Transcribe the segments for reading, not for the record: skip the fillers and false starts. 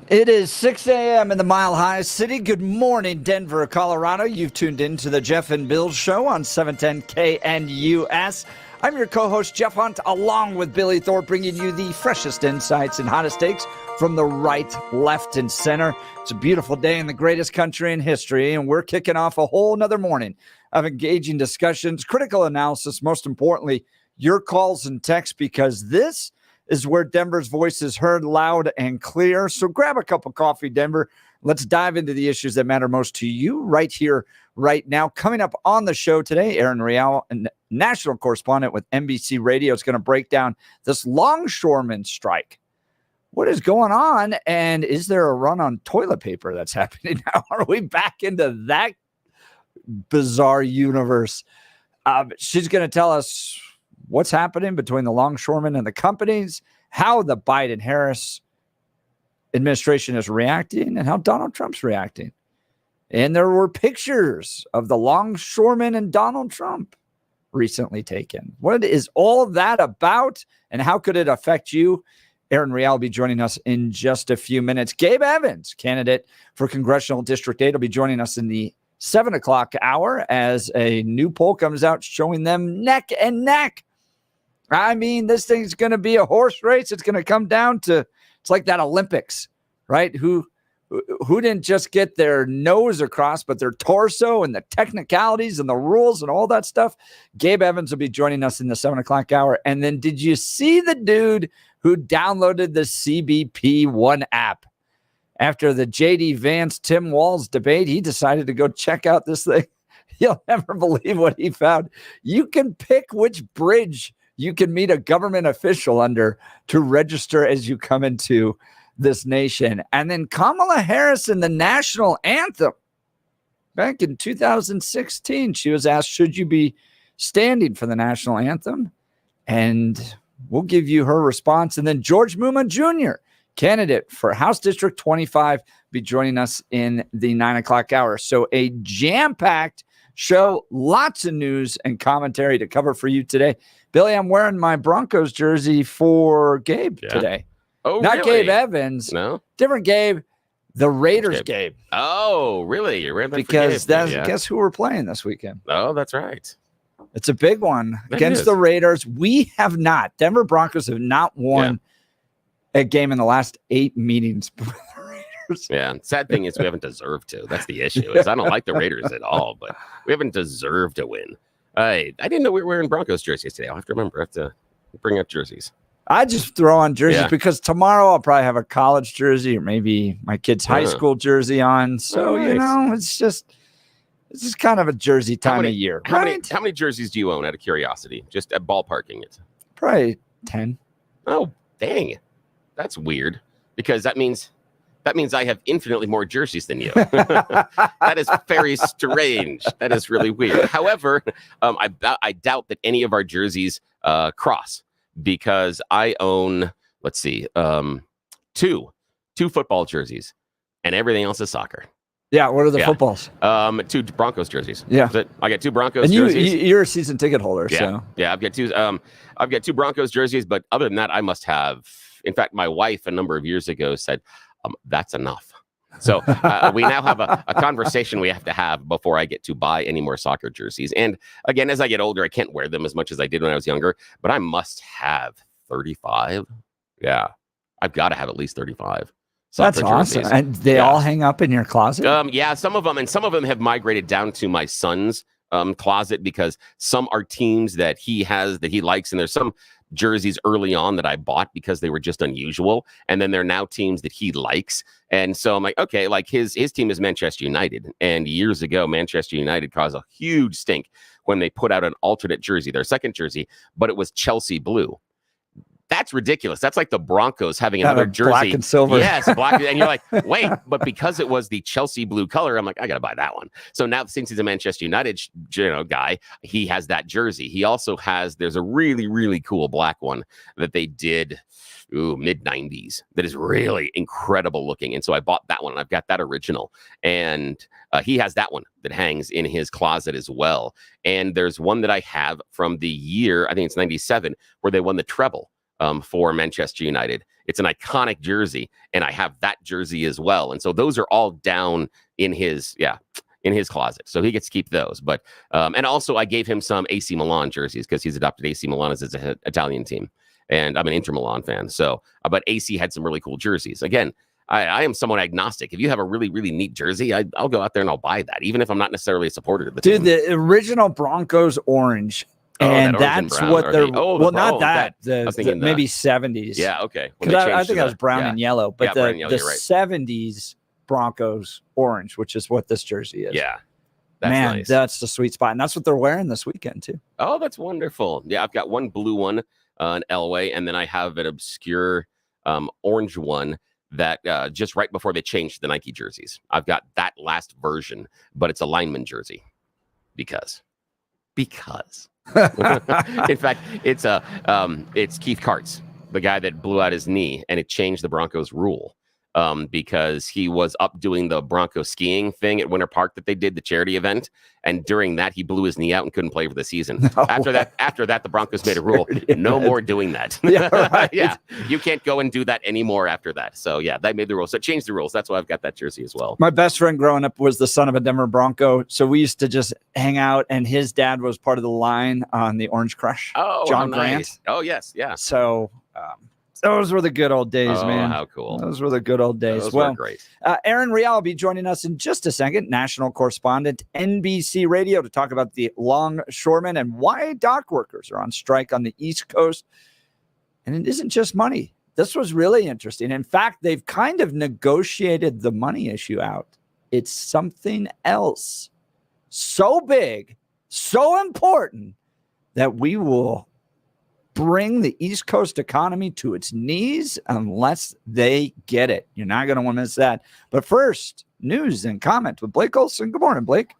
It is 6 a.m. in the Mile High City. Good morning, Denver, Colorado. You've tuned in to the Jeff and Bill Show on 710 KNUS. I'm your co-host, Jeff Hunt, along with Billy Thorpe, bringing you the freshest insights and hottest takes from the right, left, and center. It's a beautiful day in the greatest country in history, and we're kicking off a whole nother morning of engaging discussions, critical analysis, most importantly, your calls and texts, because this is where Denver's voice is heard loud and clear. So grab a cup of coffee, Denver. Let's dive into the issues that matter most to you right here, right now. Coming up on the show today, Erin Real, a national correspondent with NBC Radio, is going to break down this Longshoreman strike. What is going on? And is there a run on toilet paper that's happening now? Are we back into that bizarre universe? She's going to tell us what's happening between the longshoremen and the companies, how the Biden-Harris administration is reacting, and how Donald Trump's reacting. And there were pictures of the longshoremen and Donald Trump recently taken. What is all of that about, and how could it affect you? Erin Real will be joining us in just a few minutes. Gabe Evans, candidate for Congressional District 8, will be joining us in the 7 o'clock hour as a new poll comes out showing them neck and neck. I mean, this thing's going to be a horse race. It's going to come down to, it's like that Olympics, right? Who didn't just get their nose across, but their torso, and the technicalities and the rules and all that stuff. Gabe Evans will be joining us in the 7 o'clock hour. And then did you see the dude who downloaded the CBP One app? After the J.D. Vance, Tim Walz debate, he decided to go check out this thing. You'll never believe what he found. You can pick which bridge you can meet a government official under to register as you come into this nation. And then Kamala Harris in the national anthem. Back in 2016, she was asked, should you be standing for the national anthem? And we'll give you her response. And then George Mumma Jr., candidate for House District 25, be joining us in the 9 o'clock hour. So a jam-packed show, lots of news and commentary to cover for you today. Billy, I'm wearing my Broncos jersey for Gabe today. Oh, not really? Gabe Evans. No, different Gabe. The Raiders Gabe. Oh, really? You're wearing that because for Gabe, guess who we're playing this weekend? Oh, that's right. It's a big one against the Raiders. We have not. Denver Broncos have not won a game in the last 8 meetings. Yeah, and sad thing is we haven't deserved to. That's the issue. Is I don't like the Raiders at all, but we haven't deserved to win. I didn't know we were wearing Broncos jerseys today. I'll have to remember. I have to bring out jerseys. I just throw on jerseys because tomorrow I'll probably have a college jersey or maybe my kid's high school jersey on. So, you know, it's just kind of a jersey time of year. How many jerseys do you own out of curiosity? Just at ballparking it. Probably 10. Oh, dang. That's weird because that means I have infinitely more jerseys than you. That is very strange. That is really weird. However, I doubt that any of our jerseys cross because I own, let's see, two football jerseys and everything else is soccer. Yeah, what are the footballs? 2 Broncos jerseys. Yeah, I got 2 Broncos jerseys. You're a season ticket holder, so I've got 2. I've got 2 Broncos jerseys, but other than that, I must have. In fact, my wife a number of years ago said, "That's enough." So we now have a conversation we have to have before I get to buy any more soccer jerseys. And again, as I get older, I can't wear them as much as I did when I was younger. But I must have 35. Yeah, I've got to have at least 35. That's awesome. Jerseys. And they all hang up in your closet? Yeah, some of them. And some of them have migrated down to my son's closet because some are teams that he likes. And there's some jerseys early on that I bought because they were just unusual. And then they're now teams that he likes. And so I'm like, okay, like his team is Manchester United. And years ago, Manchester United caused a huge stink when they put out an alternate jersey, their second jersey, but it was Chelsea blue. That's ridiculous. That's like the Broncos having another jersey. Black and silver. Yes, black. And you're like, wait, but because it was the Chelsea blue color, I'm like, I got to buy that one. So now since he's a Manchester United guy, he has that jersey. He also has, there's a really, really cool black one that they did mid-90s that is really incredible looking. And so I bought that one. And I've got that original. And he has that one that hangs in his closet as well. And there's one that I have from the year, I think it's 97, where they won the treble. for Manchester United. It's an iconic jersey, and I have that jersey as well. And so those are all down in his closet. So he gets to keep those. But and also I gave him some AC Milan jerseys because he's adopted AC Milan as his Italian team. And I'm an Inter Milan fan. So, but AC had some really cool jerseys. Again, I am somewhat agnostic. If you have a really, really neat jersey, I'll go out there and I'll buy that, even if I'm not necessarily a supporter of the team. Dude, the original Broncos orange. And that's what they're not that. Maybe 70s. Yeah, okay. Because I think that was brown and yellow. But the right. 70s Broncos orange, which is what this jersey is. Yeah. That's Man, nice. That's the sweet spot. And that's what they're wearing this weekend, too. Oh, that's wonderful. Yeah, I've got one blue one, an Elway, and then I have an obscure orange one that just right before they changed the Nike jerseys. I've got that last version, but it's a lineman jersey because. In fact, it's Keith Karts, the guy that blew out his knee, and it changed the Broncos rule because he was up doing the Bronco skiing thing at Winter Park that they did, the charity event, and during that he blew his knee out and couldn't play for the season. After that, the Broncos made a rule: no more doing that. Yeah, right. Yeah, you can't go and do that anymore after that. So yeah, they made the rules. So it changed the rules. That's why I've got that jersey as well. My best friend growing up was the son of a Denver Bronco, so we used to just hang out, and his dad was part of the line on the Orange Crush. Oh, John nice. Grant. Oh yes, yeah. So those were the good old days, man. How cool. Those were the good old days. Those were great. Erin Real will be joining us in just a second, national correspondent, NBC Radio, to talk about the Longshoreman and why dock workers are on strike on the East Coast. And it isn't just money. This was really interesting. In fact, they've kind of negotiated the money issue out. It's something else so big, so important that we will bring the East Coast economy to its knees unless they get it. You're not going to want to miss that. But first, news and comment with Blake Olson. Good morning, Blake.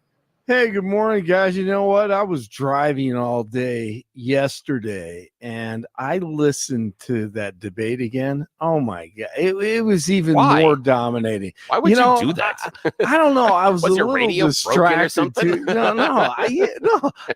Hey, good morning, guys. You know what? I was driving all day yesterday, and I listened to that debate again. Oh, my God. It was even more dominating. Why would you do that? I don't know. I was a your little radio distracted. or something? Too. I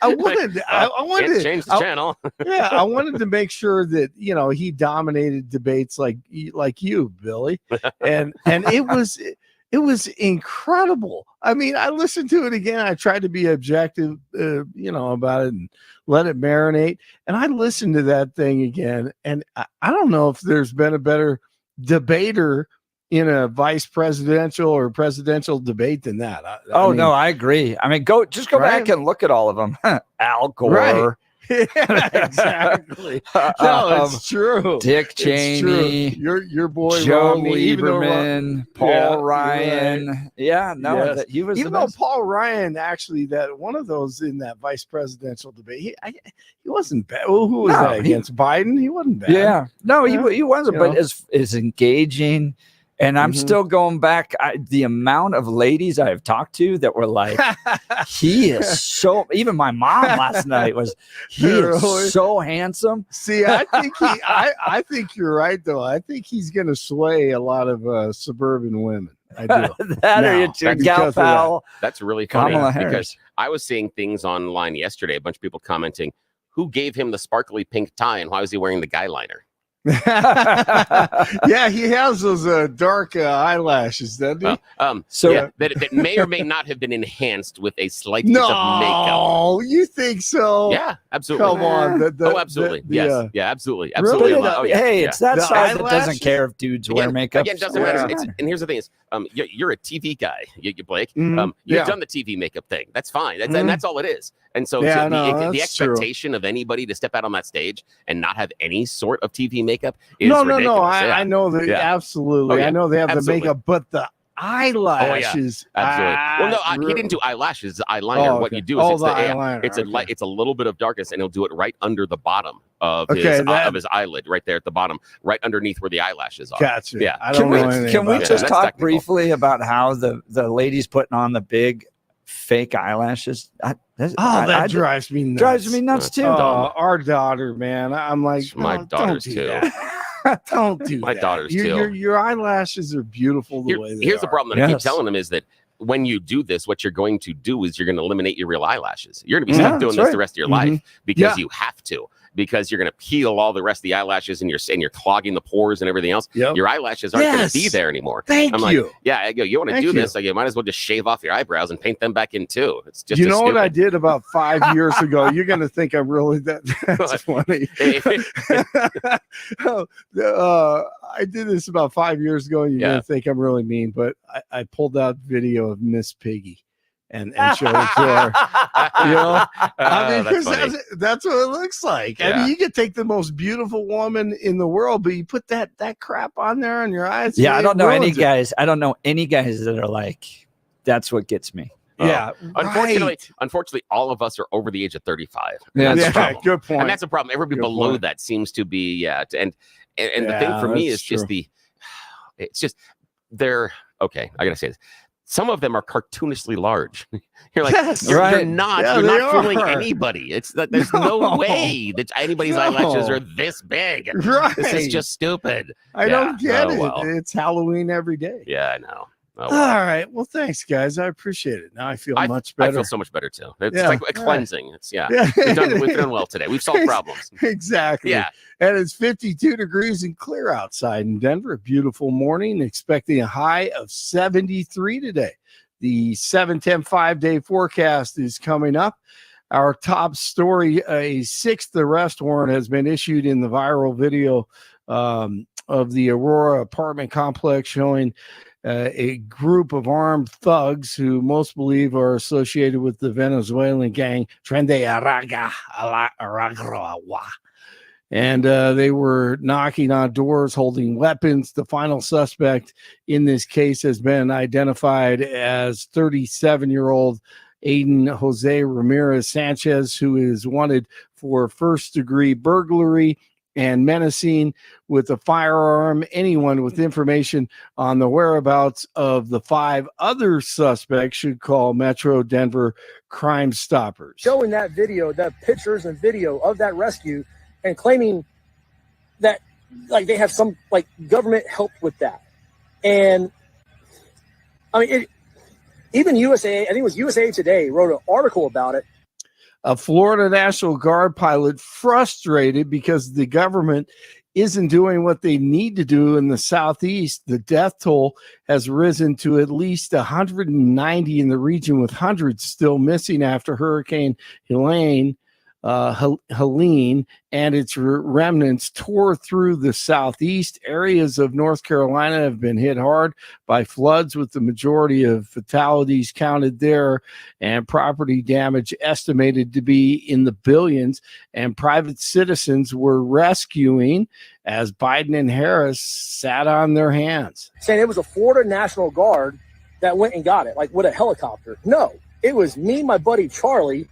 wanted to change the channel. Yeah, I wanted to make sure that, he dominated debates like you, Billy. And it was incredible. I mean, I listened to it again. I tried to be objective, about it and let it marinate. And I listened to that thing again. And I don't know if there's been a better debater in a vice presidential or presidential debate than that. No, I agree. I mean, go back and look at all of them. Al Gore. Right. Yeah, exactly. No, it's true. Dick Cheney, your boy Joe Romney, Lieberman, Paul Ryan. Right. Yeah, no, yes. He was. Even though Paul Ryan actually that one of those in that vice presidential debate, he wasn't bad. Well, who was that against Biden? He wasn't bad. Yeah, no, he wasn't. But is engaging. And I'm still going back. The amount of ladies I have talked to that were like, he is so. Even my mom last night was. He is so handsome. See, I think I think you're right though. I think he's going to sway a lot of suburban women. I do. Or you too, Gal Powell. That's really funny because I was seeing things online yesterday. A bunch of people commenting, who gave him the sparkly pink tie and why was he wearing the guy liner? Yeah, he has those dark eyelashes, doesn't he? That may or may not have been enhanced with a slight piece of makeup. No, you think so? Yeah, absolutely. Come on. Absolutely. Yes. Yeah, absolutely. Really? Absolutely. Hey, it's that side that doesn't care if dudes wear makeup. Again, doesn't matter. And here's the thing: is you're a TV guy, you Blake. You've done the TV makeup thing. That's fine. And that's all it is. And so, the expectation of anybody to step out on that stage and not have any sort of TV makeup is ridiculous. No. I know that absolutely. I know they have the makeup, but the eyelashes. Absolutely. Well, no, he didn't do eyelashes. Eyeliner. What you do is it's a little bit of darkness, and he'll do it right under the bottom of his eyelid, right there at the bottom, right underneath where the eyelashes are. Gotcha. Yeah. Can we just talk briefly about how the ladies putting on the big fake eyelashes? That drives me nuts. Drives me nuts too. Our daughter, man. I'm like, my daughters too. Don't do my that. daughters too. Your eyelashes are beautiful the way they Here's the are. problem that I keep telling them is that when you do this, what you're going to do is you're going to eliminate your real eyelashes. You're going to be stuck doing this the rest of your life because you have to. because you're going to peel all the rest of the eyelashes and you're clogging the pores and everything else. Yep. Your eyelashes aren't going to be there anymore. Thank I'm you. like, yeah, I go, you want to do this? Like, you might as well just shave off your eyebrows and paint them back in too. It's just, you know what I did about 5 years ago? You're going to think I'm really that's funny. I did this about 5 years ago. You're going to think I'm really mean, but I pulled out video of Miss Piggy. And showed it to her. You know, I mean, because that's what it looks like. Yeah. I mean, you can take the most beautiful woman in the world, but you put that crap on there on your eyes. Yeah, I don't know any guys. I don't know any guys that are like, that's what gets me. Yeah, unfortunately, all of us are over the age of 35. Yeah, that's good point. And that's a problem. Everybody below that seems to be, and the thing for me is just it's just they're okay. I gotta say this. Some of them are cartoonishly large. You're like, you're not. Yeah, you're not fooling anybody. It's that there's no way that anybody's eyelashes are this big. Right. This is just stupid. I don't get it. Well. It's Halloween every day. Yeah, I know. Oh, well. All right. Well, thanks, guys. I appreciate it. Now I feel much better. I feel so much better too. It's like a cleansing. It's we've done well today. We've solved problems. Exactly. Yeah. And it's 52 degrees and clear outside in Denver. A beautiful morning. Expecting a high of 73 today. The 7-10 5-day forecast is coming up. Our top story: a 6th arrest warrant has been issued in the viral video of the Aurora apartment complex showing a group of armed thugs who most believe are associated with the Venezuelan gang Tren de Aragua. And they were knocking on doors, holding weapons. The final suspect in this case has been identified as 37-year-old Aiden Jose Ramirez Sanchez, who is wanted for first-degree burglary and menacing with a firearm. Anyone with information on the whereabouts of the 5 other suspects should call Metro Denver Crime Stoppers. Showing that video, the pictures and video of that rescue, and claiming that like they have some like government help with that. And I mean, even USA, I think it was USA Today, wrote an article about it. A Florida National Guard pilot frustrated because the government isn't doing what they need to do in the Southeast. The death toll has risen to at least 190 in the region, with hundreds still missing after Hurricane Helene and its remnants tore through the Southeast. Areas of North Carolina have been hit hard by floods, with the majority of fatalities counted there and property damage estimated to be in the billions. And private citizens were rescuing as Biden and Harris sat on their hands. Saying it was a Florida National Guard that went and got it, like with a helicopter. No, it was me, my buddy Charlie,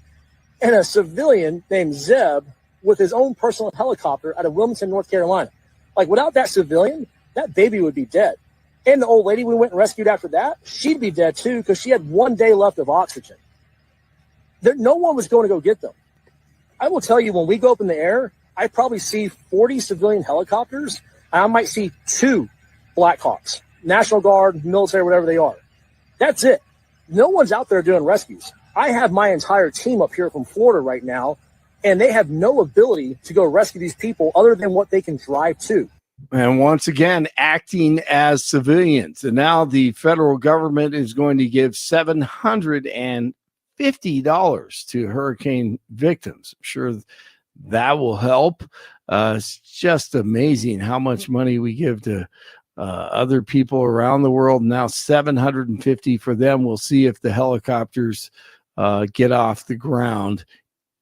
and a civilian named Zeb with his own personal helicopter out of Wilmington, North Carolina. Like, without that civilian, that baby would be dead. And the old lady we went and rescued after that, she'd be dead too, because she had 1 day left of oxygen. No one was going to go get them. I will tell you, when we go up in the air, I probably see 40 civilian helicopters, and I might see 2 Blackhawks, National Guard, military, whatever they are. That's it. No one's out there doing rescues. I have my entire team up here from Florida right now, and they have no ability to go rescue these people other than what they can drive to. And once again, acting as civilians. And now the federal government is going to give $750 to hurricane victims. I'm sure that will help. It's just amazing how much money we give to other people around the world. Now $750 for them. We'll see if the helicopters get off the ground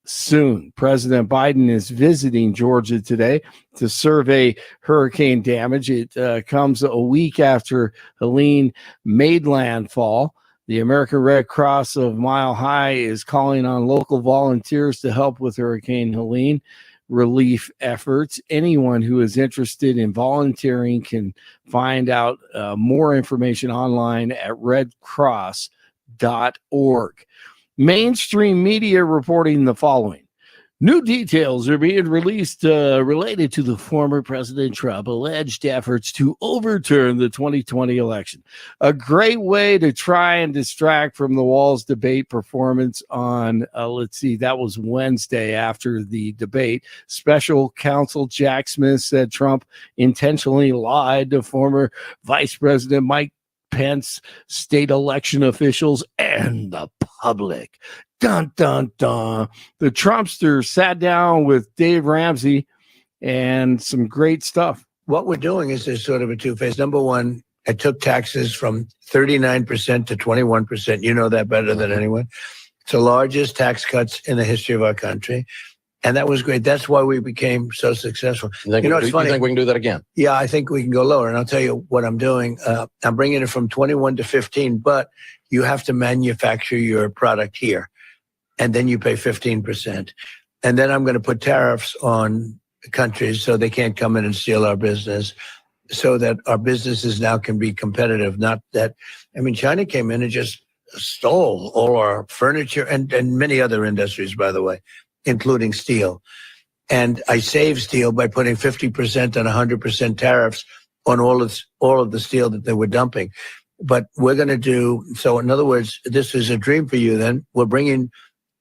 soon. President Biden is visiting Georgia today to survey hurricane damage. It comes a week after Helene made landfall. The American Red Cross of Mile High is calling on local volunteers to help with Hurricane Helene relief efforts. Anyone who is interested in volunteering can find out more information online at redcross.org. Mainstream media reporting the following. New details are being released related to the former President Trump alleged efforts to overturn the 2020 election. A great way to try and distract from the Walls debate performance on, that was Wednesday after the debate. Special counsel Jack Smith said Trump intentionally lied to former Vice President Mike Pence, state election officials, and the public. Dun, dun, dun. The Trumpster sat down with Dave Ramsey and some great stuff. What we're doing is there's sort of a two-phase. Number one, I took taxes from 39% to 21%. You know that better than anyone. It's the largest tax cuts in the history of our country. And that was great. That's why we became so successful. It's funny. You think we can do that again? Yeah, I think we can go lower. And I'll tell you what I'm doing. I'm bringing it from 21 to 15, but you have to manufacture your product here. And then you pay 15%. And then I'm going to put tariffs on countries so they can't come in and steal our business, so that our businesses now can be competitive. Not that, China came in and just stole all our furniture and many other industries, by the way, including steel. And I saved steel by putting 50% and 100% tariffs on all of the steel that they were dumping. But we're going to do, so in other words, this is a dream for you then. We're bringing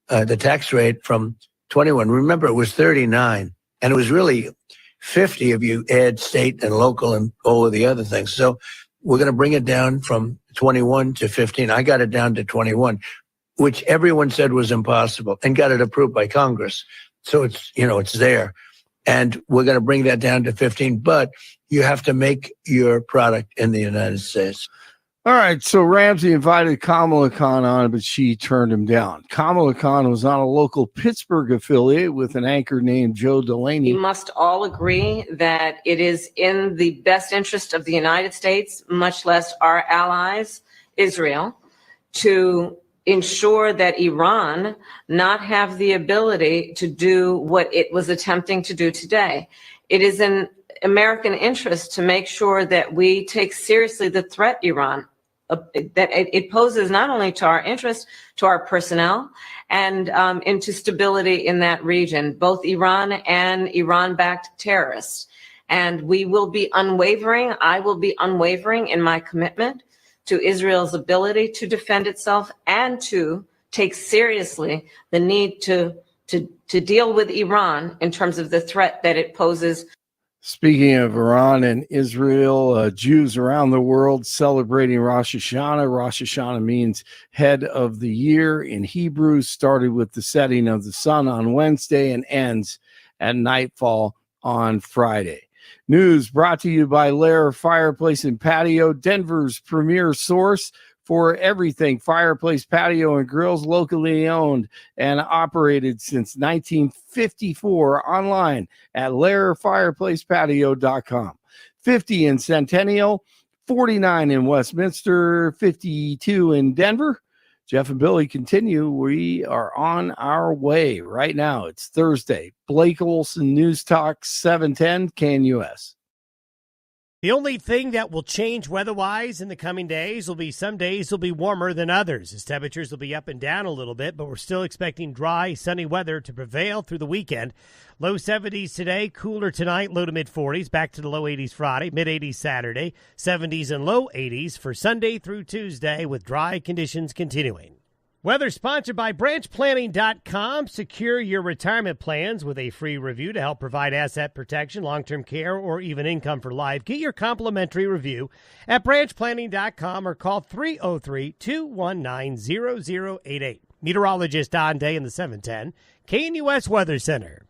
the tax rate from 21. Remember, it was 39, and it was really 50 if you add state and local and all of the other things. So we're going to bring it down from 21 to 15. I got it down to 21, which everyone said was impossible, and got it approved by Congress. So it's there. And we're going to bring that down to 15, but you have to make your product in the United States. All right, so Ramsey invited Kamala Khan on, but she turned him down. Kamala Khan was on a local Pittsburgh affiliate with an anchor named Joe Delaney. We must all agree that it is in the best interest of the United States, much less our allies, Israel, to ensure that Iran not have the ability to do what it was attempting to do today. It is in American interest to make sure that we take seriously the threat Iran, that it poses not only to our interest, to our personnel, and into stability in that region, both Iran and Iran-backed terrorists. And we will be unwavering. I will be unwavering in my commitment to Israel's ability to defend itself and to take seriously the need to deal with Iran in terms of the threat that it poses. Speaking of Iran and Israel, Jews around the world celebrating Rosh Hashanah. Rosh Hashanah means head of the year in Hebrew, started with the setting of the sun on Wednesday and ends at nightfall on Friday. News brought to you by Lair Fireplace and Patio, Denver's premier source for everything fireplace, patio, and grills, locally owned and operated since 1954, online at lairfireplacepatio.com. 50 in Centennial, 49 in Westminster, 52 in Denver. Jeff and Billy continue. We are on our way right now. It's Thursday. Blake Olson, News Talk 710 KNUS. The only thing that will change weather-wise in the coming days will be some days will be warmer than others, as temperatures will be up and down a little bit, but we're still expecting dry, sunny weather to prevail through the weekend. Low 70s today, cooler tonight, low to mid-40s, back to the low 80s Friday, mid-80s Saturday, 70s and low 80s for Sunday through Tuesday, with dry conditions continuing. Weather sponsored by branchplanning.com. Secure your retirement plans with a free review to help provide asset protection, long-term care, or even income for life. Get your complimentary review at branchplanning.com or call 303-219-0088. Meteorologist Don Day in the 710 KNUS Weather Center.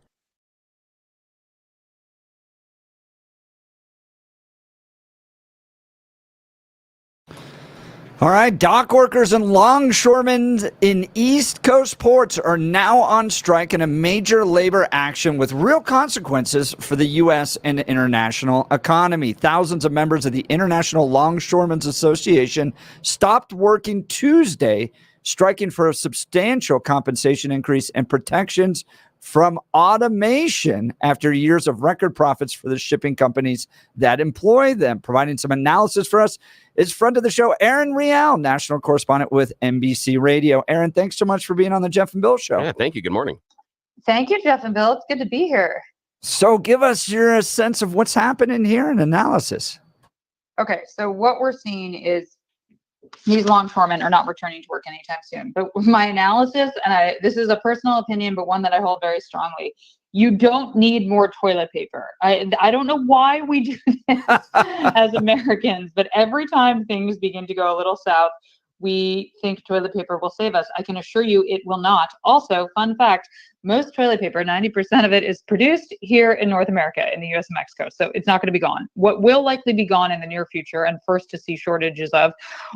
All right, dock workers and longshoremen in East Coast ports are now on strike in a major labor action with real consequences for the U.S. and international economy. Thousands of members of the International Longshoremen's Association stopped working Tuesday, striking for a substantial compensation increase and protections from automation after years of record profits for the shipping companies that employ them. Providing some analysis for us is friend of the show, Erin Real, national correspondent with NBC Radio. Erin, thanks so much for being on the Jeff and Bill Show. Yeah, thank you. Good morning. Thank you, Jeff and Bill. It's good to be here. So give us your sense of what's happening here and analysis. Okay, so what we're seeing is these longshoremen are not returning to work anytime soon. But with my analysis, and this is a personal opinion, but one that I hold very strongly, you don't need more toilet paper. I don't know why we do this as Americans, but every time things begin to go a little south, we think toilet paper will save us. I can assure you it will not. Also, fun fact, most toilet paper, 90% of it is produced here in North America, in the US and Mexico. So it's not going to be gone. What will likely be gone in the near future and first to see shortages of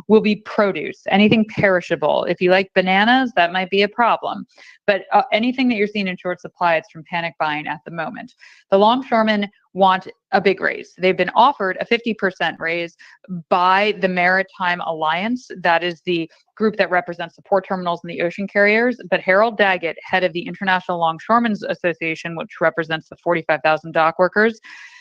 will be produce, anything perishable. If you like bananas, that might be a problem. But anything that you're seeing in short supply, it's from panic buying at the moment. The longshoremen want a big raise. They've been offered a 50% raise by the Maritime Alliance. That is the group that represents the port terminals and the ocean carriers. But Harold Daggett, head of the International Longshoremen's Association, which represents the 45,000 dock workers,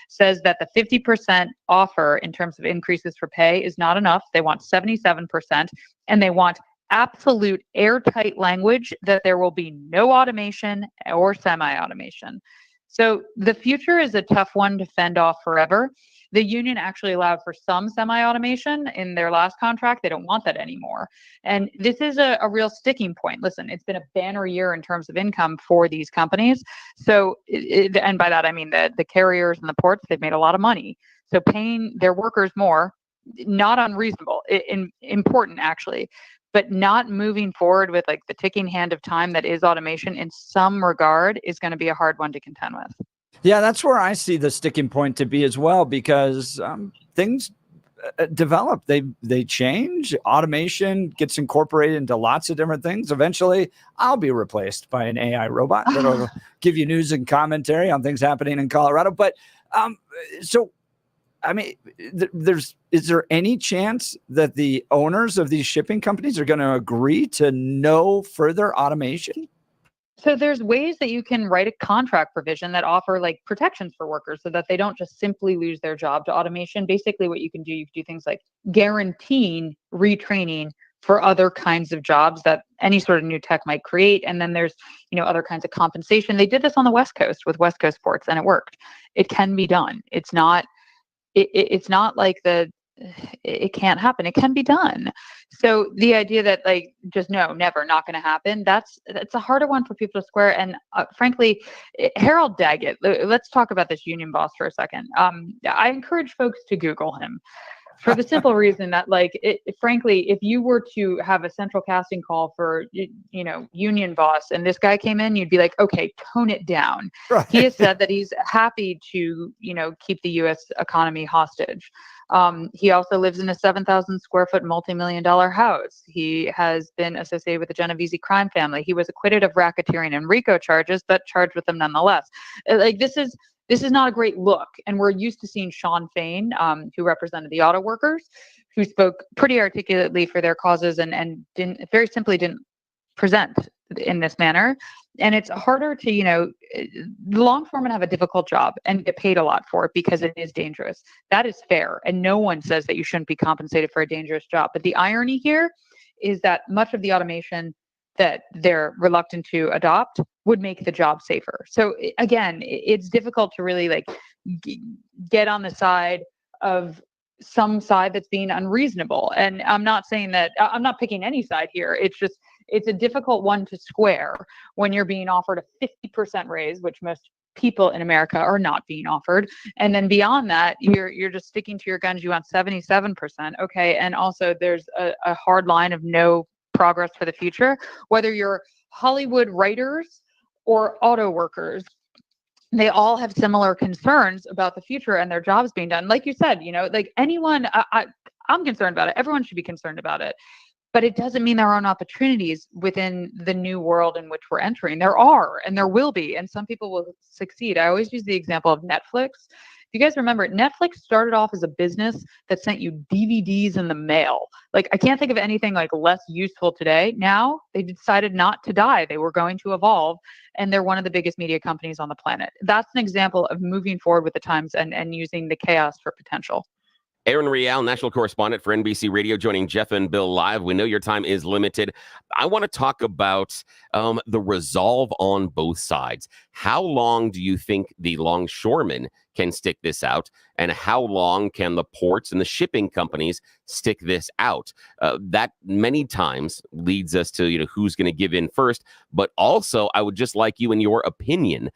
says that the 50% offer in terms of increases for pay is not enough. They want 77%, and they want absolute airtight language that there will be no automation or semi-automation. So the future is a tough one to fend off forever. The union actually allowed for some semi-automation in their last contract. They don't want that anymore. And this is a real sticking point. Listen, it's been a banner year in terms of income for these companies. So, and by that, I mean the carriers and the ports, they've made a lot of money. So paying their workers more, not unreasonable, important actually, but not moving forward with like the ticking hand of time that is automation in some regard is going to be a hard one to contend with. Yeah, that's where I see the sticking point to be as well, because things develop, they change. Automation gets incorporated into lots of different things. Eventually, I'll be replaced by an AI robot that'll give you news and commentary on things happening in Colorado. But so, I mean, is there any chance that the owners of these shipping companies are going to agree to no further automation? So there's ways that you can write a contract provision that offer like protections for workers so that they don't just simply lose their job to automation. Basically what you can do things like guaranteeing retraining for other kinds of jobs that any sort of new tech might create. And then there's, other kinds of compensation. They did this on the West Coast with West Coast ports and it worked. It can be done. It's not like it can't happen. It can be done. So the idea that like just no, never, not going to happen, that's a harder one for people to square. And frankly, Harold Daggett, let's talk about this union boss for a second. I encourage folks to Google him for the simple reason that frankly, if you were to have a central casting call for, union boss and this guy came in, you'd be like, okay, tone it down. Right. He has said that he's happy to, keep the U.S. economy hostage. He also lives in a 7,000 square foot multi-million-dollar house. He has been associated with the Genovese crime family. He was acquitted of racketeering and RICO charges, but charged with them nonetheless. This is not a great look. And we're used to seeing Sean Fain, who represented the auto workers, who spoke pretty articulately for their causes and didn't present in this manner. And it's harder to, the longshoremen have a difficult job and get paid a lot for it because it is dangerous. That is fair. And no one says that you shouldn't be compensated for a dangerous job. But the irony here is that much of the automation that they're reluctant to adopt would make the job safer. So again, it's difficult to really get on the side of some side that's being unreasonable. And I'm not saying that I'm not picking any side here. It's a difficult one to square when you're being offered a 50% raise, which most people in America are not being offered. And then beyond that, you're just sticking to your guns. You want 77%. Okay. And also there's a hard line of no progress for the future, whether you're Hollywood writers or auto workers. They all have similar concerns about the future and their jobs being done. Like you said, anyone, I'm concerned about it. Everyone should be concerned about it. But it doesn't mean there aren't opportunities within the new world in which we're entering. There are, and there will be, and some people will succeed. I always use the example of Netflix. If you guys remember, Netflix started off as a business that sent you DVDs in the mail. I can't think of anything less useful today. Now they decided not to die. They were going to evolve, and they're one of the biggest media companies on the planet. That's an example of moving forward with the times and using the chaos for potential. Erin Real, national correspondent for NBC Radio, joining Jeff and Bill live. We know your time is limited. I want to talk about the resolve on both sides. How long do you think the longshoremen can stick this out? And how long can the ports and the shipping companies stick this out? That many times leads us to, who's going to give in first. But also, I would just like you, in your opinion,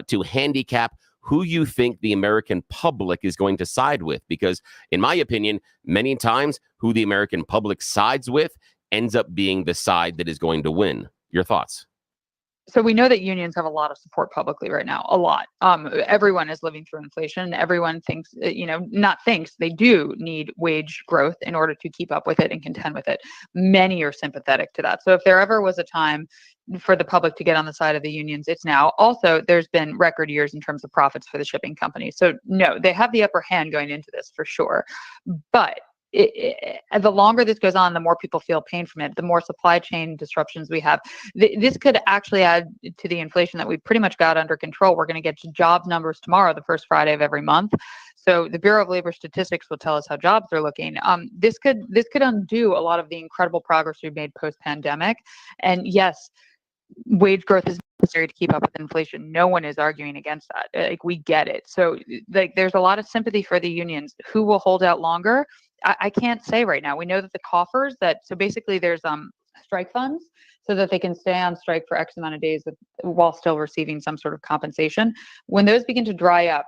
to handicap who you think the American public is going to side with. Because in my opinion, many times who the American public sides with ends up being the side that is going to win. Your thoughts? So we know that unions have a lot of support publicly right now, a lot. Everyone is living through inflation. Everyone thinks, they do need wage growth in order to keep up with it and contend with it. Many are sympathetic to that. So if there ever was a time for the public to get on the side of the unions, it's now. Also, there's been record years in terms of profits for the shipping companies. So no, they have the upper hand going into this for sure. But the longer this goes on, the more people feel pain from it, the more supply chain disruptions we have. This could actually add to the inflation that we pretty much got under control. We're going to get to jobs numbers tomorrow, the first Friday of every month. So the Bureau of Labor Statistics will tell us how jobs are looking. This could undo a lot of the incredible progress we've made post-pandemic. And yes, wage growth is necessary to keep up with inflation. No one is arguing against that. We get it. So there's a lot of sympathy for the unions. Who will hold out longer? I can't say right now. We know that the coffers so basically there's strike funds so that they can stay on strike for X amount of days while still receiving some sort of compensation. When those begin to dry up,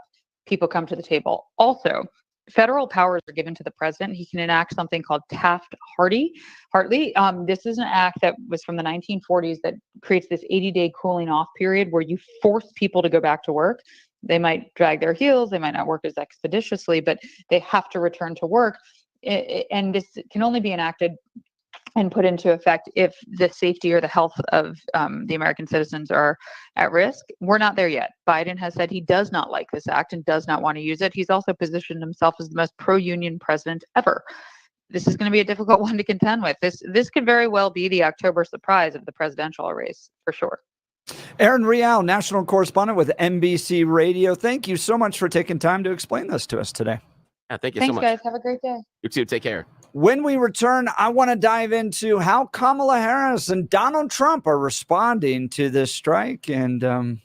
people come to the table. Also, federal powers are given to the president. He can enact something called Taft-Hartley. This is an act that was from the 1940s that creates this 80-day cooling off period where you force people to go back to work. They might drag their heels, they might not work as expeditiously, but they have to return to work. And this can only be enacted and put into effect if the safety or the health of the American citizens are at risk. We're not there yet. Biden has said he does not like this act and does not want to use it. He's also positioned himself as the most pro-union president ever. This is going to be a difficult one to contend with. This could very well be the October surprise of the presidential race, for sure. Erin Real, national correspondent with NBC Radio. Thank you so much for taking time to explain this to us today. Yeah, thank you Thanks, so much. guys. Have a great day. You too. Take care. When we return, I want to dive into how Kamala Harris and Donald Trump are responding to this strike. And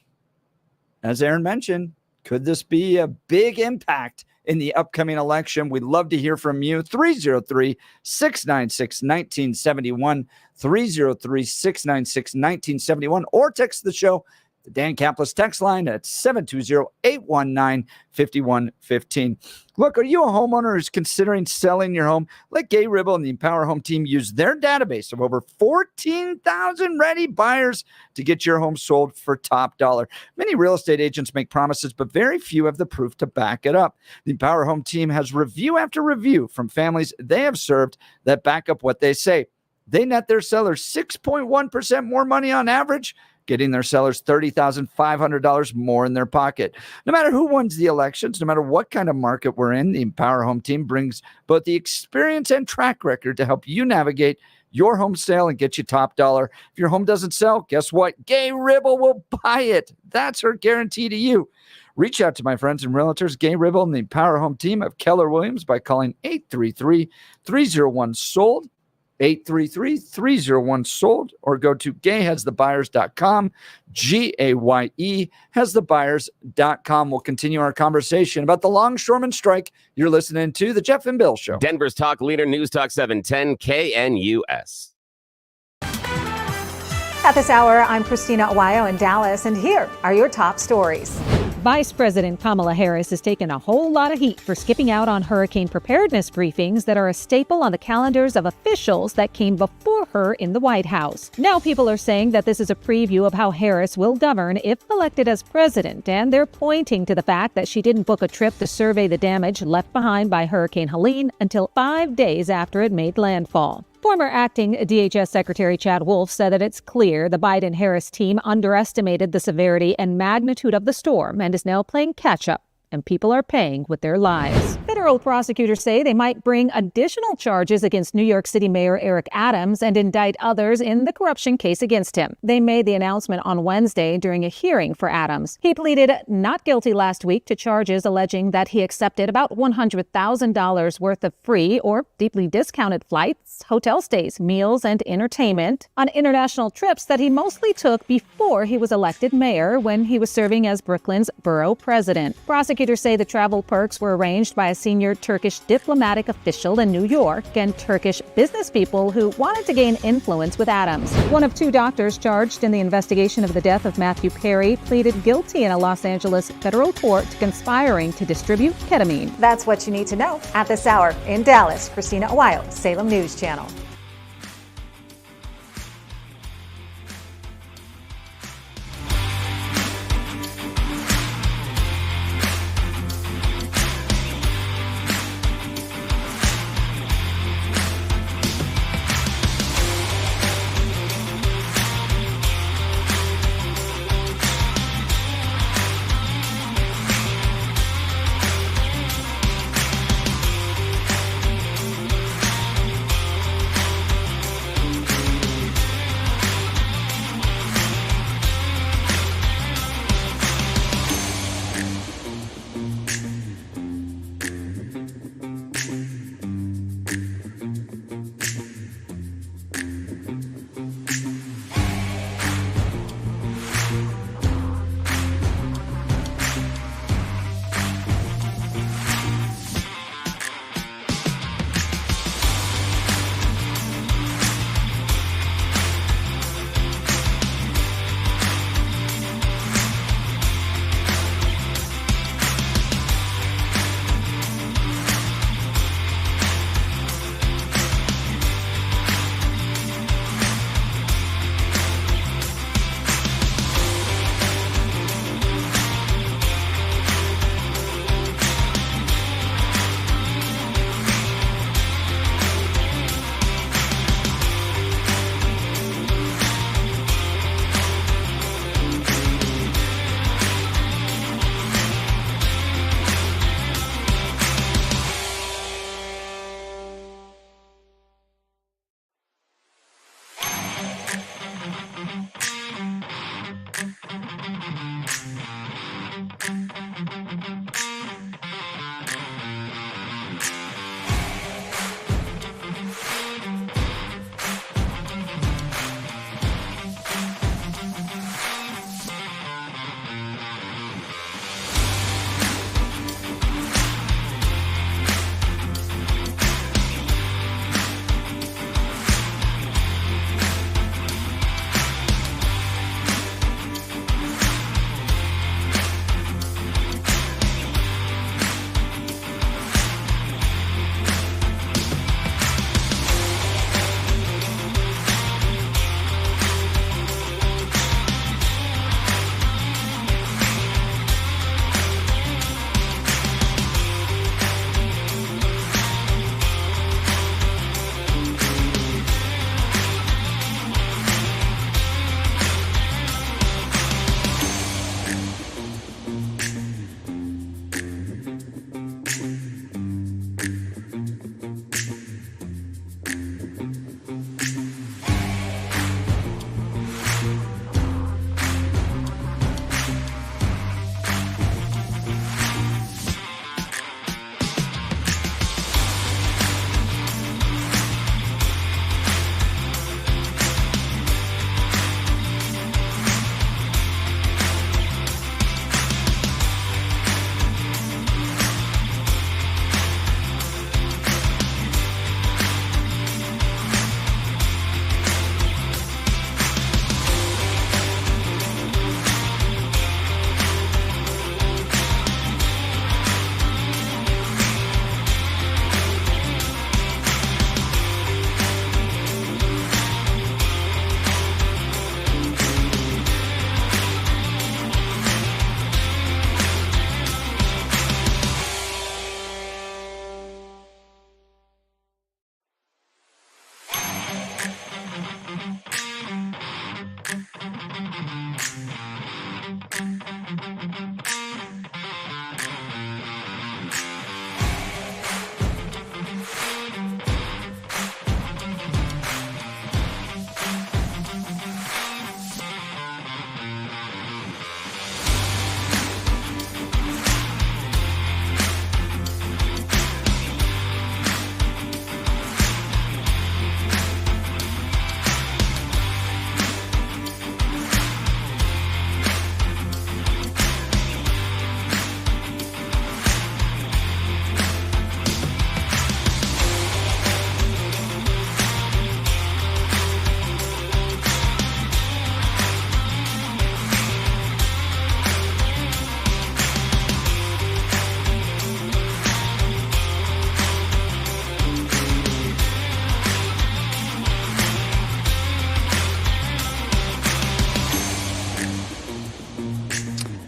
as Erin mentioned, could this be a big impact in the upcoming election? We'd love to hear from you. 303-696-1971, 303-696-1971, or text the show, the Dan Kaplan text line at 720-819-5115. Look, are you a homeowner who's considering selling your home? Let Gabe Ribble and the Empower Home team use their database of over 14,000 ready buyers to get your home sold for top dollar. Many real estate agents make promises, but very few have the proof to back it up. The Empower Home team has review after review from families they have served that back up what they say. They net their sellers 6.1% more money on average, getting their sellers $30,500 more in their pocket. No matter who wins the elections, no matter what kind of market we're in, the Empower Home team brings both the experience and track record to help you navigate your home sale and get you top dollar. If your home doesn't sell, guess what? Gabe Ribble will buy it. That's her guarantee to you. Reach out to my friends and realtors, Gabe Ribble and the Empower Home team of Keller Williams by calling 833-301-SOLD. 833-301-SOLD, or go to gayhasthebuyers.com, GAYE hasthebuyers.com. We'll continue our conversation about the Longshoreman strike. You're listening to The Jeff and Bill Show. Denver's talk leader, News Talk 710 KNUS. At this hour, I'm Christina Awayo in Dallas, and here are your top stories. Vice President Kamala Harris has taken a whole lot of heat for skipping out on hurricane preparedness briefings that are a staple on the calendars of officials that came before her in the White House. Now people are saying that this is a preview of how Harris will govern if elected as president, and they're pointing to the fact that she didn't book a trip to survey the damage left behind by Hurricane Helene until 5 days after it made landfall. Former acting DHS Secretary Chad Wolf said that it's clear the Biden-Harris team underestimated the severity and magnitude of the storm and is now playing catch-up, and people are paying with their lives. Veteran Federal prosecutors say they might bring additional charges against New York City Mayor Eric Adams and indict others in the corruption case against him. They made the announcement on Wednesday during a hearing for Adams. He pleaded not guilty last week to charges alleging that he accepted about $100,000 worth of free or deeply discounted flights, hotel stays, meals, and entertainment on international trips that he mostly took before he was elected mayor when he was serving as Brooklyn's borough president. Prosecutors say the travel perks were arranged by a senior Turkish diplomatic official in New York and Turkish business people who wanted to gain influence with Adams. One of two doctors charged in the investigation of the death of Matthew Perry pleaded guilty in a Los Angeles federal court to conspiring to distribute ketamine. That's what you need to know at this hour. In Dallas, Christina Aguayo, Salem News Channel.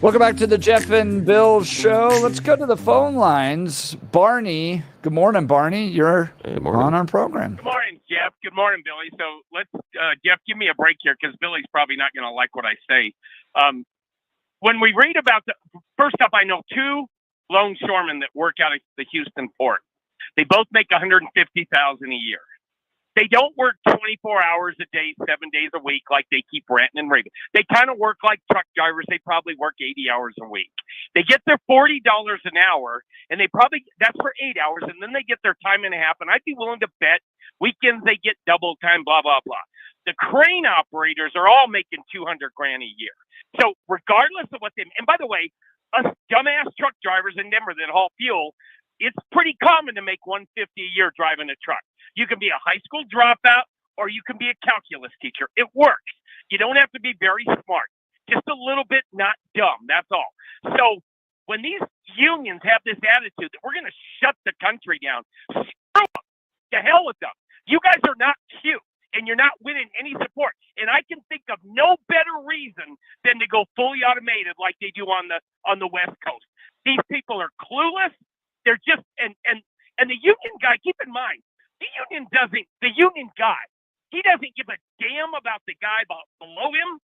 Welcome back to the Jeff and Bill Show. Let's go to the phone lines. Barney, good morning, Barney. You're on our program. Good morning, Jeff. Good morning, Billy. So let's, Jeff, give me a break here because Billy's probably not going to like what I say. When we read about first up, I know two longshoremen that work out of the Houston port. They both make $150,000 a year. They don't work 24 hours a day, 7 days a week like they keep ranting and raving. They kind of work like truck drivers. They probably work 80 hours a week. They get their $40 an hour, and that's for 8 hours, and then they get their time and a half. And I'd be willing to bet weekends they get double time, blah, blah, blah. The crane operators are all making $200,000 a year. So regardless of what and by the way, us dumbass truck drivers in Denver that haul fuel, it's pretty common to make $150,000 a year driving a truck. You can be a high school dropout or you can be a calculus teacher. It works. You don't have to be very smart. Just a little bit not dumb. That's all. So when these unions have this attitude that we're going to shut the country down, screw them. To hell with them. You guys are not cute and you're not winning any support. And I can think of no better reason than to go fully automated like they do on the West Coast. These people are clueless. They're just and the union guy, keep in mind, the union guy, he doesn't give a damn about the guy below him,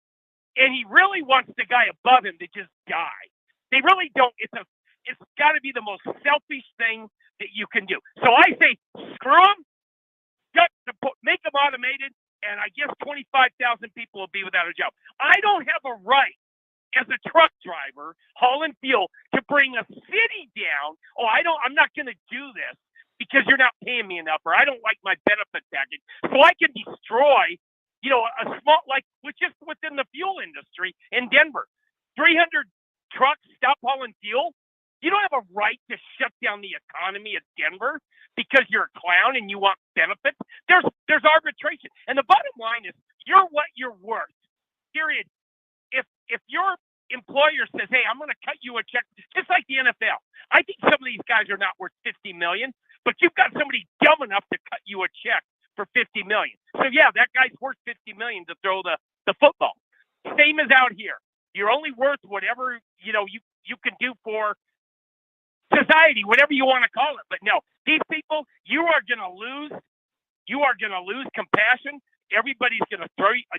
and he really wants the guy above him to just die. They really don't. It's got to be the most selfish thing that you can do. So I say, screw them, make them automated, and I guess 25,000 people will be without a job. I don't have a right as a truck driver hauling fuel to bring a city down. I'm not going to do this because you're not paying me enough, or I don't like my benefit package. So I can destroy, a small, just within the fuel industry in Denver, 300 trucks stop hauling fuel. You don't have a right to shut down the economy of Denver because you're a clown and you want benefits. There's arbitration. And the bottom line is you're what you're worth, period. If your employer says, hey, I'm going to cut you a check, just like the NFL. I think some of these guys are not worth $50 million, but you've got somebody dumb enough to cut you a check for $50 million. So yeah, that guy's worth $50 million to throw the football. Same as out here. You're only worth whatever, you can do for society, whatever you want to call it. But no, these people, you are going to lose compassion. Everybody's going to throw you.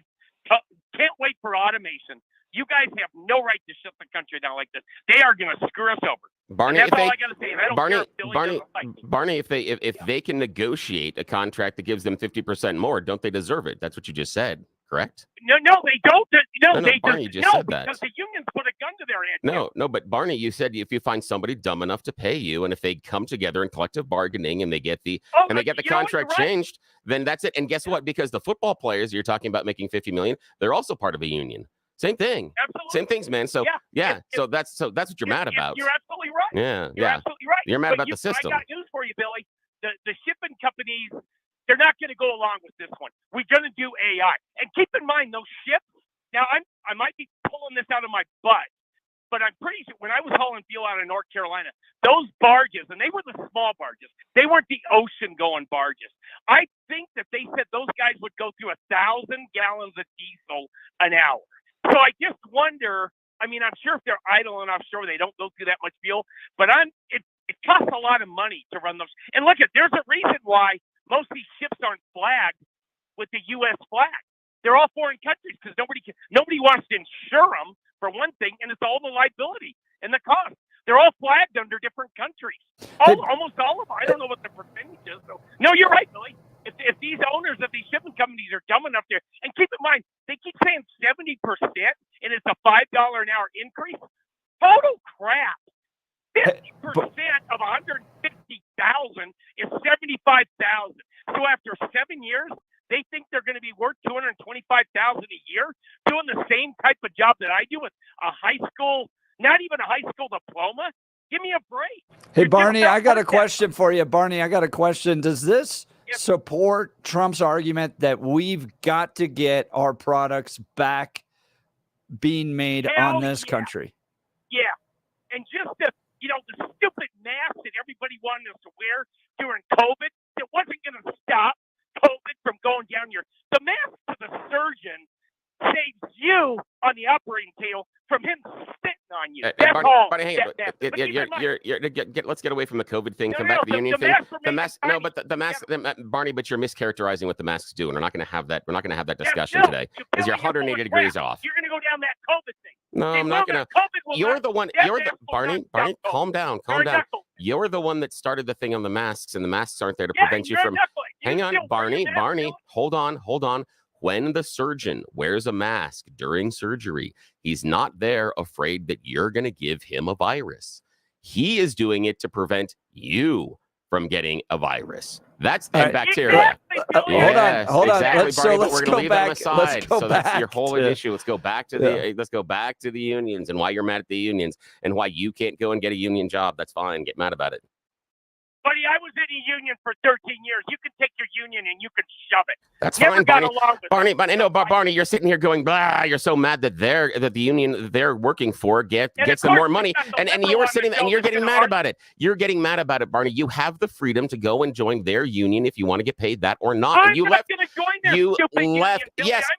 Can't wait for automation. You guys have no right to shut the country down like this. They are going to screw us over. Barney, that's all I got to say. And I don't care if Billy doesn't like me. Barney, if they can negotiate a contract that gives them 50% more, don't they deserve it? That's what you just said, correct? No, they don't. No, they Barney, just, you no, said that. because the unions put a gun to their head. No, but Barney, you said if you find somebody dumb enough to pay you, and if they come together in collective bargaining and they get the contract changed, then that's it. And guess what? Because the football players you're talking about making $50 million, they're also part of a union. Same thing. Absolutely. Same things, man. So so that's what you're mad about. You're absolutely right. You're absolutely right. You're mad about the system. I got news for you, Billy. The shipping companies, they're not going to go along with this one. We're going to do AI. And keep in mind, those ships, now I might be pulling this out of my butt, but I'm pretty sure when I was hauling fuel out of North Carolina, those barges, and they were the small barges, they weren't the ocean-going barges. I think that they said those guys would go through 1,000 gallons of diesel an hour. So I just wonder, I'm sure if they're idle and offshore, they don't go through that much fuel, but it costs a lot of money to run those. And look, there's a reason why most of these ships aren't flagged with the U.S. flag. They're all foreign countries because nobody wants to insure them, for one thing, and it's all the liability and the cost. They're all flagged under different countries. Almost all of them. I don't know what the percentage is. So, no, you're right, Billy. If these owners of these shipping companies are dumb enough there, and keep in mind, they keep saying 70%, and it's a $5 an hour increase. Total crap. 50% of 150,000 is 75,000. So after 7 years, they think they're going to be worth 225,000 a year doing the same type of job that I do with a high school, not even a high school diploma. Give me a break. Hey, Barney, I got a question for you. Barney, I got a question. Does this support Trump's argument that we've got to get our products back being made on this country? Yeah. And just the stupid mask that everybody wanted us to wear during COVID, it wasn't going to stop COVID from going down the mask to the surgeon saves you on the operating table from him spitting on you. Hey, That's Barney, all. Barney, hang on. Let's get away from the COVID thing. Come back to the union thing. The mask, no, but the mask, Barney. But you're mischaracterizing what the masks do, and we're not going to have that. We're not going to have that discussion today because you're 180 degrees off. You're going to go down that COVID thing. No, I'm not going to. You're the one. You're the Barney. Barney, calm down. Calm down. You're the one that started the thing on the masks, and the masks aren't there to prevent you from. Hang on, Barney. Barney, hold on. When the surgeon wears a mask during surgery, he's not there afraid that you're going to give him a virus. He is doing it to prevent you from getting a virus. That's the bacteria. Hold on. Exactly, Barney, but we're going to leave them aside. So that's your whole issue. Let's go back to the unions and why you're mad at the unions and why you can't go and get a union job. That's fine. Get mad about it. Buddy, I was in a union for 13 years. You can take your union and you can shove it. That's Never fine, got Barney. along with Barney, you're sitting here going, blah. You're so mad that the union they're working for gets them more money, and you're sitting and you're getting mad about it. You're getting mad about it, Barney. You have the freedom to go and join their union if you want to get paid that or not. And you left. You left.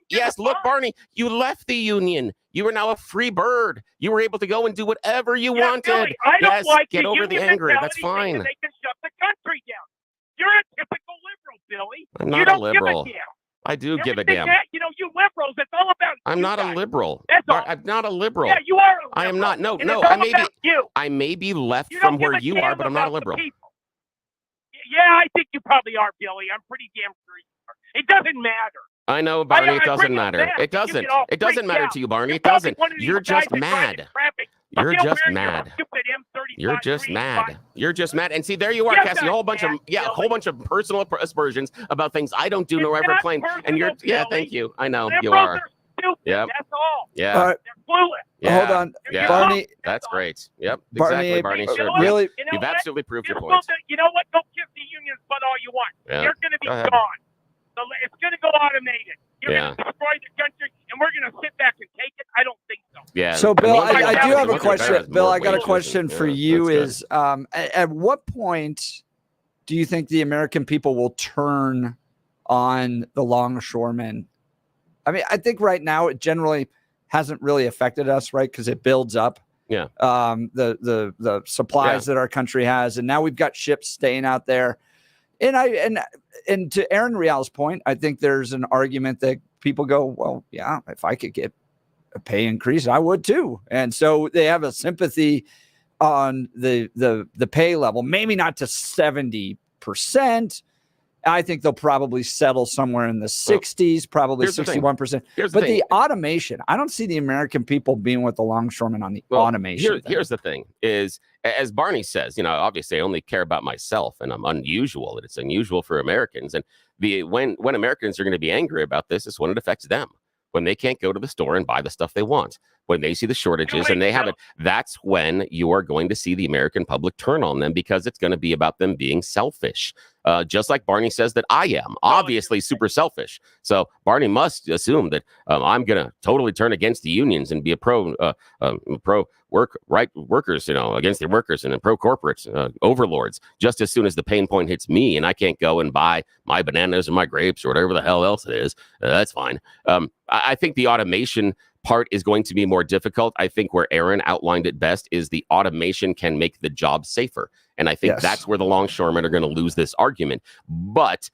Yes. Look, Barney, you left the union. You are now a free bird. You were able to go and do whatever you wanted. Billy, I don't like get over the anger. That's fine. They can shut the country down. You're a typical liberal, Billy. I'm not a liberal. I do give a damn. You liberals, it's all about I'm not a liberal. I'm not a liberal. Yeah, you are a liberal. I am not. No. I may be left from where you are, but I'm not a liberal. Yeah, I think you probably are, Billy. I'm pretty damn sure you are. It doesn't matter. I know, Barney. It doesn't matter. It doesn't. It doesn't matter to you, Barney. It doesn't. You're just mad. You're just mad. You're just mad. You're just mad. And see, there you are, casting a whole bunch of personal aspersions about things I don't do nor ever claim. And you're, thank you. I know you are. Yep. That's all. Yeah. All right. They're clueless. Yeah. Hold on, Yeah. Barney. That's great. Yep. Barney, Exactly, Barney. Sure. Really? You've absolutely proved your You're point. you know what? Go kiss the unions butt all you want. Yeah. They're going to be Go ahead. gone. It's going to go automated. You're going to destroy the country, and we're going to sit back and take it? I don't think so. Yeah. So, Bill, I do have a Look at question. that. Bill, More I got a wages question and- for yeah, you that's is at what point do you think the American people will turn on the longshoremen? I mean, I think right now it generally hasn't really affected us, right? Because it builds up the supplies that our country has. And now we've got ships staying out there. And to Erin Real's point, I think there's an argument that people go, well, yeah, if I could get a pay increase, I would too. And so they have a sympathy on the pay level, maybe not to 70%. I think they'll probably settle somewhere in the 60s, probably 61%. But the automation, I don't see the American people being with the longshoremen on the automation. Here's the thing is, as Barney says, obviously I only care about myself and I'm unusual, and it's unusual for Americans. And when Americans are going to be angry about this is when it affects them, when they can't go to the store and buy the stuff they want, when they see the shortages and they have it. That's when you are going to see the American public turn on them, because it's going to be about them being selfish. Just like Barney says that I am obviously super selfish. So Barney must assume that I'm going to totally turn against the unions and be a pro workers, against the workers, and pro corporates, overlords, just as soon as the pain point hits me and I can't go and buy my bananas or my grapes or whatever the hell else it is. That's fine. I think the automation part is going to be more difficult. I think where Erin outlined it best is the automation can make the job safer. And I think that's where the longshoremen are going to lose this argument. But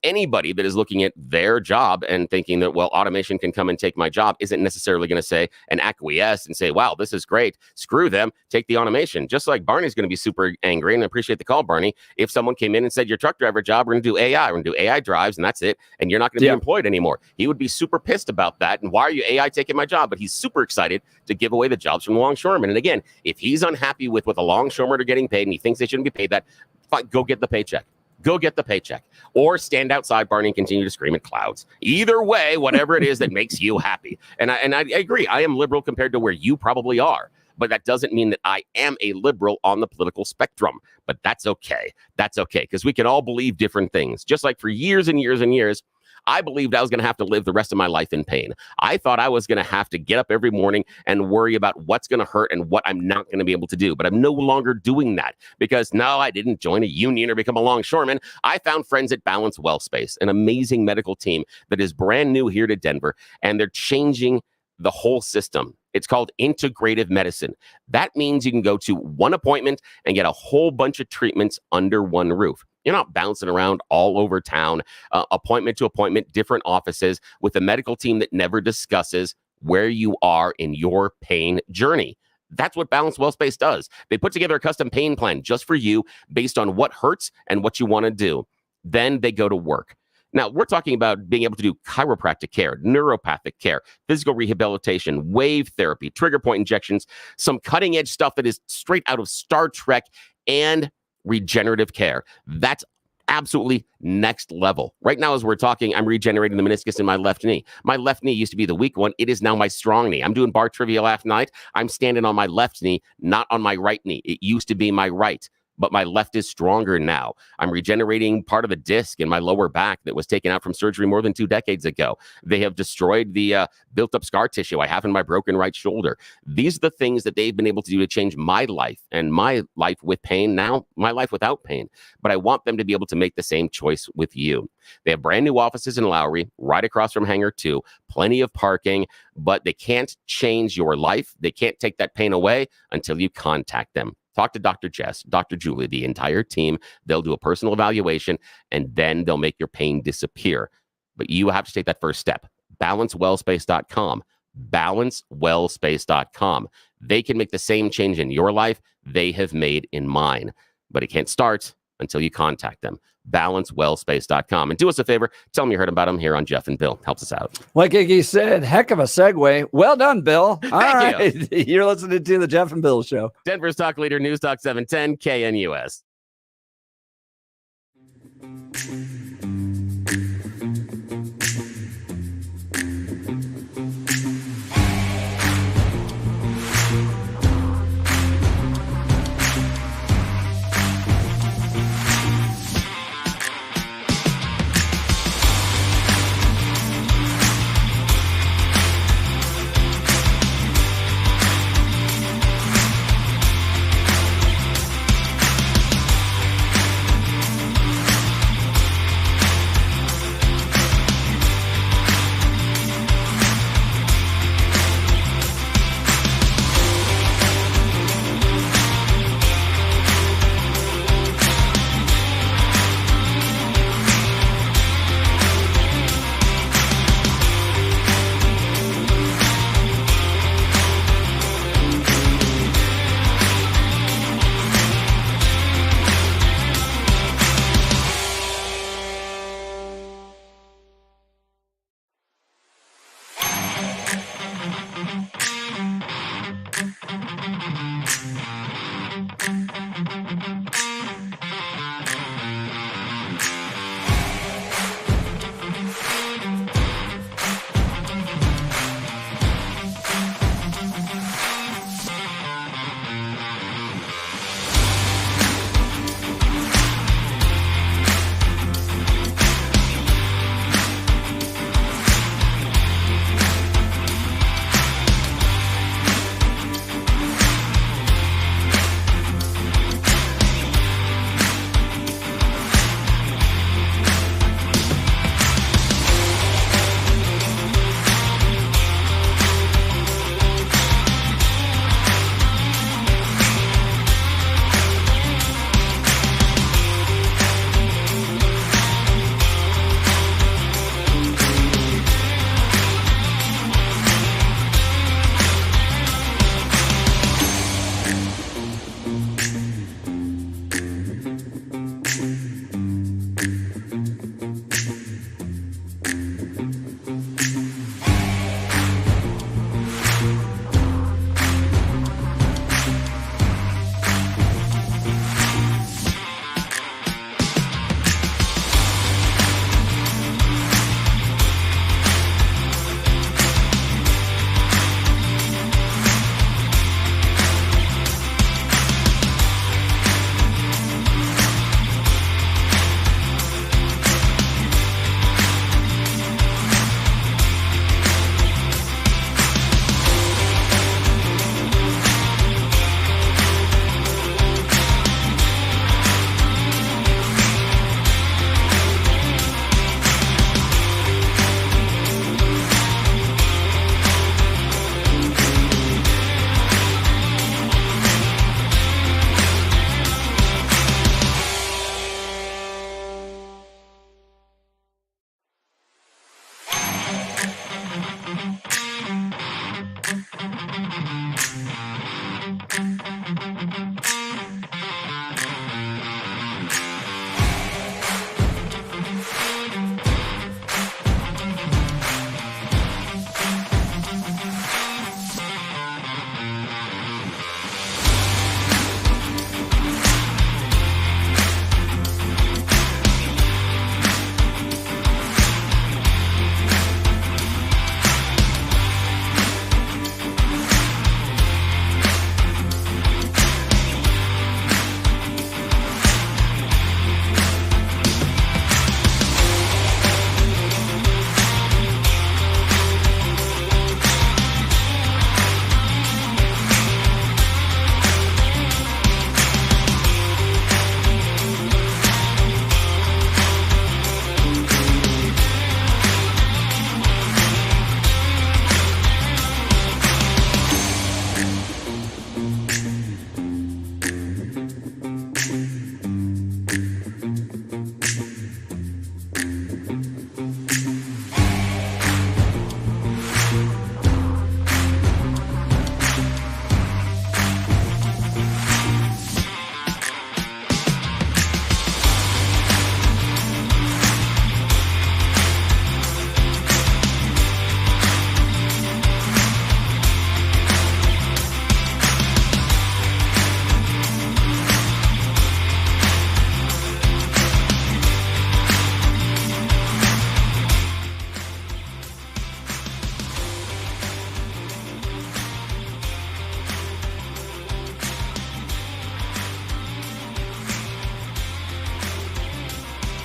anybody that is looking at their job and thinking that, well, automation can come and take my job, isn't necessarily going to say and acquiesce and say, wow, this is great. Screw them. Take the automation. Just like Barney's going to be super angry, and I appreciate the call, Barney. If someone came in and said, your truck driver job, we're going to do AI. We're going to do AI drives, and that's it. And you're not going to be employed anymore. He would be super pissed about that. And why are you AI taking my job? But he's super excited to give away the jobs from longshoremen. And again, if he's unhappy with what the longshoremen are getting paid and he thinks they shouldn't be paid that, fine, go get the paycheck. Go get the paycheck. Or stand outside, Barney, and continue to scream at clouds. Either way, whatever it is that makes you happy. And I agree. I am liberal compared to where you probably are. But that doesn't mean that I am a liberal on the political spectrum. But that's okay. That's okay. Because we can all believe different things. Just like for years and years and years, I believed I was going to have to live the rest of my life in pain. I thought I was going to have to get up every morning and worry about what's going to hurt and what I'm not going to be able to do. But I'm no longer doing that, because no, I didn't join a union or become a longshoreman. I found friends at Balance Well Space, an amazing medical team that is brand new here to Denver, and they're changing the whole system. It's called integrative medicine. That means you can go to one appointment and get a whole bunch of treatments under one roof. You're not bouncing around all over town, appointment to appointment, different offices with a medical team that never discusses where you are in your pain journey. That's what Balanced Well Space does. They put together a custom pain plan just for you based on what hurts and what you want to do. Then they go to work. Now, we're talking about being able to do chiropractic care, neuropathic care, physical rehabilitation, wave therapy, trigger point injections, some cutting edge stuff that is straight out of Star Trek, and regenerative care. That's absolutely next level. Right now, as we're talking, I'm regenerating the meniscus in my left knee. My left knee used to be the weak one. It is now my strong knee. I'm doing bar trivia last night. I'm standing on my left knee, not on my right knee. It used to be my right, but my left is stronger now. I'm regenerating part of the disc in my lower back that was taken out from surgery more than 2 decades ago. They have destroyed the built-up scar tissue I have in my broken right shoulder. These are the things that they've been able to do to change my life, and my life with pain, now my life without pain. But I want them to be able to make the same choice with you. They have brand new offices in Lowry, right across from Hangar 2, plenty of parking, but they can't change your life. They can't take that pain away until you contact them. Talk to Dr. Jess, Dr. Julie, the entire team. They'll do a personal evaluation, and then they'll make your pain disappear. But you have to take that first step. BalanceWellSpace.com. BalanceWellSpace.com. They can make the same change in your life they have made in mine. But it can't start until you contact them. BalanceWellSpace.com. And do us a favor, tell them you heard about them here on Jeff and Bill. Helps us out. Like Iggy said, heck of a segue. Well done, Bill. All Thank right. You're listening to the Jeff and Bill Show. Denver's talk leader, News Talk 710, KNUS.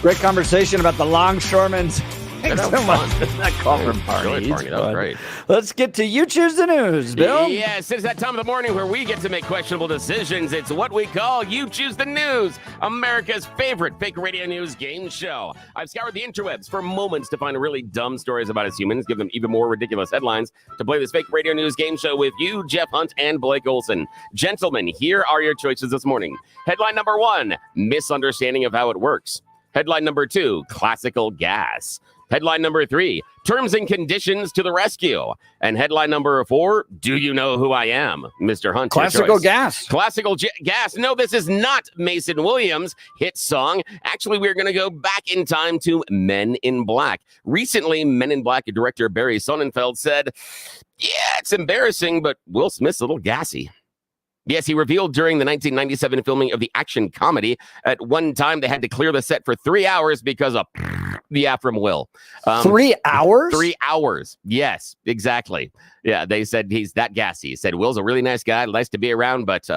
Great conversation about the Longshoremen's. That Thanks was so much fun. for that call from Enjoyed Barney. That was great. Let's get to You Choose the News, Bill. Yes, it's that time of the morning where we get to make questionable decisions. It's what we call You Choose the News, America's favorite fake radio news game show. I've scoured the interwebs for moments to find really dumb stories about us humans, give them even more ridiculous headlines to play this fake radio news game show with you, Jeff Hunt, and Blake Olson. Gentlemen, here are your choices this morning. Headline number 1, misunderstanding of how it works. Headline number 2, classical gas. Headline number 3, terms and conditions to the rescue. And headline number 4, do you know who I am? Mr. Hunt. Classical gas. Classical gas. No, this is not Mason Williams' hit song. Actually, we're going to go back in time to Men in Black. Recently, Men in Black director Barry Sonnenfeld said, yeah, it's embarrassing, but Will Smith's a little gassy. Yes, he revealed during the 1997 filming of the action comedy, at one time they had to clear the set for 3 hours because of the app from Will. 3 hours? 3 hours. Yes, exactly. Yeah, they said he's that gassy. He said, Will's a really nice guy, nice to be around, but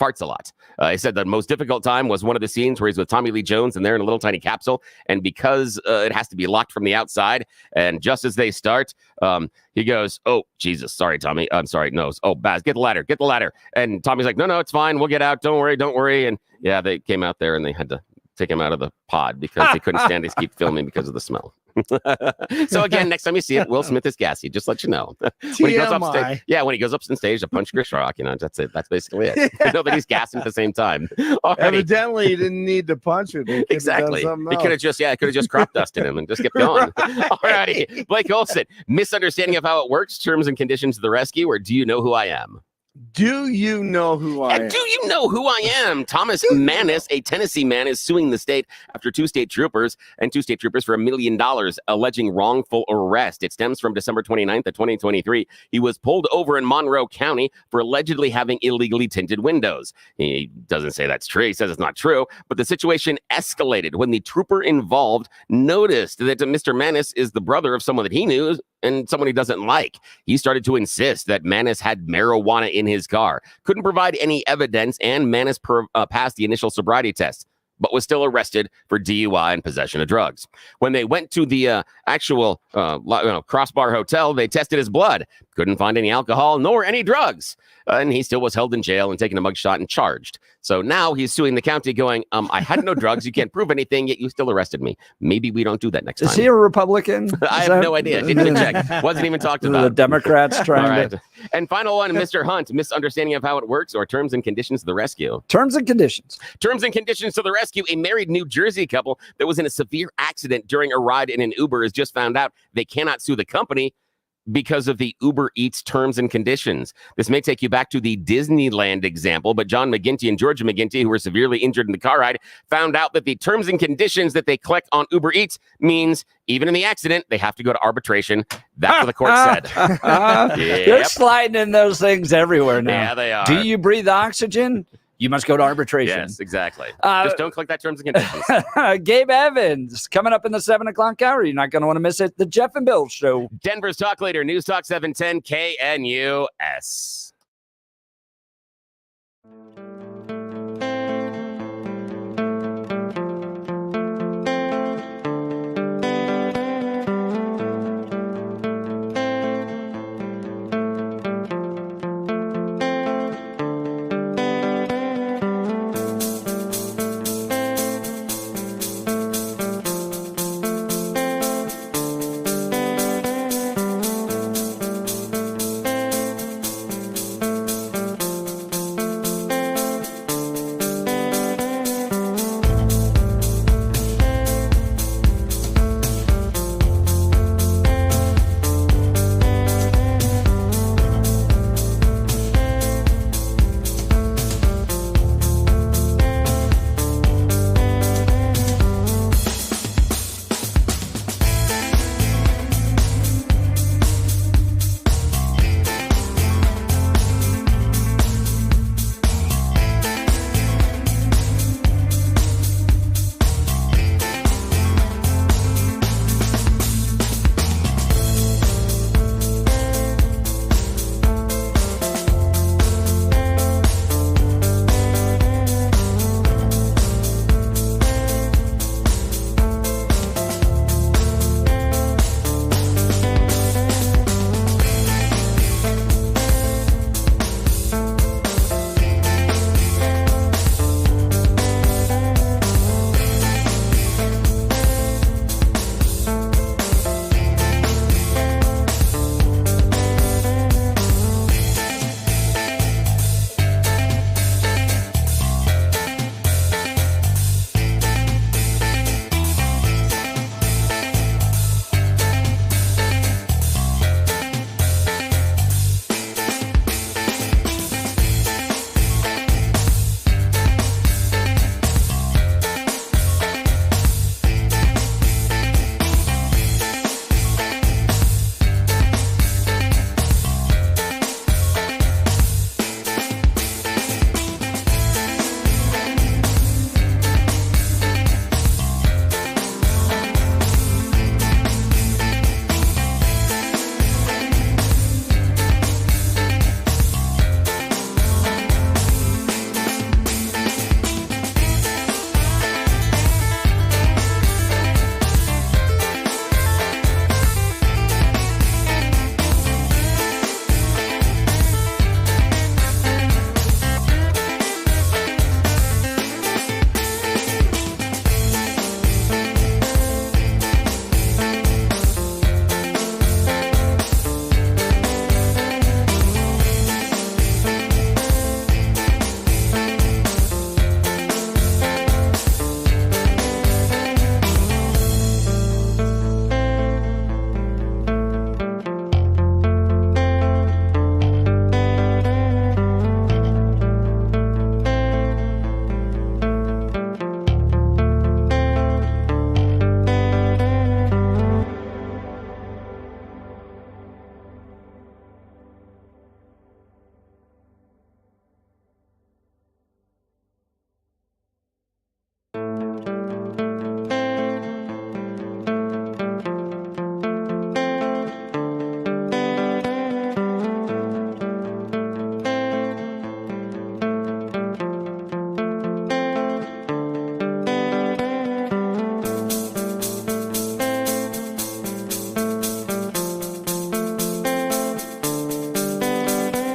farts a lot. He said the most difficult time was one of the scenes where he's with Tommy Lee Jones and they're in a little tiny capsule. And because it has to be locked from the outside, and just as they start, he goes, oh, Jesus, sorry, Tommy. I'm sorry. No. Oh, Baz, get the ladder. And Tommy's like, no, it's fine. We'll get out. Don't worry. And yeah, they came out there and they had to take him out of the pod because they couldn't stand to keep filming because of the smell. So again, next time you see it, Will Smith is gassy. Just let you know. When he goes up stage, when he goes up on stage to punch Chris Rock, that's it. That's basically it. You know that he's gassing at the same time. Alrighty. Evidently, he didn't need to punch it. Exactly. He could have just crop dusted him and just kept going. Alrighty, Blake Olson. Misunderstanding of how it works. Terms and conditions to the rescue. Or do you know who I am? Do you know who I am? Do you know who I am? Thomas Maness, a Tennessee man, is suing the state after two state troopers for $1 million, alleging wrongful arrest. It stems from December 29th of 2023. He was pulled over in Monroe County for allegedly having illegally tinted windows. He doesn't say that's true. He says it's not true, but the situation escalated when the trooper involved noticed that Mr. Maness is the brother of someone that he knew and someone he doesn't like. He started to insist that Maness had marijuana in his car, couldn't provide any evidence, and Maness passed the initial sobriety test, but was still arrested for DUI and possession of drugs. When they went to the actual Crossbar Hotel, they tested his blood, couldn't find any alcohol nor any drugs, and he still was held in jail and taken a mugshot and charged. So now he's suing the county going, I had no drugs, you can't prove anything, yet you still arrested me. Maybe we don't do that next time. Is he a Republican? I have no idea. Didn't even check. Wasn't even talked about. The Democrats trying to... And final one, Mr. Hunt, misunderstanding of how it works or terms and conditions to the rescue. Terms and conditions. Terms and conditions to the rescue. A married New Jersey couple that was in a severe accident during a ride in an Uber has just found out they cannot sue the company because of the Uber Eats terms and conditions. This may take you back to the Disneyland example, but John McGinty and Georgia McGinty, who were severely injured in the car ride, found out that the terms and conditions that they collect on Uber Eats means even in the accident, they have to go to arbitration. That's what the court said. They're sliding in those things everywhere now. Yeah, they are. Do you breathe oxygen? You must go to arbitration. Yes, exactly. Just don't click that terms and conditions. Gabe Evans, coming up in the 7 o'clock hour. You're not going to want to miss it. The Jeff and Bill Show. Denver's talk leader, News Talk 710 KNUS.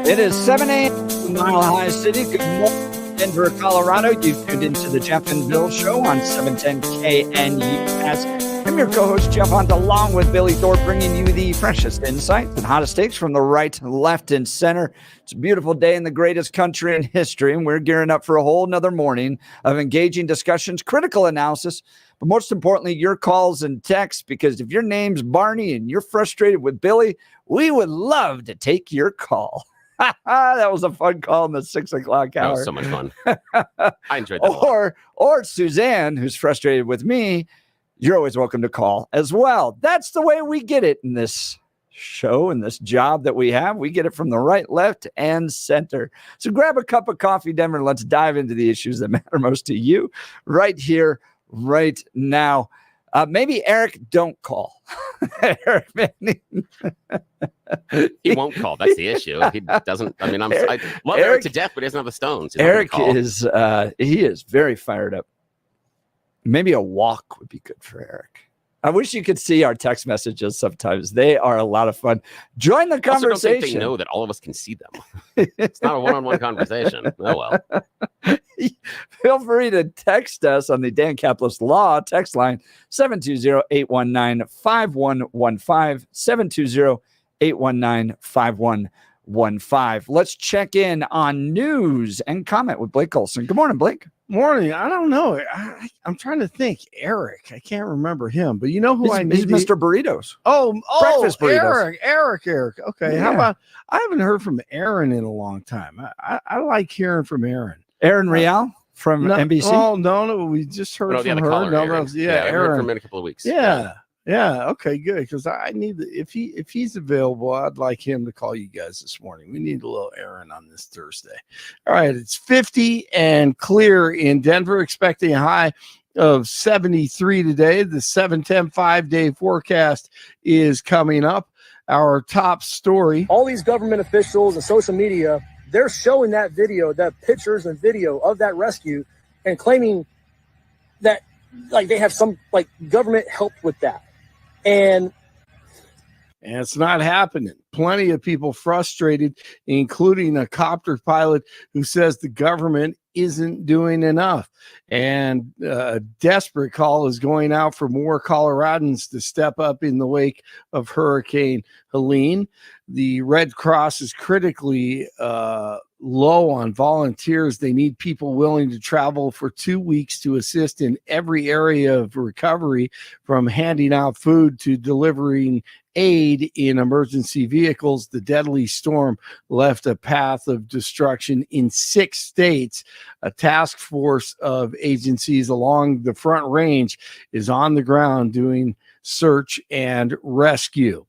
It is 7 a.m. in Mile High City. Good morning, Denver, Colorado. You've tuned into the Jeff and Bill Show on 710 KNUS. I'm your co-host, Jeff Hunt, along with Billy Thorpe, bringing you the freshest insights and hottest takes from the right, left, and center. It's a beautiful day in the greatest country in history, and we're gearing up for a whole nother morning of engaging discussions, critical analysis, but most importantly, your calls and texts, because if your name's Barney and you're frustrated with Billy, we would love to take your call. That was a fun call in the 6 o'clock hour. That was so much fun. I enjoyed that. Or Suzanne, who's frustrated with me, you're always welcome to call as well. That's the way we get it in this show and this job that we have. We get it from the right, left, and center. So grab a cup of coffee, Denver, and let's dive into the issues that matter most to you right here, right now. Maybe Eric, don't call. Eric, he won't call. That's the issue. He doesn't. I mean, I love Eric to death, but he doesn't have the stones. Eric is he is very fired up. Maybe a walk would be good for Eric. I wish you could see our text messages sometimes. They are a lot of fun. Join the conversation. I also don't think they know that all of us can see them. It's not a one-on-one conversation. Oh, well. Feel free to text us on the Dan Caplis Law text line, 720-819-5115, 720-819-5115. Let's check in on news and comment with Blake Olson. Good morning, Blake. Morning. I don't know. I'm trying to think. Eric. I can't remember him, but you know who I need? He's Mr. Burritos. Oh, breakfast burritos. Eric. Okay. Yeah. How about? I haven't heard from Erin in a long time. I like hearing from Erin. Erin Real from NBC. Oh no, we just heard from her. Erin. Yeah, I heard from him in a couple of weeks. Yeah. Okay, good. Because I need if he's available, I'd like him to call you guys this morning. We need a little Erin on this Thursday. All right, it's 50 and clear in Denver, expecting a high of 73 today. The 7-10 5-day forecast is coming up. Our top story. All these government officials and social media, they're showing that video, that pictures and video of that rescue, and claiming that like they have some like government help with that. And it's not happening. Plenty of people frustrated, including a copter pilot who says the government isn't doing enough. And a desperate call is going out for more Coloradans to step up in the wake of Hurricane Helene. The Red Cross is critically low on volunteers. They need people willing to travel for 2 weeks to assist in every area of recovery, from handing out food to delivering aid in emergency vehicles. The deadly storm left a path of destruction in 6 states. A task force of agencies along the Front Range is on the ground doing search and rescue.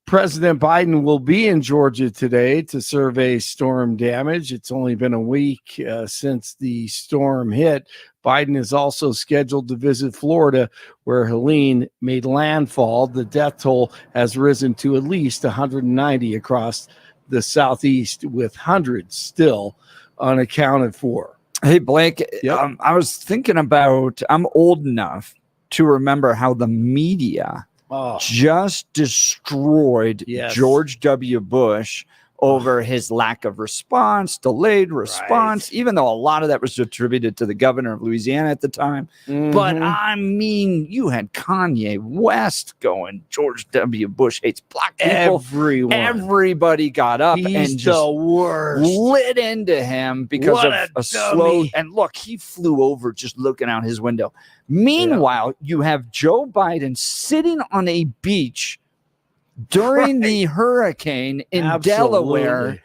President Biden will be in Georgia today to survey storm damage. It's only been a week since the storm hit. Biden is also scheduled to visit Florida, where Helene made landfall. The death toll has risen to at least 190 across the Southeast, with hundreds still unaccounted for. Hey, Blake, I was thinking about, I'm old enough to remember how the media just destroyed George W. Bush over his lack of response, delayed response, even though a lot of that was attributed to the governor of Louisiana at the time. But I mean, you had Kanye West going, George W. Bush hates black people. Everybody got up and just lit into him because of a slow. And look, he flew over just looking out his window. Meanwhile, you have Joe Biden sitting on a beach during the hurricane in Delaware,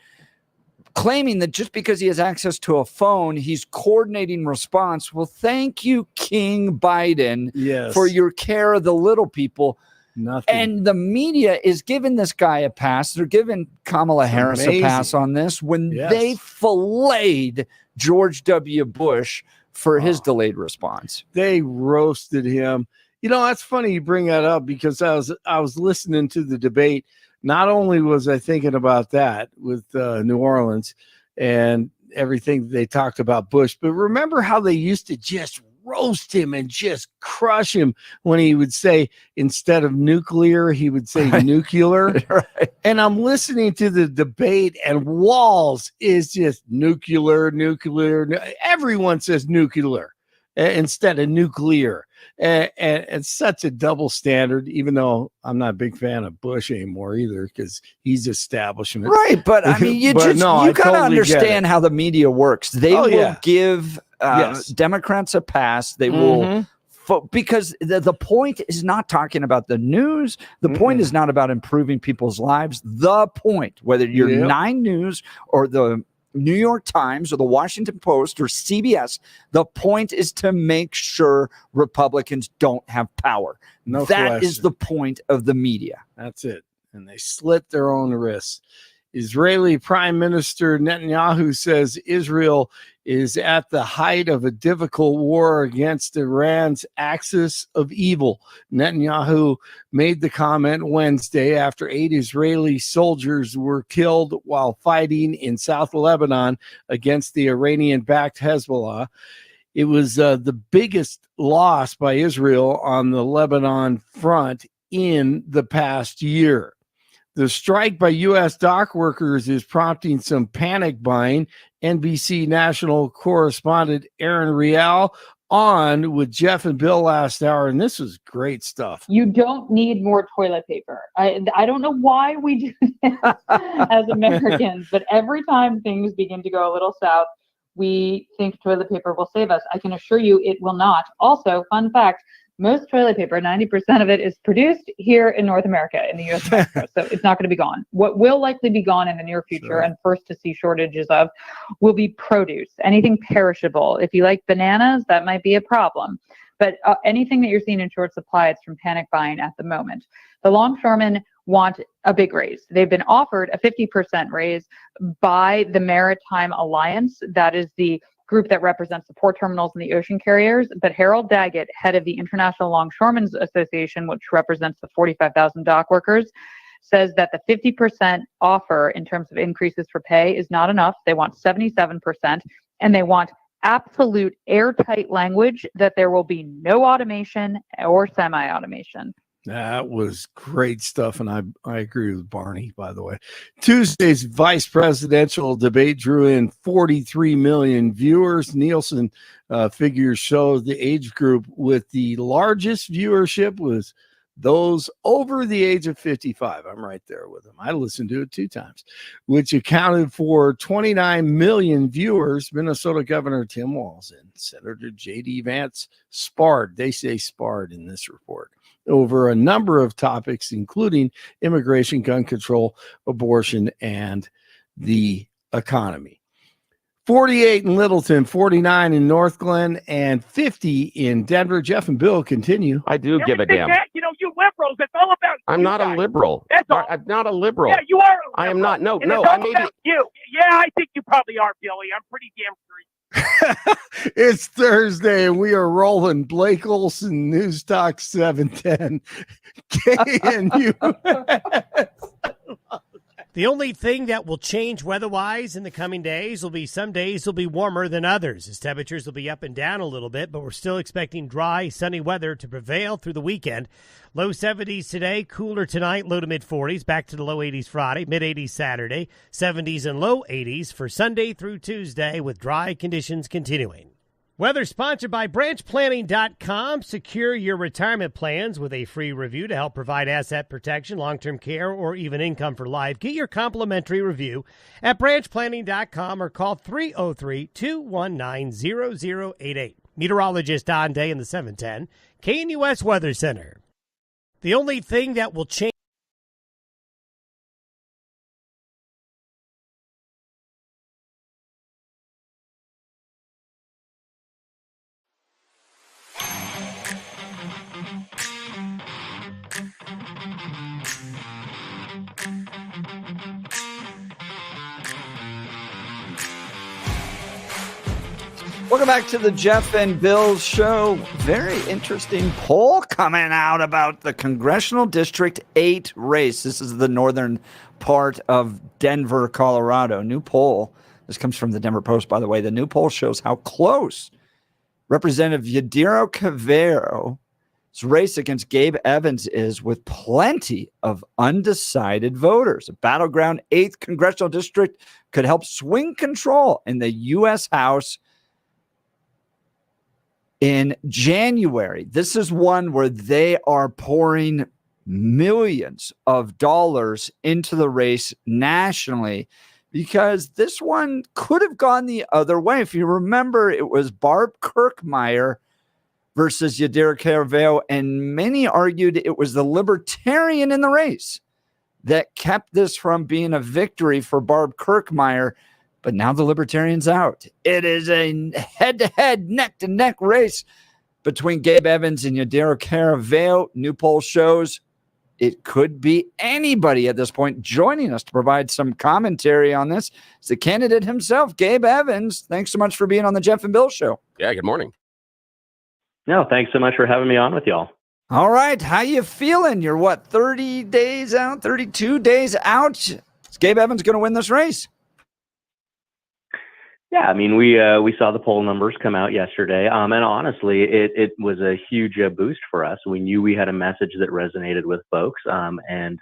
claiming that just because he has access to a phone, he's coordinating response. Well, thank you, King Biden, for your care of the little people. Nothing. And the media is giving this guy a pass. They're giving Kamala Harris a pass on this when they filleted George W. Bush for his delayed response. They roasted him. You know, that's funny you bring that up, because I was listening to the debate. Not only was I thinking about that with New Orleans and everything they talked about Bush, but remember how they used to just roast him and just crush him when he would say, instead of nuclear, he would say nuclear. Right. And I'm listening to the debate, and Walls is just nuclear. Everyone says nuclear instead of nuclear. And such a double standard, even though I'm not a big fan of Bush anymore either, because he's establishing it. Right, but I mean, you But just no, you I gotta totally get understand how the media works. They will give Yes. Democrats a pass. They will because the point is not talking about the news. The point is not about improving people's lives. The point, whether you're 9 News or the New York Times or the Washington Post or CBS, the point is to make sure Republicans don't have power. That is the point of the media. That's it. And they slit their own wrists. Israeli Prime Minister Netanyahu says Israel is at the height of a difficult war against Iran's axis of evil. Netanyahu made the comment Wednesday after 8 Israeli soldiers were killed while fighting in South Lebanon against the Iranian-backed Hezbollah. It was the biggest loss by Israel on the Lebanon front in the past year. The strike by U.S. dock workers is prompting some panic buying. NBC National Correspondent Erin Real on with Jeff and Bill last hour, and this was great stuff. You don't need more toilet paper. I don't know why we do this as Americans, but every time things begin to go a little south, we think toilet paper will save us. I can assure you it will not. Also, fun fact, most toilet paper, 90% of it, is produced here in North America, in the U.S. of Mexico, so it's not going to be gone. What will likely be gone in the near future and first to see shortages of will be produce, anything perishable. If you like bananas, that might be a problem. But anything that you're seeing in short supply, it's from panic buying at the moment. The Longshoremen want a big raise. They've been offered a 50% raise by the Maritime Alliance. That is the group that represents the port terminals and the ocean carriers. But Harold Daggett, head of the International Longshoremen's Association, which represents the 45,000 dock workers, says that the 50% offer in terms of increases for pay is not enough. They want 77%, and they want absolute airtight language that there will be no automation or semi-automation. That was great stuff, and I agree with Barney, by the way. Tuesday's vice presidential debate drew in 43 million viewers. Nielsen figures show the age group with the largest viewership was those over the age of 55. I'm right there with them. I listened to it 2 times, which accounted for 29 million viewers. Minnesota Governor Tim Walz and Senator J.D. Vance sparred. They say sparred in this report over a number of topics, including immigration, gun control, abortion, and the economy. 48 in Littleton, 49 in North Glen, and 50 in Denver. Jeff and Bill continue. I do give a damn. You know, you liberals, it's all about I'm not a liberal. That's all. I'm not a liberal. Yeah, you are a liberal. I am not. No, And no. it's all I may be. about you. Yeah, I think you probably are, Billy. I'm pretty damn sure. It's Thursday, and we are rolling. Blake Olson, News Talk 710. KNUS. The only thing that will change weather-wise in the coming days will be some days will be warmer than others, as temperatures will be up and down a little bit, but we're still expecting dry, sunny weather to prevail through the weekend. Low 70s today, cooler tonight, low to mid-40s, back to the low 80s Friday, mid-80s Saturday, 70s and low 80s for Sunday through Tuesday, with dry conditions continuing. Weather sponsored by branchplanning.com. Secure your retirement plans with a free review to help provide asset protection, long-term care, or even income for life. Get your complimentary review at branchplanning.com or call 303-219-0088. Meteorologist Don Day in the 710 KNUS Weather Center. The only thing that will change. Welcome back to the Jeff and Bill Show. Very interesting poll coming out about the Congressional District 8 race. This is the northern part of Denver, Colorado. New poll. This comes from the Denver Post, by the way. The new poll shows how close Representative Yadiro Cavero's race against Gabe Evans is with plenty of undecided voters. A battleground 8th Congressional District could help swing control in the U.S. House in January. This is one where they are pouring millions of dollars into the race nationally, because this one could have gone the other way. If you remember, it was Barb Kirkmeyer versus Yadira Caraveo, and many argued it was the Libertarian in the race that kept this from being a victory for Barb Kirkmeyer. But now the Libertarian's out. It is a head-to-head, neck-to-neck race between Gabe Evans and Yadira Caraveo. New poll shows it could be anybody at this point. Joining us to provide some commentary on this is the candidate himself, Gabe Evans. Thanks so much for being on the Jeff and Bill Show. Yeah, good morning. No, thanks so much for having me on with y'all. All right, how you feeling? You're what, 30 days out, 32 days out? Is Gabe Evans going to win this race? Yeah, I mean, we saw the poll numbers come out yesterday, and honestly, it was a huge boost for us. We knew we had a message that resonated with folks, and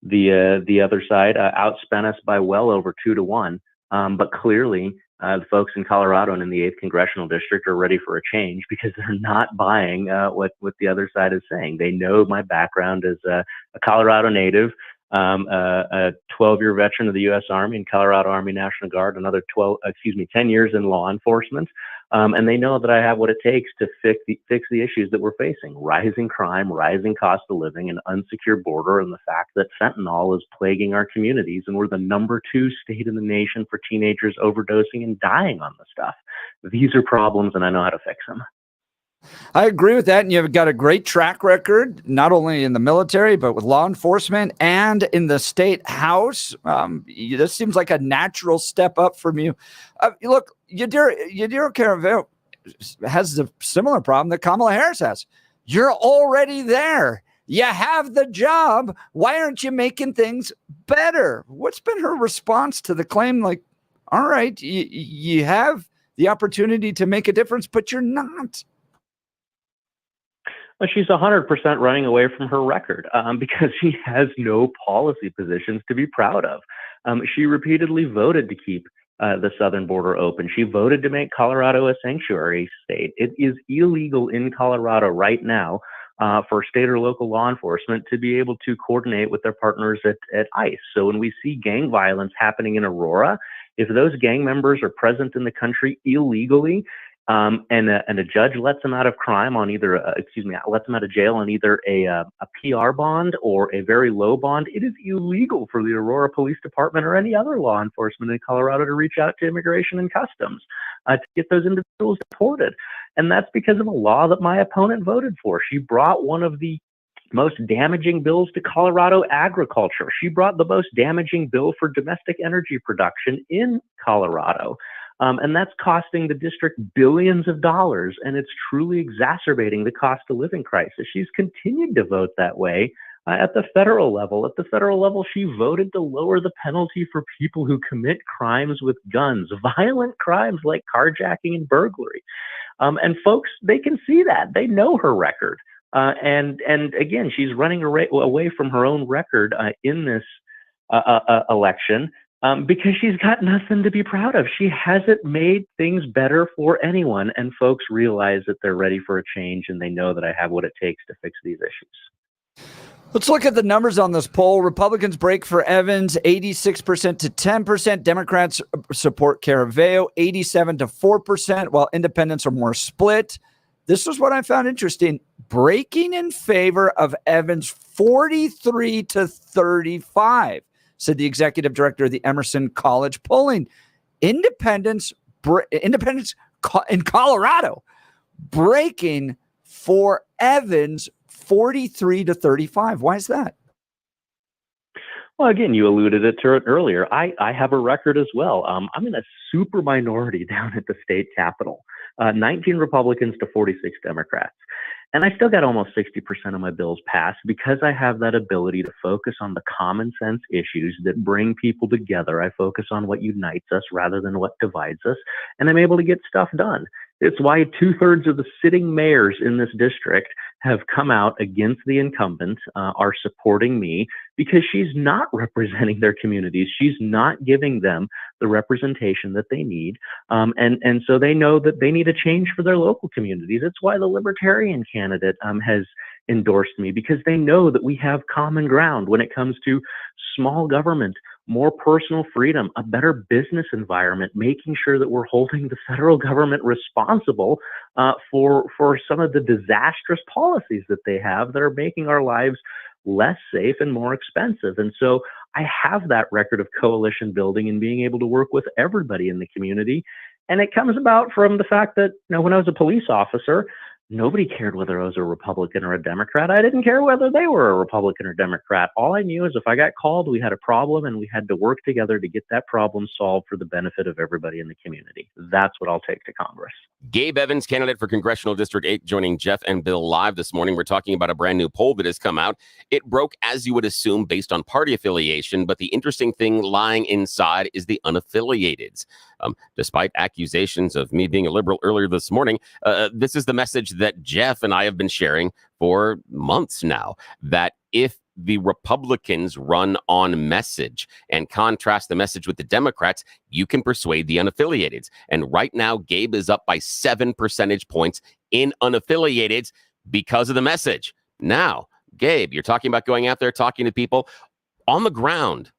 the other side outspent us by well over 2-1. But clearly, the folks in Colorado and in the 8th Congressional District are ready for a change, because they're not buying what the other side is saying. They know my background as a Colorado native, a 12-year veteran of the U.S. Army and Colorado Army National Guard, another 10 years in law enforcement. And they know that I have what it takes to fix the issues that we're facing: rising crime, rising cost of living, an unsecured border, and the fact that fentanyl is plaguing our communities. And we're the number 2 state in the nation for teenagers overdosing and dying on the stuff. These are problems, and I know how to fix them. I agree with that. And you've got a great track record, not only in the military, but with law enforcement and in the state house. This seems like a natural step up from you. Look, Yadiro Caraveo has a similar problem that Kamala Harris has. You're already there. You have the job. Why aren't you making things better? What's been her response to the claim? Like, all right, you have the opportunity to make a difference, but you're not. Well, she's 100% running away from her record because she has no policy positions to be proud of. She repeatedly voted to keep the southern border open. She voted to make Colorado a sanctuary state. It is illegal in Colorado right now for state or local law enforcement to be able to coordinate with their partners at ICE. So when we see gang violence happening in Aurora, if those gang members are present in the country illegally, and a judge lets them out of crime on either, lets them out of jail on either a PR bond or a very low bond, it is illegal for the Aurora Police Department or any other law enforcement in Colorado to reach out to Immigration and Customs to get those individuals deported. And that's because of a law that my opponent voted for. She brought one of the most damaging bills to Colorado agriculture. She brought the most damaging bill for domestic energy production in Colorado. And that's costing the district billions of dollars, and it's truly exacerbating the cost of living crisis. She's continued to vote that way at the federal level. At the federal level, she voted to lower the penalty for people who commit crimes with guns, violent crimes like carjacking and burglary. And folks, they can see that. They know her record. And again, she's running away from her own record in this election. Because she's got nothing to be proud of. She hasn't made things better for anyone, and folks realize that they're ready for a change, and they know that I have what it takes to fix these issues. Let's look at the numbers on this poll. Republicans break for Evans, 86% to 10%. Democrats support Caraveo, 87 to 4%, while independents are more split. This is what I found interesting. Breaking in favor of Evans, 43 to 35. Said the executive director of the Emerson College polling. Independents in Colorado breaking for Evans 43 to 35. Why is that? Well, again, you alluded to it earlier. I have a record as well. I'm in a super minority down at the state capitol, 19 Republicans to 46 Democrats. And I still got almost 60% of my bills passed because I have that ability to focus on the common sense issues that bring people together. I focus on what unites us rather than what divides us. And I'm able to get stuff done. It's why 2/3 of the sitting mayors in this district have come out against the incumbent, are supporting me, because she's not representing their communities. She's not giving them the representation that they need. And so they know that they need a change for their local communities. It's why the Libertarian candidate has endorsed me, because they know that we have common ground when it comes to small government, more personal freedom, a better business environment, making sure that we're holding the federal government responsible for some of the disastrous policies that they have that are making our lives less safe and more expensive. And so I have that record of coalition building and being able to work with everybody in the community. And it comes about from the fact that, when I was a police officer, nobody cared whether I was a Republican or a Democrat. I didn't care whether they were a Republican or Democrat. All I knew is if I got called, we had a problem, and we had to work together to get that problem solved for the benefit of everybody in the community. That's what I'll take to Congress. Gabe Evans, candidate for Congressional District 8, joining Jeff and Bill live this morning. We're talking about a brand new poll that has come out. It broke, as you would assume, based on party affiliation, but the interesting thing lying inside is the unaffiliateds. Despite accusations of me being a liberal earlier this morning, this is the message that Jeff and I have been sharing for months now, that if the Republicans run on message and contrast the message with the Democrats, you can persuade the unaffiliateds. And right now, Gabe is up by 7 percentage points in unaffiliateds because of the message. Now, Gabe, you're talking about going out there, talking to people on the ground.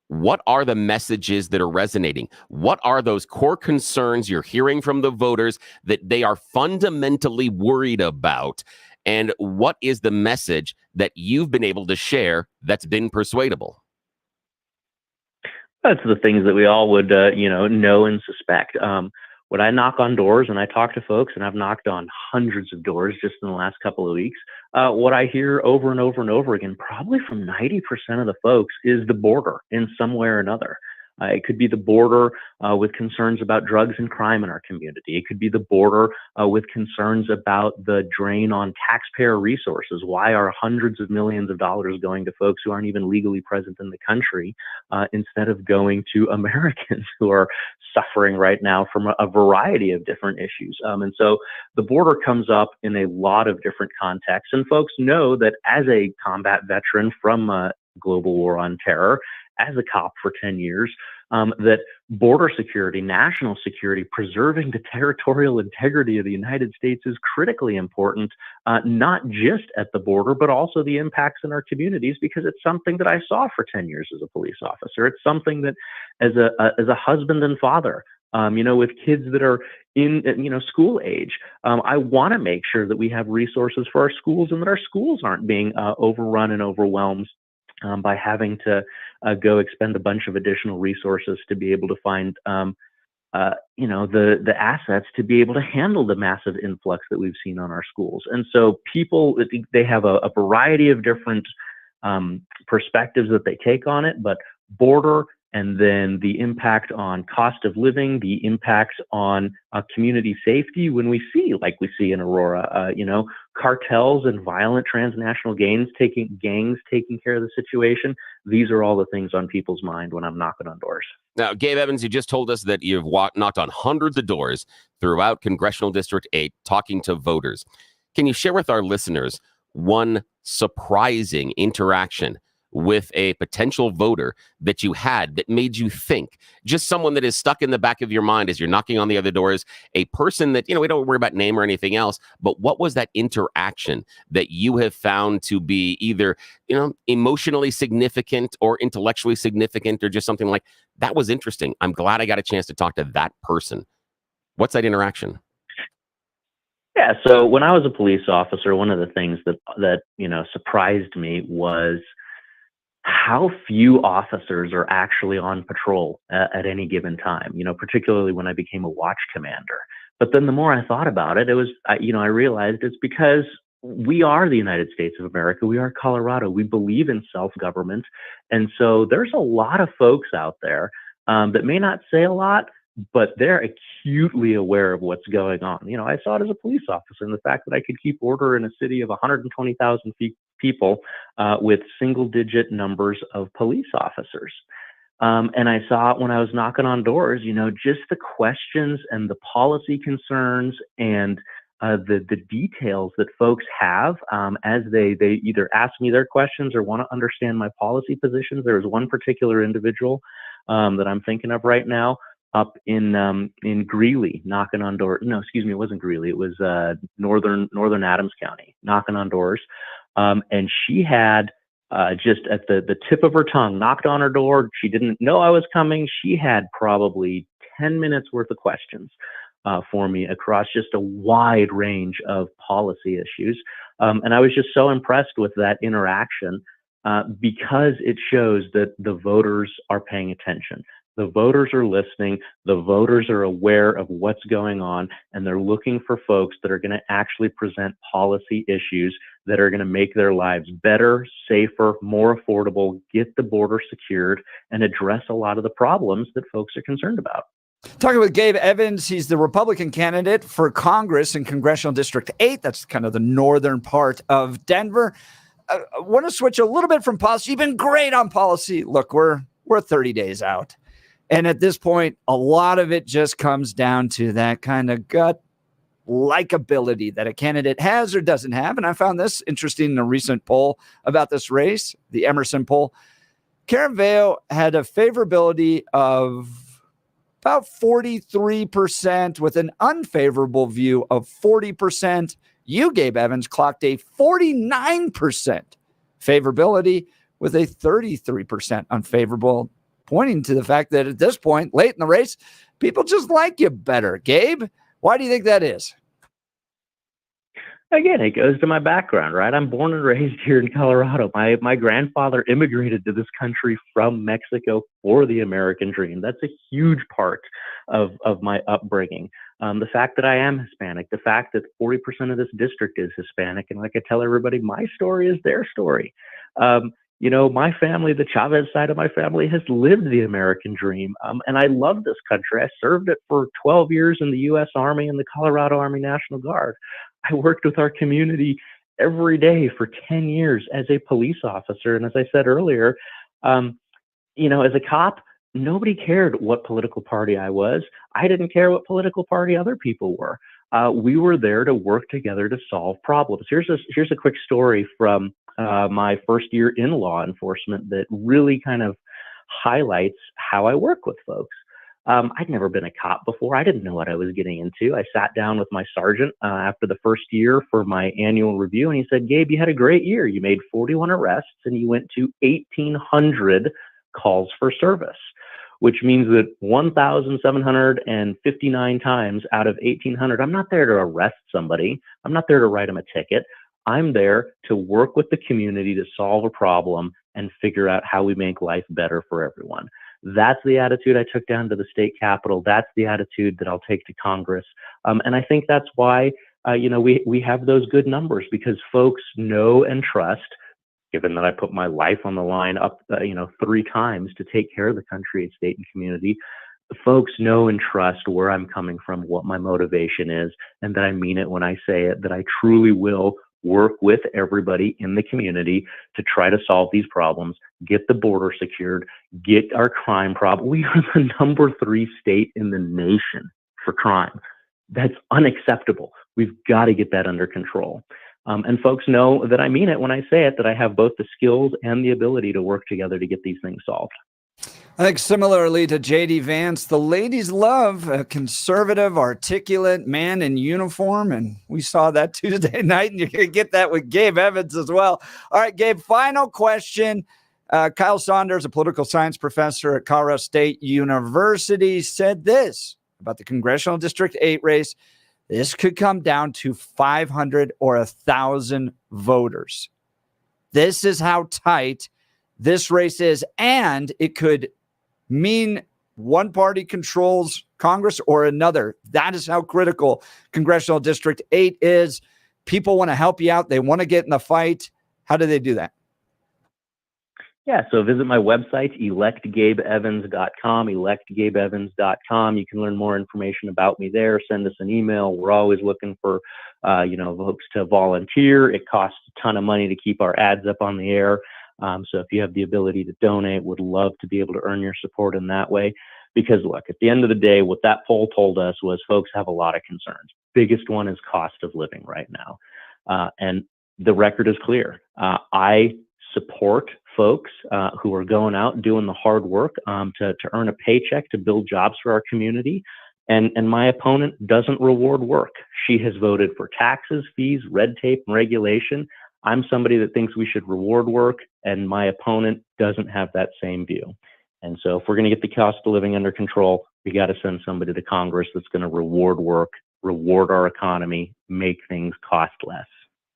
What are the messages that are resonating? What are those core concerns you're hearing from the voters that they are fundamentally worried about? And what is the message that you've been able to share that's been persuadable? That's the things that we all would, know and suspect. When I knock on doors and I talk to folks, and I've knocked on hundreds of doors just in the last couple of weeks, what I hear over and over and over again, probably from 90% of the folks, is the border in some way or another. It could be the border with concerns about drugs and crime in our community. It could be the border with concerns about the drain on taxpayer resources. Why are hundreds of millions of dollars going to folks who aren't even legally present in the country instead of going to Americans who are suffering right now from a variety of different issues? And so the border comes up in a lot of different contexts. And folks know that as a combat veteran from global war on terror, as a cop for 10 years, that border security, national security, preserving the territorial integrity of the United States is critically important, not just at the border, but also the impacts in our communities, because it's something that I saw for 10 years as a police officer. It's something that as a husband and father, with kids that are in, school age, I want to make sure that we have resources for our schools and that our schools aren't being overrun and overwhelmed by having to go expend a bunch of additional resources to be able to find, the assets to be able to handle the massive influx that we've seen on our schools. And so people, they have a variety of different perspectives that they take on it, but border, and then the impact on cost of living, the impacts on community safety, when we see, like we see in Aurora, cartels and violent transnational gangs taking care of the situation. These are all the things on people's mind when I'm knocking on doors. Now, Gabe Evans, you just told us that you've knocked on hundreds of doors throughout Congressional District 8, talking to voters. Can you share with our listeners one surprising interaction with a potential voter that you had that made you think, just someone that is stuck in the back of your mind as you're knocking on the other doors, a person that, we don't worry about name or anything else, but what was that interaction that you have found to be either, emotionally significant or intellectually significant, or just something like, that was interesting. I'm glad I got a chance to talk to that person. What's that interaction? Yeah, so when I was a police officer, one of the things that surprised me was how few officers are actually on patrol at any given time, particularly when I became a watch commander. But then the more I thought about it, I realized it's because we are the United States of America. We are Colorado. We believe in self-government. And so there's a lot of folks out there that may not say a lot, but they're acutely aware of what's going on. I saw it as a police officer, and the fact that I could keep order in a city of 120,000 people with single-digit numbers of police officers. And I saw it when I was knocking on doors, just the questions and the policy concerns and the details that folks have as they either ask me their questions or want to understand my policy positions. There was one particular individual that I'm thinking of right now up in Greeley, knocking on doors. No, excuse me, it wasn't Greeley. It was northern Adams County, knocking on doors. And she had just at the tip of her tongue, knocked on her door. She didn't know I was coming. She had probably 10 minutes worth of questions for me across just a wide range of policy issues. And I was just so impressed with that interaction because it shows that the voters are paying attention. The voters are listening. The voters are aware of what's going on, and they're looking for folks that are going to actually present policy issues that are going to make their lives better, safer, more affordable, get the border secured, and address a lot of the problems that folks are concerned about. Talking with Gabe Evans, he's the Republican candidate for Congress in Congressional District 8. That's kind of the northern part of Denver. I want to switch a little bit from policy. You've been great on policy. Look, we're 30 days out. And at this point, a lot of it just comes down to that kind of gut likability that a candidate has or doesn't have. And I found this interesting in a recent poll about this race, the Emerson poll. Caraveo had a favorability of about 43% with an unfavorable view of 40%. You, Gabe Evans, clocked a 49% favorability with a 33% unfavorable, pointing to the fact that at this point, late in the race, people just like you better. Gabe, why do you think that is? Again, it goes to my background, right? I'm born and raised here in Colorado. My grandfather immigrated to this country from Mexico for the American dream. That's a huge part of my upbringing. The fact that I am Hispanic, the fact that 40% of this district is Hispanic, and like I tell everybody, my story is their story. My family, the Chavez side of my family, has lived the American dream. And I love this country. I served it for 12 years in the U.S. Army and the Colorado Army National Guard. I worked with our community every day for 10 years as a police officer. And as I said earlier, as a cop, nobody cared what political party I was. I didn't care what political party other people were. We were there to work together to solve problems. Here's a quick story from my first year in law enforcement that really kind of highlights how I work with folks. I'd never been a cop before. I didn't know what I was getting into. I sat down with my sergeant after the first year for my annual review, and he said, "Gabe, you had a great year. You made 41 arrests, and you went to 1,800 calls for service," which means that 1,759 times out of 1,800, I'm not there to arrest somebody. I'm not there to write them a ticket. I'm there to work with the community to solve a problem and figure out how we make life better for everyone. That's the attitude I took down to the state capitol. That's the attitude that I'll take to Congress. And I think that's why, we have those good numbers, because folks know and trust, given that I put my life on the line up, 3 times to take care of the country, state, and community. Folks know and trust where I'm coming from, what my motivation is, and that I mean it when I say it, that I truly will work with everybody in the community to try to solve these problems, get the border secured, get our crime problem. We are the number 3 state in the nation for crime. That's unacceptable. We've got to get that under control. And folks know that I mean it when I say it, that I have both the skills and the ability to work together to get these things solved. I think similarly to J.D. Vance, the ladies love a conservative, articulate man in uniform, and we saw that Tuesday night, and you're going to get that with Gabe Evans as well. All right, Gabe, final question. Kyle Saunders, a political science professor at Colorado State University, said this about the Congressional District 8 race. This could come down to 500 or 1,000 voters. This is how tight this race is, and it could mean one party controls Congress or another. That is how critical Congressional District 8 is. People want to help you out. They want to get in the fight. How do they do that? Yeah, so visit my website, electgabeevans.com, electgabeevans.com. You can learn more information about me there. Send us an email. We're always looking for, folks to volunteer. It costs a ton of money to keep our ads up on the air. So if you have the ability to donate, would love to be able to earn your support in that way. Because look, at the end of the day, what that poll told us was folks have a lot of concerns. Biggest one is cost of living right now. And the record is clear. I support folks who are going out and doing the hard work to earn a paycheck, to build jobs for our community. And my opponent doesn't reward work. She has voted for taxes, fees, red tape, and regulation. I'm somebody that thinks we should reward work, and my opponent doesn't have that same view. And so if we're going to get the cost of living under control, we got to send somebody to Congress that's going to reward work, reward our economy, make things cost less.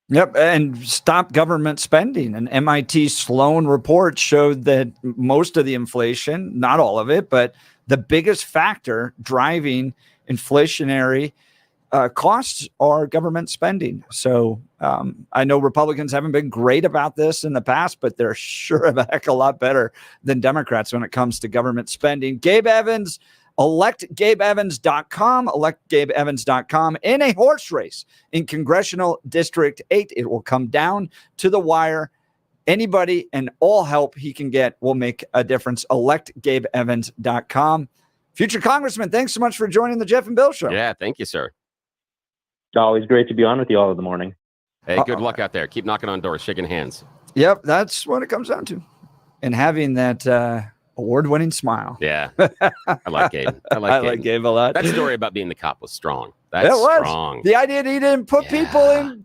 Yep, and stop government spending. An MIT Sloan report showed that most of the inflation, not all of it, but the biggest factor driving inflationary costs are government spending. So I know Republicans haven't been great about this in the past, but they're sure a heck of a lot better than Democrats when it comes to government spending. Gabe Evans, electgabeevans.com, electgabeevans.com in a horse race in Congressional District 8. It will come down to the wire. Anybody and all help he can get will make a difference. electgabeevans.com. Future Congressman, thanks so much for joining the Jeff and Bill Show. Yeah, thank you, sir. It's always great to be on with you all in the morning. Hey, good luck out there. Keep knocking on doors, shaking hands. Yep, that's what it comes down to. And having that award-winning smile. Yeah, I like Gabe. I like Gabe a lot. That story about being the cop was strong. That's strong. The idea that he didn't put people in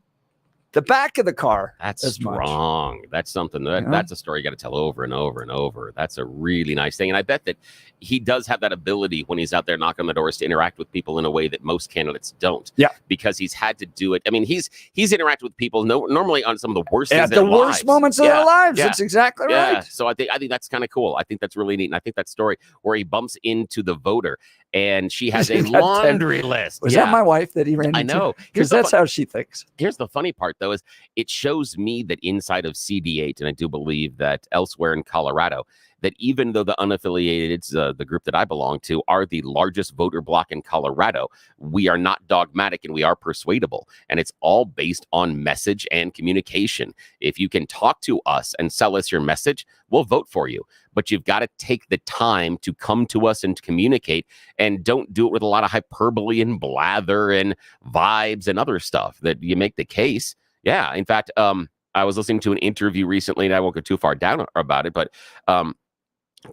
the back of the car. That's strong. That's something that's a story you got to tell over and over and over. That's a really nice thing. And I bet that he does have that ability when he's out there knocking on the doors to interact with people in a way that most candidates don't. Yeah. Because he's had to do it. I mean, he's interacted with people normally on some of the worst things at the worst moments of their lives. Yeah. That's exactly yeah. right. So I think that's kind of cool. I think that's really neat. And I think that story where he bumps into the voter and she has a laundry list. Was that my wife that he ran into? I know. Because that's how she thinks. Here's the funny part, though, is it shows me that inside of CD8, and I do believe that elsewhere in Colorado, that even though the unaffiliated, the group that I belong to, are the largest voter bloc in Colorado, we are not dogmatic and we are persuadable. And it's all based on message and communication. If you can talk to us and sell us your message, we'll vote for you. But you've got to take the time to come to us and communicate, and don't do it with a lot of hyperbole and blather and vibes and other stuff that you make the case. Yeah. In fact, I was listening to an interview recently, and I won't go too far down about it, but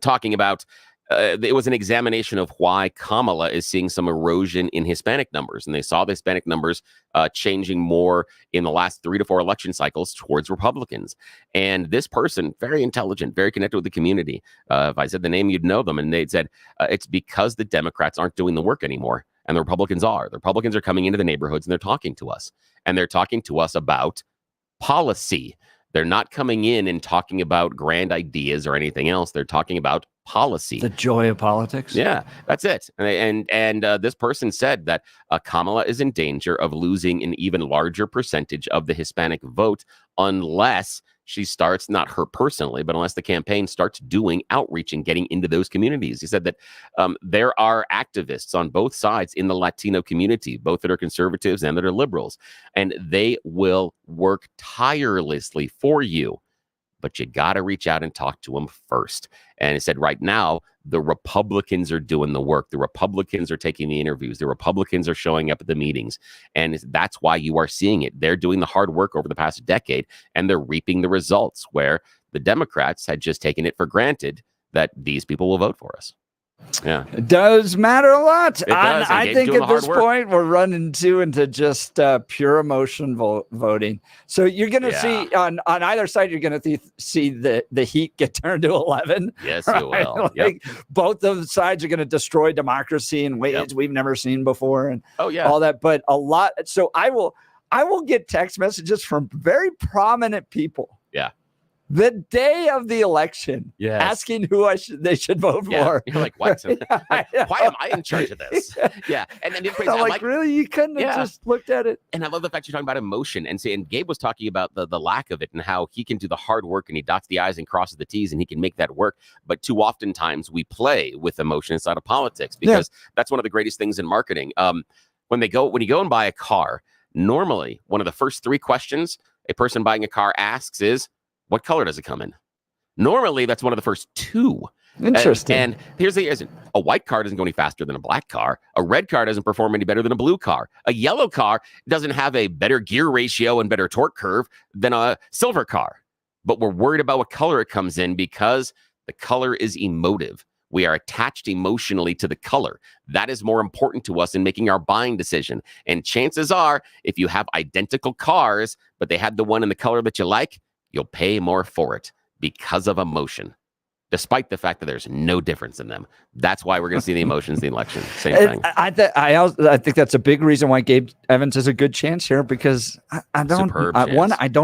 talking about it was an examination of why Kamala is seeing some erosion in Hispanic numbers. And they saw the Hispanic numbers changing more in the last 3 to 4 election cycles towards Republicans. And this person, very intelligent, very connected with the community. If I said the name, you'd know them. And they said, it's because the Democrats aren't doing the work anymore. And the Republicans are. The Republicans are coming into the neighborhoods and they're talking to us. And they're talking to us about policy. They're not coming in and talking about grand ideas or anything else. They're talking about policy. The joy of politics. Yeah, that's it. And this person said that Kamala is in danger of losing an even larger percentage of the Hispanic vote unless she starts, not her personally, but unless the campaign starts doing outreach and getting into those communities. He said that there are activists on both sides in the Latino community, both that are conservatives and that are liberals, and they will work tirelessly for you. But you got to reach out and talk to them first. And he said right now, the Republicans are doing the work. The Republicans are taking the interviews. The Republicans are showing up at the meetings. And that's why you are seeing it. They're doing the hard work over the past decade, and they're reaping the results, where the Democrats had just taken it for granted that these people will vote for us. Yeah, it does matter a lot. It does. I think at this point we're running into just pure emotion voting. So you're going to see on either side, you're going to see the heat get turned to 11. Yes, right? you will. Like both of the sides are going to destroy democracy in ways we've never seen before, and all that. But a lot. So I will get text messages from very prominent people. Yeah. The day of the election, asking who they should vote for. You're like, what? Why am I in charge of this? Yeah. And then I'm like, really? You couldn't have just looked at it? And I love the fact you're talking about emotion. And Gabe was talking about the lack of it and how he can do the hard work and he dots the I's and crosses the T's and he can make that work. But too often times we play with emotion inside of politics because that's one of the greatest things in marketing. When you go and buy a car, normally one of the first 3 questions a person buying a car asks is, what color does it come in? Normally, that's one of the first two. Interesting. And here's the reason. A white car doesn't go any faster than a black car. A red car doesn't perform any better than a blue car. A yellow car doesn't have a better gear ratio and better torque curve than a silver car. But we're worried about what color it comes in because the color is emotive. We are attached emotionally to the color. That is more important to us in making our buying decision. And chances are, if you have identical cars, but they have the one in the color that you like, you'll pay more for it because of emotion, despite the fact that there's no difference in them. That's why we're going to see the emotions in the election. Same thing. I think that's a big reason why Gabe Evans is a good chance here, because I don't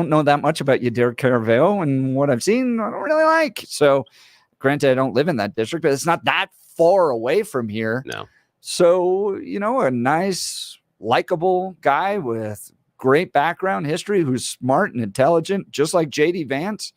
know that much about you, Derek Caraveo, and what I've seen, I don't really like. So, granted, I don't live in that district, but it's not that far away from here. No. So, a nice, likable guy with great background history who's smart and intelligent, just like J.D. Vance.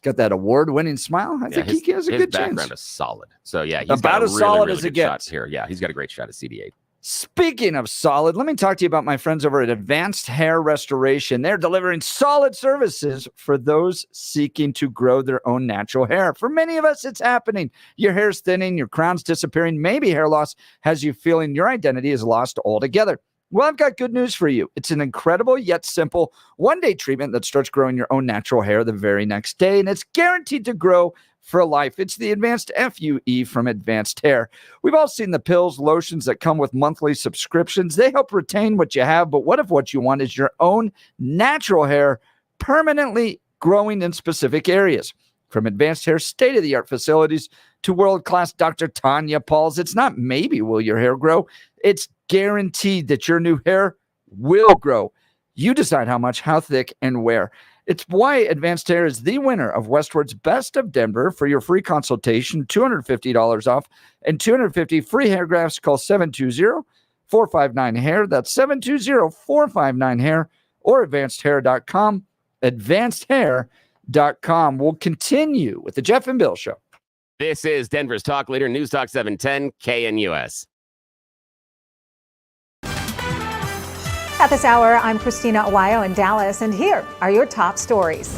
Got that award-winning smile. I think he has a good chance. His background is solid. So, yeah, he's about as solid as it gets here. Yeah, he's got a great shot at CD8. Speaking of solid, let me talk to you about my friends over at Advanced Hair Restoration. They're delivering solid services for those seeking to grow their own natural hair. For many of us, it's happening. Your hair's thinning, your crown's disappearing. Maybe hair loss has you feeling your identity is lost altogether. Well, I've got good news for you. It's an incredible yet simple one-day treatment that starts growing your own natural hair the very next day, and it's guaranteed to grow for life. It's the Advanced FUE from Advanced Hair. We've all seen the pills, lotions that come with monthly subscriptions. They help retain what you have, but what if what you want is your own natural hair permanently growing in specific areas? From Advanced Hair state-of-the-art facilities to world-class Dr. Tanya Pauls, it's not maybe will your hair grow. It's guaranteed that your new hair will grow. You decide how much, how thick, and where. It's why Advanced Hair is the winner of Westward's Best of Denver. For your free consultation, $250 off, and 250 free hair grafts. Call 720-459-HAIR. That's 720-459-HAIR or advancedhair.com. Advancedhair.com. We'll continue with the Jeff and Bill Show. This is Denver's Talk Leader, News Talk 710 KNUS. At this hour, I'm Christina Aguayo in Dallas, and here are your top stories.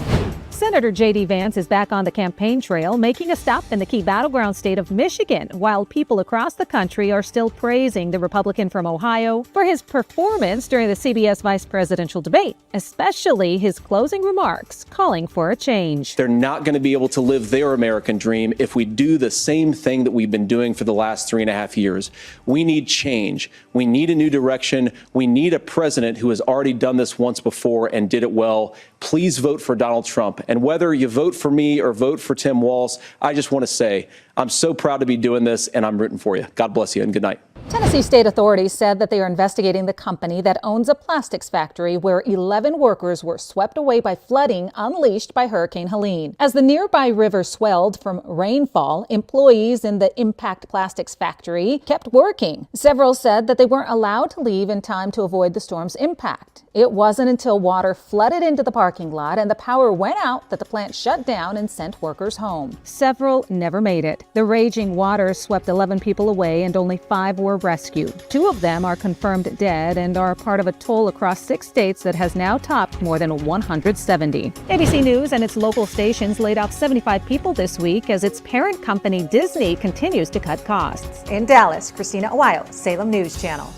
Senator J.D. Vance is back on the campaign trail, making a stop in the key battleground state of Michigan, while people across the country are still praising the Republican from Ohio for his performance during the CBS vice presidential debate, especially his closing remarks calling for a change. They're not going to be able to live their American dream if we do the same thing that we've been doing for the last 3.5 years. We need change. We need a new direction. We need a president who has already done this once before and did it well. Please vote for Donald Trump. And whether you vote for me or vote for Tim Walz, I just want to say I'm so proud to be doing this, and I'm rooting for you. God bless you and good night. Tennessee state authorities said that they are investigating the company that owns a plastics factory where 11 workers were swept away by flooding unleashed by Hurricane Helene. As the nearby river swelled from rainfall, employees in the Impact Plastics factory kept working. Several said that they weren't allowed to leave in time to avoid the storm's impact. It wasn't until water flooded into the parking lot and the power went out that the plant shut down and sent workers home. Several never made it. The raging water swept 11 people away and only 5 were rescued. 2 of them are confirmed dead and are part of a toll across 6 states that has now topped more than 170. ABC News and its local stations laid off 75 people this week as its parent company Disney continues to cut costs. In Dallas, Christina Aguayo, Salem News Channel.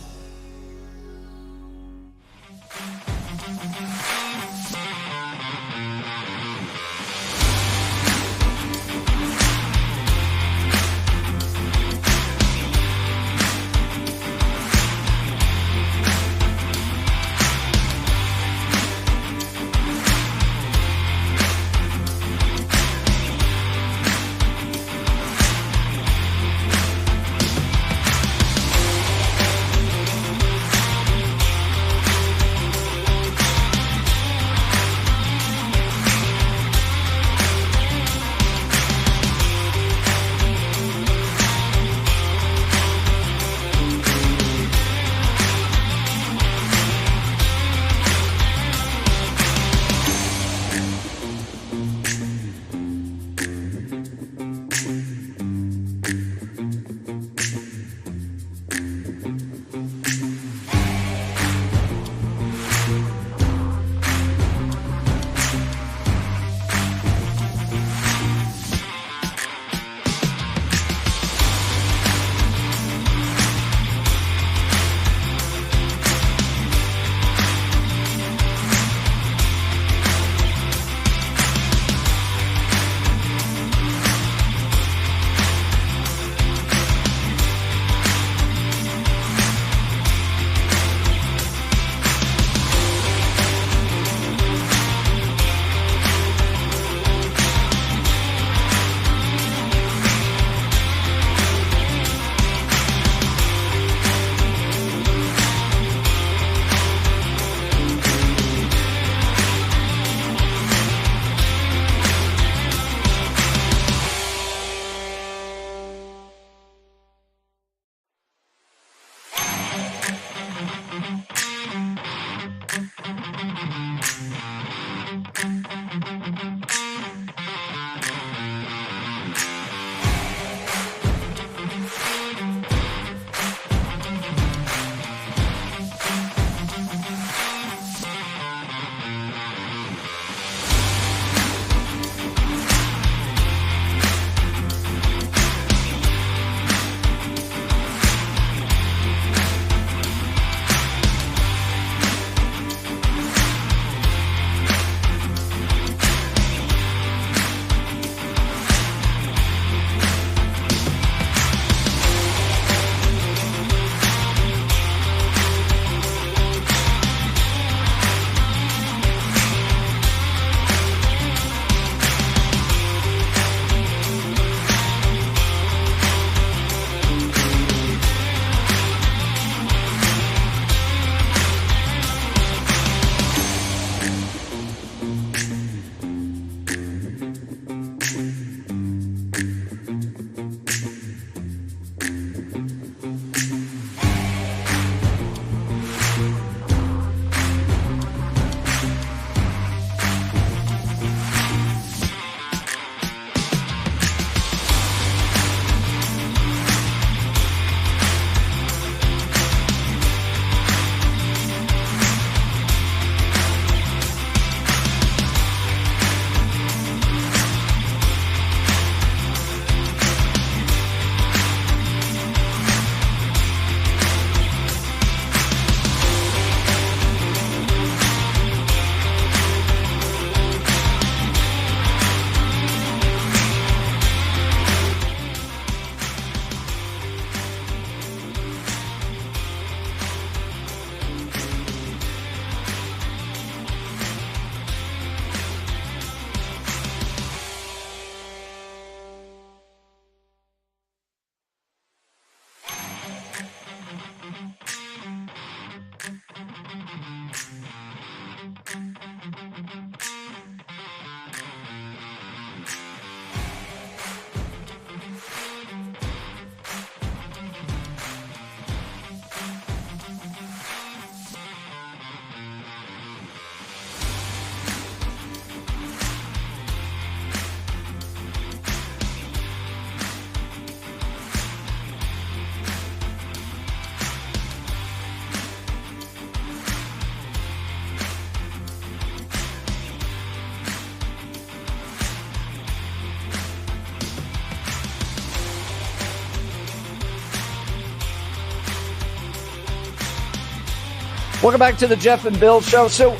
Welcome back to the Jeff and Bill Show. So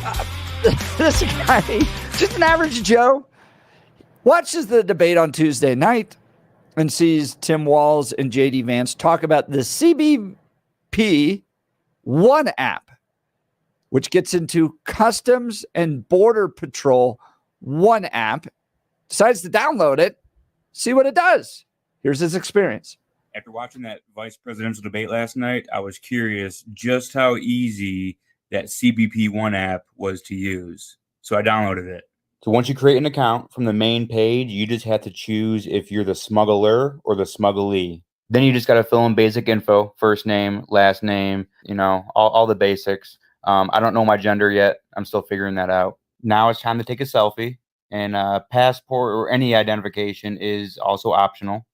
this guy, just an average Joe, watches the debate on Tuesday night and sees Tim Walz and J.D. Vance talk about the CBP One app, which gets into Customs and Border Patrol One app, decides to download it, see what it does. Here's his experience. After watching that vice presidential debate last night, I was curious just how easy that CBP One app was to use. So I downloaded it. So once you create an account from the main page, you just have to choose if you're the smuggler or the smugglee. Then you just got to fill in basic info, first name, last name, all the basics. I don't know my gender yet. I'm still figuring that out. Now it's time to take a selfie, and passport or any identification is also optional.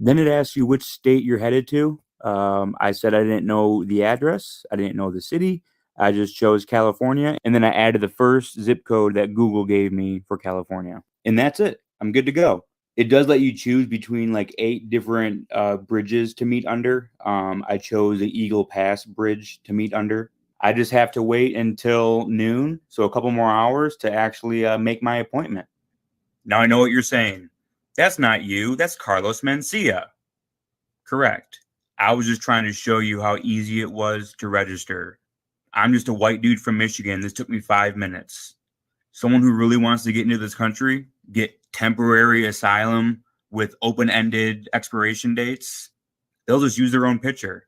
Then it asks you which state you're headed to. I said I didn't know the address. I didn't know the city. I just chose California. And then I added the first zip code that Google gave me for California. And that's it. I'm good to go. It does let you choose between like 8 different bridges to meet under. I chose the Eagle Pass Bridge to meet under. I just have to wait until noon, so a couple more hours to actually make my appointment. Now I know what you're saying. That's not you. That's Carlos Mencia. Correct. I was just trying to show you how easy it was to register. I'm just a white dude from Michigan. This took me 5 minutes. Someone who really wants to get into this country, get temporary asylum with open-ended expiration dates, they'll just use their own picture.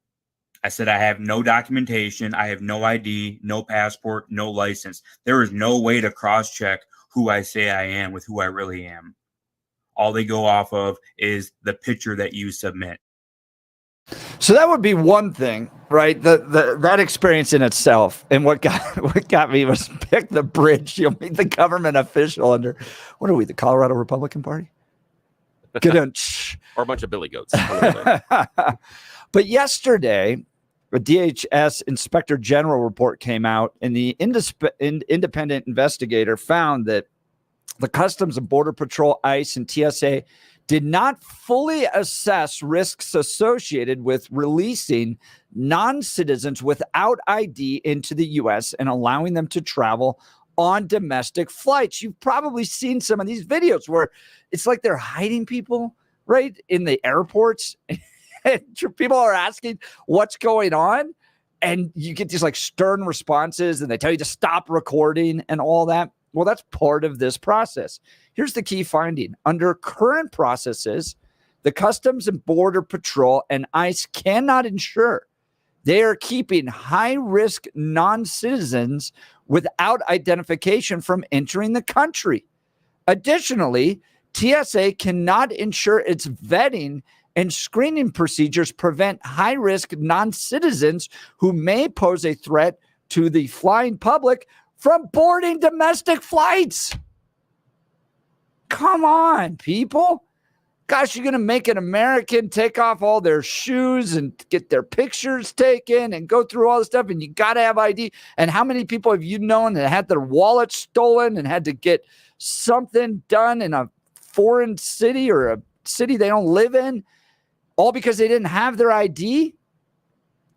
I said I have no documentation. I have no ID, no passport, no license. There is no way to cross-check who I say I am with who I really am. All they go off of is the picture that you submit. So that would be one thing, right? That experience in itself. And what got me was pick the bridge. You'll meet the government official under, what are we, the Colorado Republican Party? Or a bunch of billy goats. But yesterday, a DHS Inspector General report came out, and the independent investigator found that the Customs and Border Patrol, ICE, and TSA did not fully assess risks associated with releasing non-citizens without ID into the U.S. and allowing them to travel on domestic flights. You've probably seen some of these videos where it's like they're hiding people, right, in the airports. And people are asking what's going on, and you get these like stern responses, and they tell you to stop recording and all that. Well, that's part of this process. Here's the key finding. Under current processes, the Customs and Border Patrol and ICE cannot ensure they are keeping high-risk non-citizens without identification from entering the country. Additionally, TSA cannot ensure its vetting and screening procedures prevent high-risk non-citizens who may pose a threat to the flying public from boarding domestic flights. Come on, people. Gosh, you're going to make an American take off all their shoes and get their pictures taken and go through all this stuff, and you got to have ID. And how many people have you known that had their wallet stolen and had to get something done in a foreign city or a city they don't live in, all because they didn't have their ID?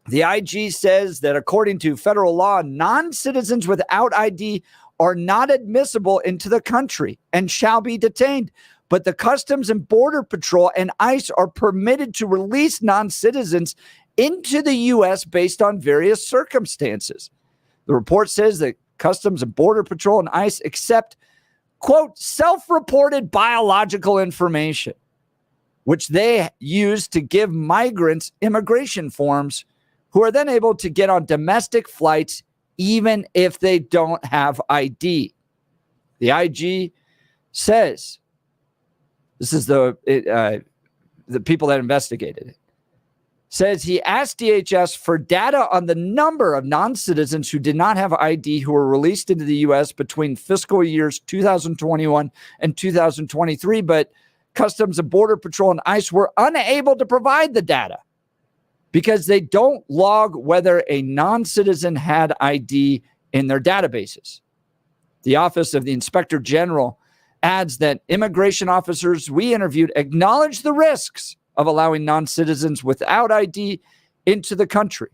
The IG says that according to federal law, non-citizens without ID are not admissible into the country and shall be detained. But the Customs and Border Patrol and ICE are permitted to release non-citizens into the U.S. based on various circumstances. The report says that Customs and Border Patrol and ICE accept, quote, self-reported biological information, which they use to give migrants immigration forms, who are then able to get on domestic flights even if they don't have ID. The IG says, this is the people that investigated it, says he asked DHS for data on the number of non-citizens who did not have ID who were released into the U.S. between fiscal years 2021 and 2023, but Customs and Border Patrol and ICE were unable to provide the data because they don't log whether a non-citizen had ID in their databases. The Office of the Inspector General adds that immigration officers we interviewed acknowledged the risks of allowing non-citizens without ID into the country.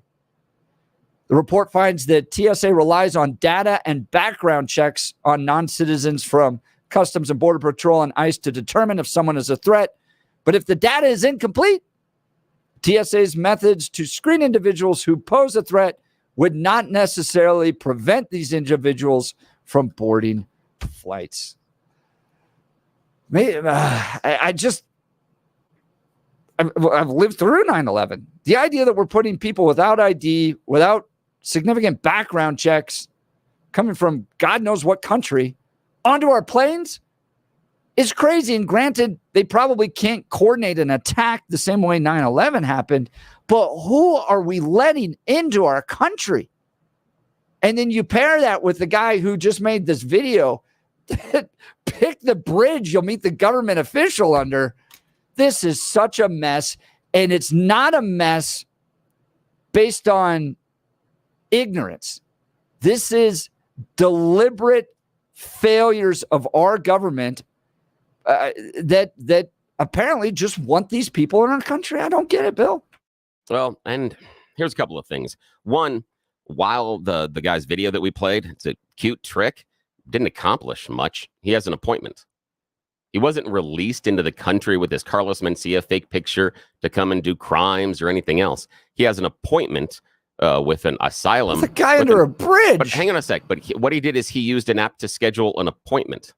The report finds that TSA relies on data and background checks on non-citizens from Customs and Border Patrol and ICE to determine if someone is a threat. But if the data is incomplete, TSA's methods to screen individuals who pose a threat would not necessarily prevent these individuals from boarding flights. I've lived through 9/11. The idea that we're putting people without ID, without significant background checks, coming from God knows what country, onto our planes is crazy. And granted, they probably can't coordinate an attack the same way 9/11 happened, but who are we letting into our country? And then you pair that with the guy who just made this video, pick the bridge you'll meet the government official under. This is such a mess, and it's not a mess based on ignorance. This is deliberate failures of our government that apparently just want these people in our country. I don't get it, Bill. Well, and here's a couple of things. One, while the guy's video that we played, it's a cute trick, didn't accomplish much. He has an appointment. He wasn't released into the country with this Carlos Mencia fake picture to come and do crimes or anything else. He has an appointment with an asylum. It's a guy under a bridge. But hang on a sec. But what he did is he used an app to schedule an appointment.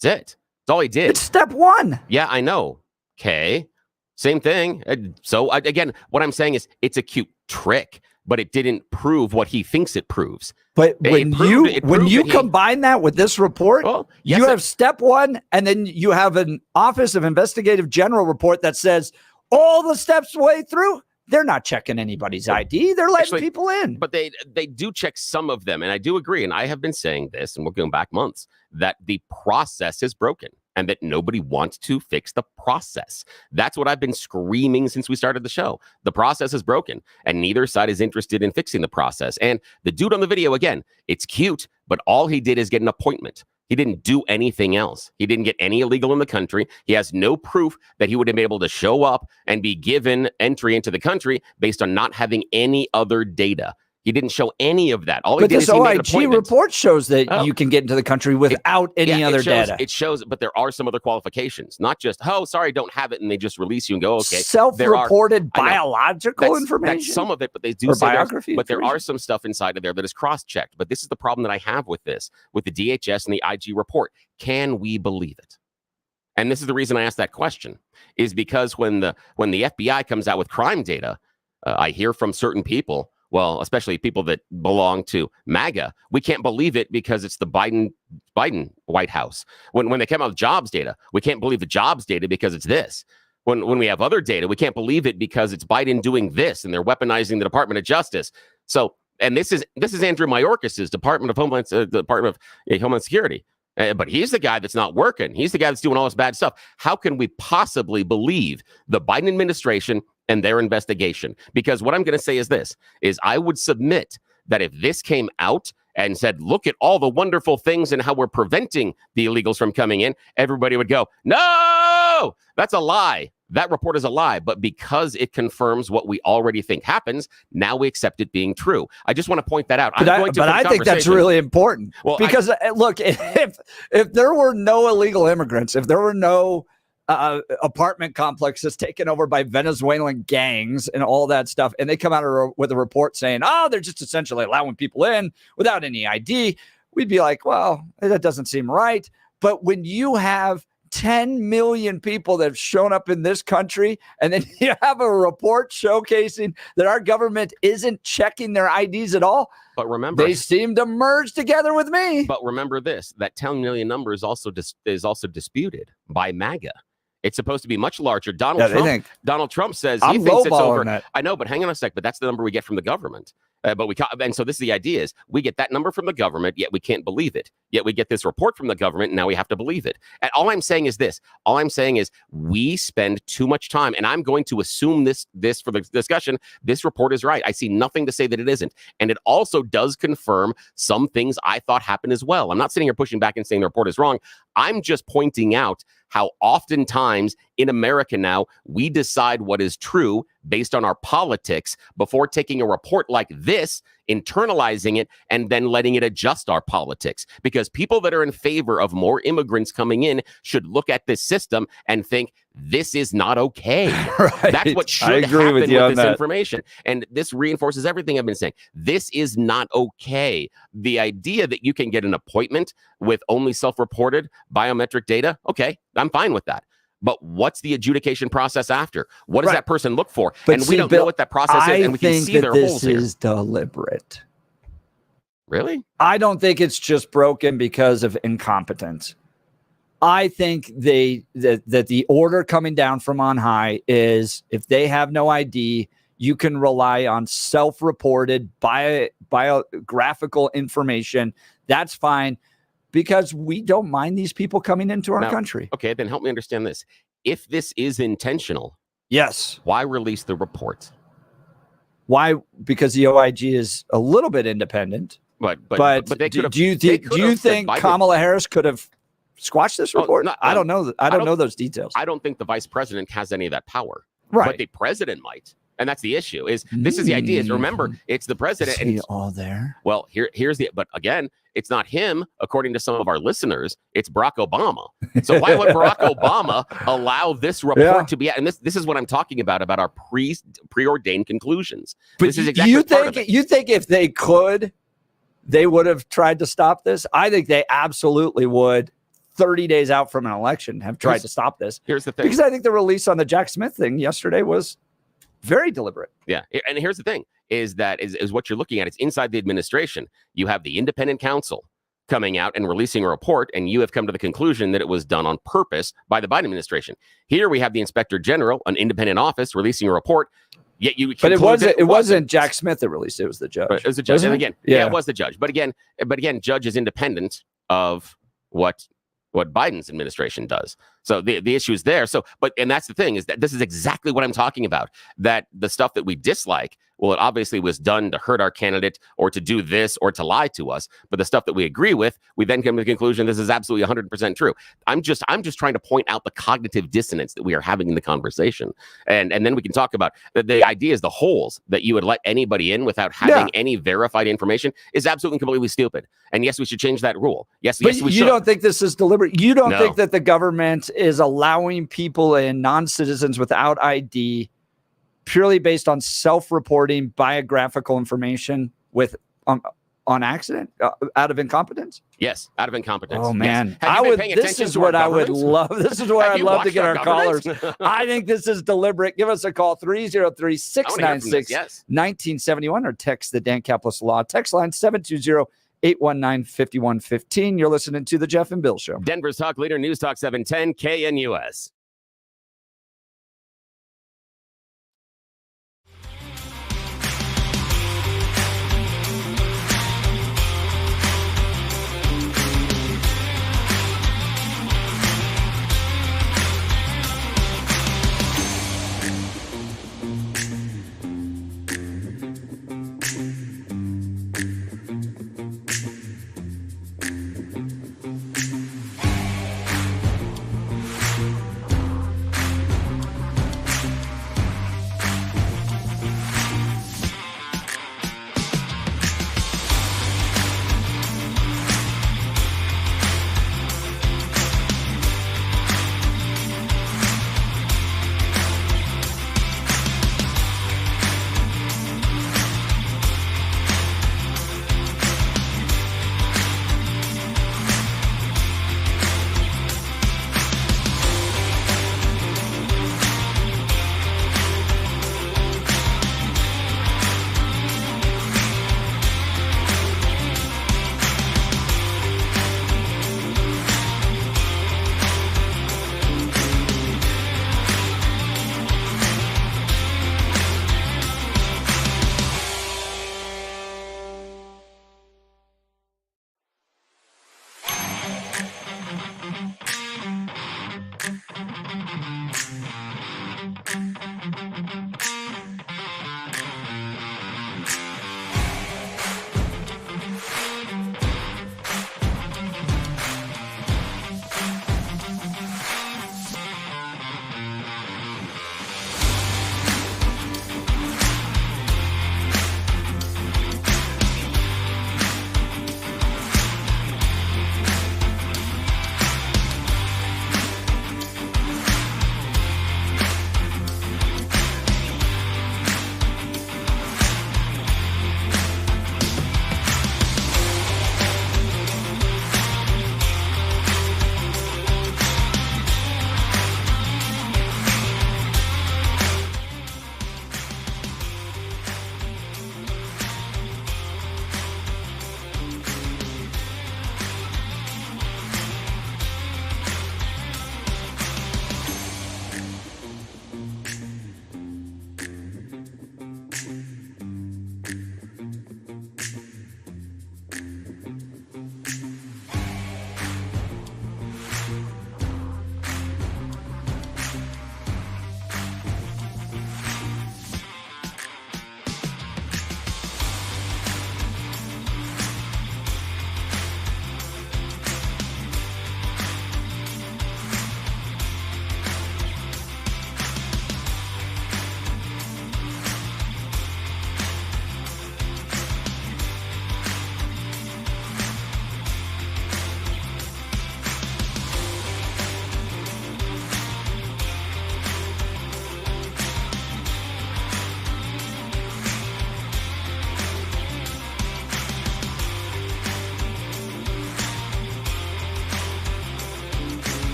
That's it. That's all he did. It's step one. Yeah, I know. Okay. Same thing. So again, what I'm saying is it's a cute trick, but it didn't prove what he thinks it proves. But when you combine that with this report, you have step one, and then you have an Office of Investigative General report that says all the steps way through, they're not checking anybody's ID. They're letting people in. But they do check some of them. And I do agree. And I have been saying this, and we're going back months, that the process is broken and that nobody wants to fix the process. That's what I've been screaming since we started the show. The process is broken, and neither side is interested in fixing the process. And the dude on the video, again, it's cute, but all he did is get an appointment. He didn't do anything else. He didn't get any illegal in the country. He has no proof that he would have been able to show up and be given entry into the country based on not having any other data. He didn't show any of that. All he did is he made an appointment. This OIG report shows that you can get into the country without any other data. It shows, but there are some other qualifications. Not just, oh, sorry, don't have it, and they just release you and go, okay. Self-reported biological information? That's some of it, but they do say biography. But there are some stuff inside of there that is cross-checked. But this is the problem that I have with this, with the DHS and the IG report. Can we believe it? And this is the reason I asked that question, is because when the FBI comes out with crime data, I hear from certain people, well, especially people that belong to MAGA, we can't believe it because it's the Biden White House. When they come out with jobs data, we can't believe the jobs data because it's this. When we have other data, we can't believe it because it's Biden doing this and they're weaponizing the Department of Justice. So, and this is Andrew Mayorkas's Department of Homeland Security. But he's the guy that's not working. He's the guy that's doing all this bad stuff. How can we possibly believe the Biden administration and their investigation? Because what I'm going to say is this, is I would submit that if this came out and said, look at all the wonderful things and how we're preventing the illegals from coming in, everybody would go, no, that's a lie. That report is a lie. But because it confirms what we already think happens, now we accept it being true. I just want to point that out. But I think that's really important. Well, because look, if there were no illegal immigrants, if there were no apartment complexes taken over by Venezuelan gangs and all that stuff, and they come out with a report saying, oh, they're just essentially allowing people in without any ID, we'd be like, well, that doesn't seem right. But when you have 10 million people that have shown up in this country, and then you have a report showcasing that our government isn't checking their IDs at all, but remember, they seem to merge together with me. But remember this, that 10 million number is also disputed by MAGA. It's supposed to be much larger. Donald Trump says he thinks it's over. That. I know, but hang on a sec. But that's the number we get from the government. And so this is the idea is we get that number from the government, yet we can't believe it. Yet we get this report from the government, and now we have to believe it. And all I'm saying is this. All I'm saying is we spend too much time, and I'm going to assume this for the discussion. This report is right. I see nothing to say that it isn't. And it also does confirm some things I thought happened as well. I'm not sitting here pushing back and saying the report is wrong. I'm just pointing out how oftentimes in America now, we decide what is true based on our politics before taking a report like this, internalizing it, and then letting it adjust our politics. Because people that are in favor of more immigrants coming in should look at this system and think, this is not okay. Right. That's what should I agree happen with you on this that. information. And this reinforces everything I've been saying. This is not okay. The idea that you can get an appointment with only self-reported biometric data, okay, I'm fine with that. But what's the adjudication process after? What does that person look for? But and see, we don't Bill, know what that process is, and we can think see that their this holes here. is deliberate. Really? I don't think it's just broken because of incompetence. I think that the order coming down from on high is if they have no ID, you can rely on self-reported biographical information. That's fine because we don't mind these people coming into our country. Okay, then help me understand this. If this is intentional, yes, why release the report? Why? Because the OIG is a little bit independent. But they do could've- you they think could've said Biden- Kamala Harris could have squashed this report? I don't know. I don't know those details. I don't think the vice president has any of that power. Right. But the president might. And that's the issue. This is the idea. Is remember, it's the president. Is he all there? Well, here's the. But again, it's not him. According to some of our listeners, it's Barack Obama. So why would Barack Obama allow this report to be? And this is what I'm talking about our preordained conclusions. But this is exactly part of it. You think if they could, they would have tried to stop this? I think they absolutely would. 30 days out from an election, have tried to stop this. Here's the thing. Because I think the release on the Jack Smith thing yesterday was very deliberate. Yeah. And here's the thing is what you're looking at. It's inside the administration. You have the independent counsel coming out and releasing a report, and you have come to the conclusion that it was done on purpose by the Biden administration. Here we have the inspector general, an independent office, releasing a report. Yet you But it wasn't Jack Smith that released it. It was the judge. But it was the judge. Wasn't And it? again, yeah, it was the judge. But again, judge is independent of what Biden's administration does. So the issue is there. And that's the thing is that this is exactly what I'm talking about, that the stuff that we dislike, well, it obviously was done to hurt our candidate or to do this or to lie to us. But the stuff that we agree with, we then come to the conclusion this is absolutely 100% true. I'm just trying to point out the cognitive dissonance that we are having in the conversation. And then we can talk about the idea is the holes that you would let anybody in without having any verified information is absolutely completely stupid. And yes, we should change that rule. Yes, we should. You don't think this is deliberate? You don't No. think that the government is allowing people in, non-citizens without ID, purely based on self-reporting biographical information with on accident, out of incompetence? Yes, out of incompetence. Oh man, Yes. Have you been paying This attention is to what our I would government? love. This is where Have I'd you love to watched get our our callers. government? I think this is deliberate. Give us a call 303-696-1971 or text the Dan Caplis Law text line 720-819-5115. You're listening to the Jeff and Bill Show. Denver's Talk Leader, News Talk 710 KNUS.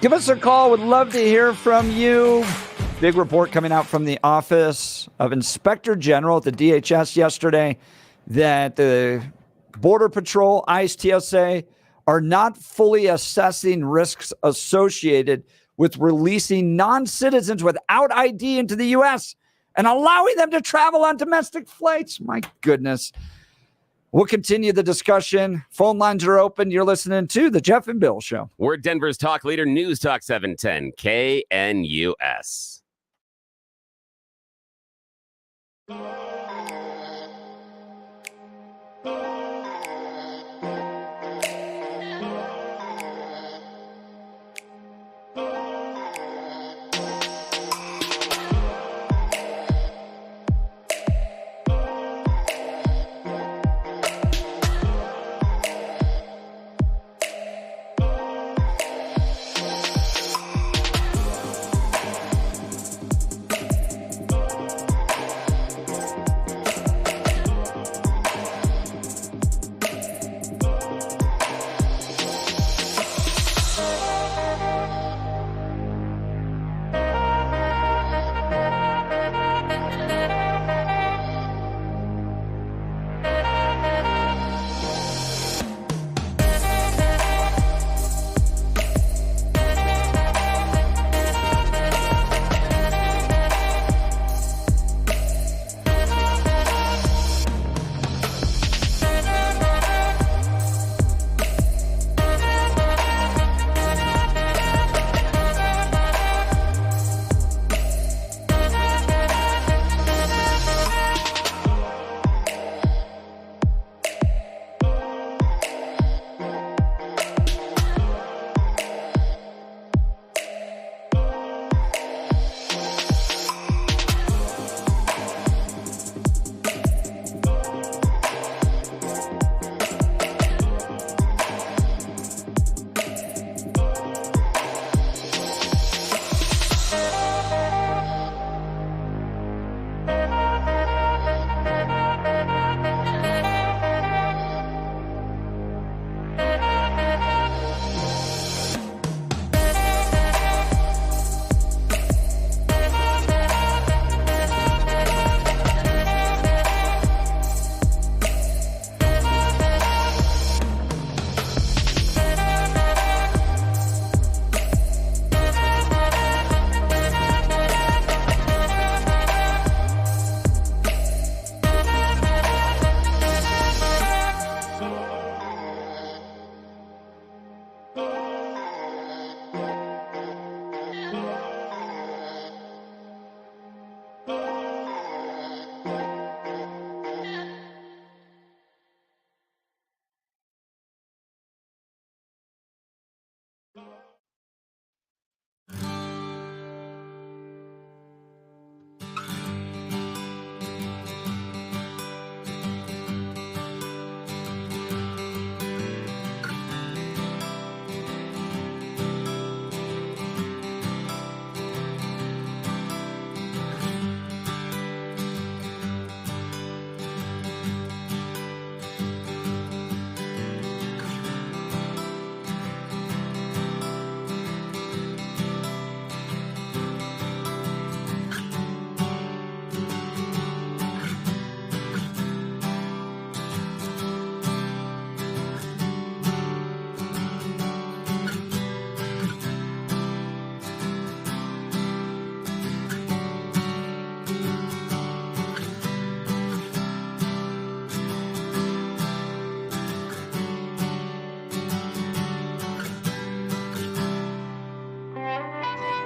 Give us a call. Would love to hear from you. Big report coming out from the Office of Inspector General at the DHS yesterday that the Border Patrol, ICE, TSA are not fully assessing risks associated with releasing non-citizens without ID into the U.S. and allowing them to travel on domestic flights. My goodness. We'll continue the discussion. Phone lines are open. You're listening to The Jeff and Bill Show. We're Denver's talk leader, News Talk 710, KNUS.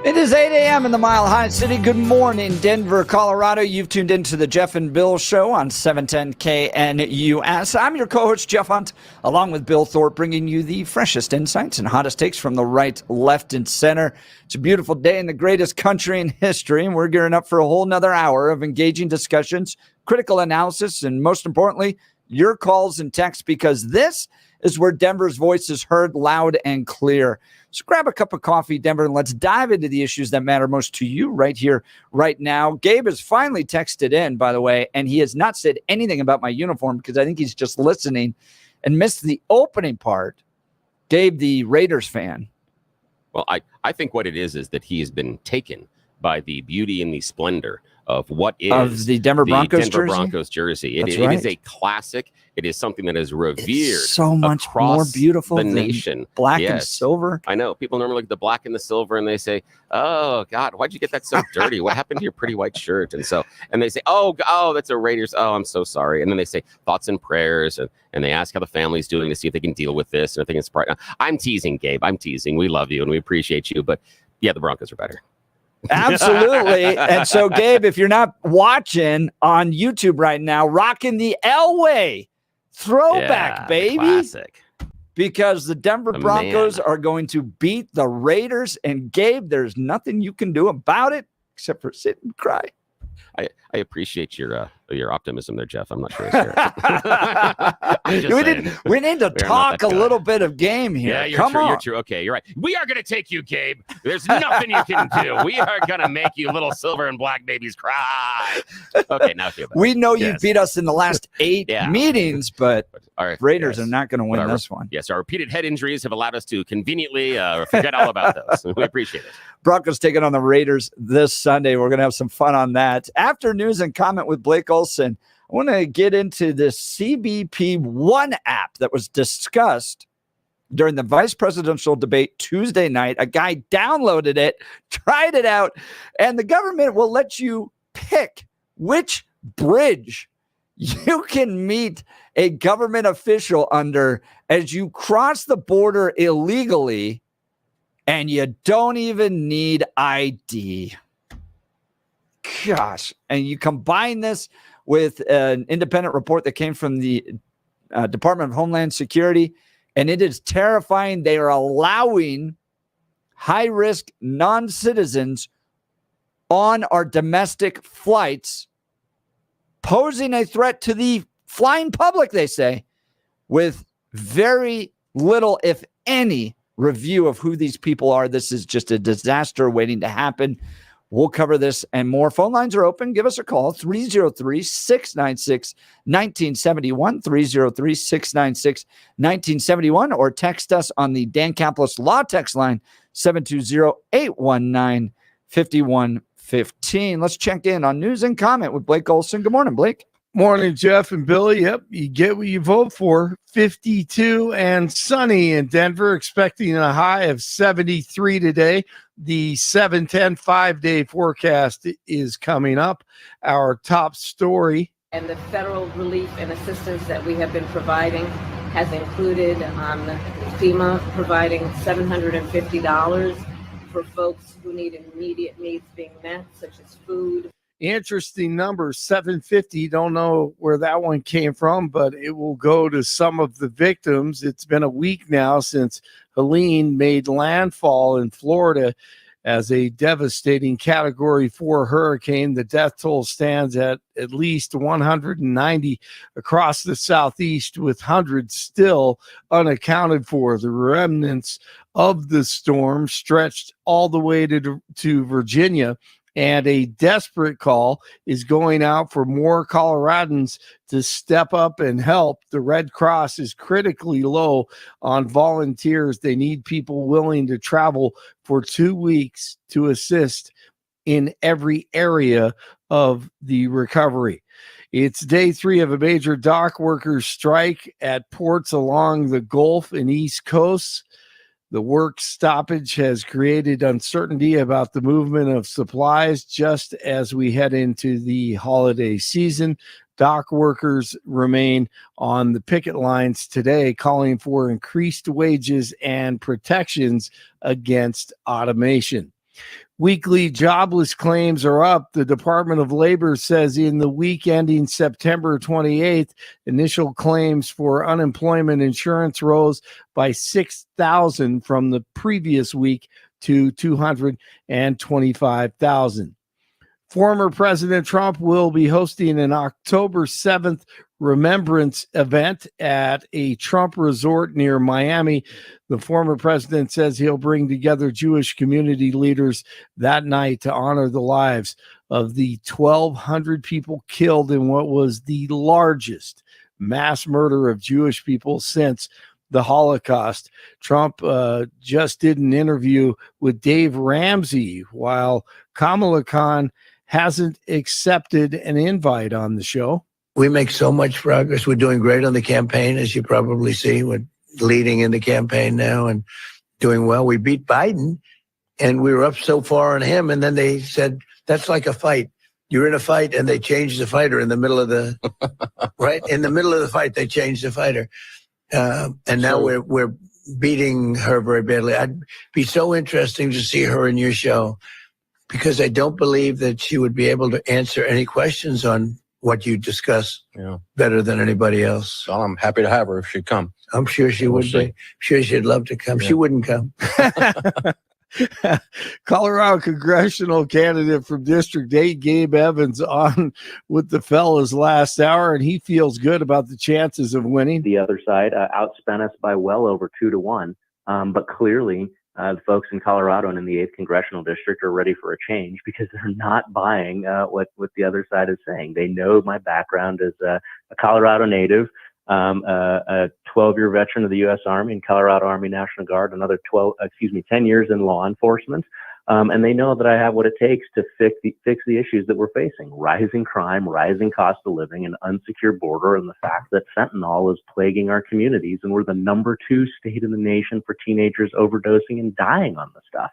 It is 8 a.m. in the Mile High City. Good morning, Denver, Colorado. You've tuned into the Jeff and Bill Show on 710 KNUS. I'm your co-host, Jeff Hunt, along with Bill Thorpe, bringing you the freshest insights and hottest takes from the right, left, and center. It's a beautiful day in the greatest country in history, and we're gearing up for a whole nother hour of engaging discussions, critical analysis, and most importantly, your calls and texts, because this is where Denver's voice is heard loud and clear. So grab a cup of coffee, Denver, and let's dive into the issues that matter most to you right here, right now. Gabe has finally texted in, by the way, and he has not said anything about my uniform because I think he's just listening and missed the opening part. Gabe, the Raiders fan, Well, I think what it is that he has been taken by the beauty and the splendor of what is of the Denver Broncos jersey. Broncos jersey. It right. is a classic. It is something that is revered. It's so much more beautiful the than nation. Black and silver. I know people normally look at the black and the silver and they say, "Oh God, why'd you get that so dirty? What happened to your pretty white shirt?" And they say, "Oh, that's a Raiders. Oh, I'm so sorry." And then they say thoughts and prayers, and they ask how the family's doing to see if they can deal with this. And I think it's bright. I'm teasing, Gabe. I'm teasing. We love you and we appreciate you, but yeah, the Broncos are better. Absolutely. And so, Gabe, if you're not watching on YouTube right now, rocking the Elway throwback, baby. Classic. Because the Denver Broncos are going to beat the Raiders. And, Gabe, there's nothing you can do about it except for sit and cry. I appreciate your optimism there, Jeff. I'm not sure I share it. We need to talk a little bit of game here. Yeah, Come on. You're true. Okay, you're right. We are going to take you, Gabe. There's nothing you can do. We are going to make you little silver and black babies cry. Okay, now feel better. We know you beat us in the last 8 meetings, but our Raiders are not going to win this one. Yes, our repeated head injuries have allowed us to conveniently forget all about those. We appreciate it. Broncos taking on the Raiders this Sunday. We're going to have some fun on that. After news and comment with Blake Olson, I want to get into the CBP One app that was discussed during the vice presidential debate Tuesday night. A guy downloaded it, tried it out, and the government will let you pick which bridge you can meet a government official under as you cross the border illegally, and you don't even need ID. Gosh. And you combine this with an independent report that came from the Department of Homeland Security, and it is terrifying. They are allowing high-risk non-citizens on our domestic flights, posing a threat to the flying public, they say, with very little, if any, review of who these people are. This is just a disaster waiting to happen. We'll cover this and more. Phone lines are open. Give us a call, 303-696-1971, 303-696-1971, or text us on the Dan Caplis Law text line, 720-819-5115. Let's check in on news and comment with Blake Olson. Good morning, Blake. Morning, Jeff and Billy. Yep, you get what you vote for. 52 and sunny in Denver, expecting a high of 73 today. The 7-10 5-day forecast is coming up. Our top story. And the federal relief and assistance that we have been providing has included FEMA providing $750 for folks who need immediate needs being met, such as food. Interesting number, 750. Don't know where that one came from, but it will go to some of the victims. It's been a week now since Helene made landfall in Florida as a devastating Category 4 hurricane. The death toll stands at least 190 across the Southeast, with hundreds still unaccounted for. The remnants of the storm stretched all the way to Virginia, and a desperate call is going out for more Coloradans to step up and help. The Red Cross is critically low on volunteers. They need people willing to travel for 2 weeks to assist in every area of the recovery. It's day 3 of a major dock workers strike at ports along the Gulf and East Coast. The work stoppage has created uncertainty about the movement of supplies just as we head into the holiday season. Dock workers remain on the picket lines today, calling for increased wages and protections against automation. Weekly jobless claims are up. The Department of Labor says in the week ending September 28th, initial claims for unemployment insurance rose by 6,000 from the previous week to 225,000. Former President Trump will be hosting an October 7th remembrance event at a Trump resort near Miami. The former president says he'll bring together Jewish community leaders that night to honor the lives of the 1,200 people killed in what was the largest mass murder of Jewish people since the Holocaust. Trump just did an interview with Dave Ramsey, while Kamala Khan hasn't accepted an invite on the show. We make so much progress. We're doing great on the campaign, as you probably see. We're leading in the campaign now and doing well. We beat Biden, and we were up so far on him, and then they said, that's like a fight. You're in a fight, and they changed the fighter in the middle of the right in the middle of the fight. They changed the fighter, and now we're beating her very badly. I'd be so interesting to see her in your show, because I don't believe that she would be able to answer any questions on what you discuss better than anybody else. Well, I'm happy to have her if she'd come. I'm sure she would be. I'm sure she'd love to come. She wouldn't come. Colorado congressional candidate from District 8, Gabe Evans, on with the fellas last hour, and he feels good about the chances of winning. The other side outspent us by well over 2-1, but clearly the folks in Colorado and in the 8th Congressional District are ready for a change, because they're not buying what the other side is saying. They know my background as a Colorado native, a 12-year veteran of the U.S. Army and Colorado Army National Guard, another 10 years in law enforcement. And they know that I have what it takes to fix the issues that we're facing: rising crime, rising cost of living, an unsecure border, and the fact that fentanyl is plaguing our communities, and we're the number 2 state in the nation for teenagers overdosing and dying on the stuff.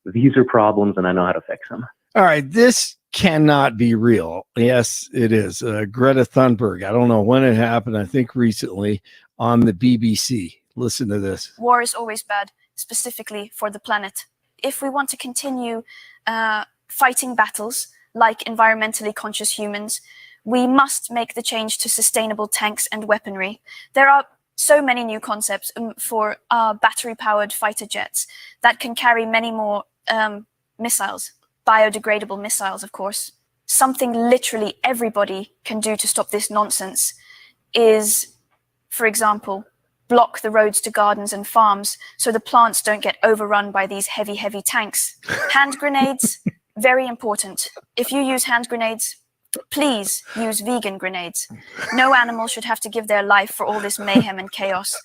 These are problems, and I know how to fix them. All right, this cannot be real. Yes, it is. Greta Thunberg, I don't know when it happened, I think recently, on the BBC. Listen to this. War is always bad, specifically for the planet. If we want to continue fighting battles like environmentally conscious humans, we must make the change to sustainable tanks and weaponry. There are so many new concepts for battery-powered fighter jets that can carry many more missiles, biodegradable missiles, of course. Something literally everybody can do to stop this nonsense is, for example, block the roads to gardens and farms so the plants don't get overrun by these heavy, heavy tanks. Hand grenades, very important. If you use hand grenades, please use vegan grenades. No animal should have to give their life for all this mayhem and chaos.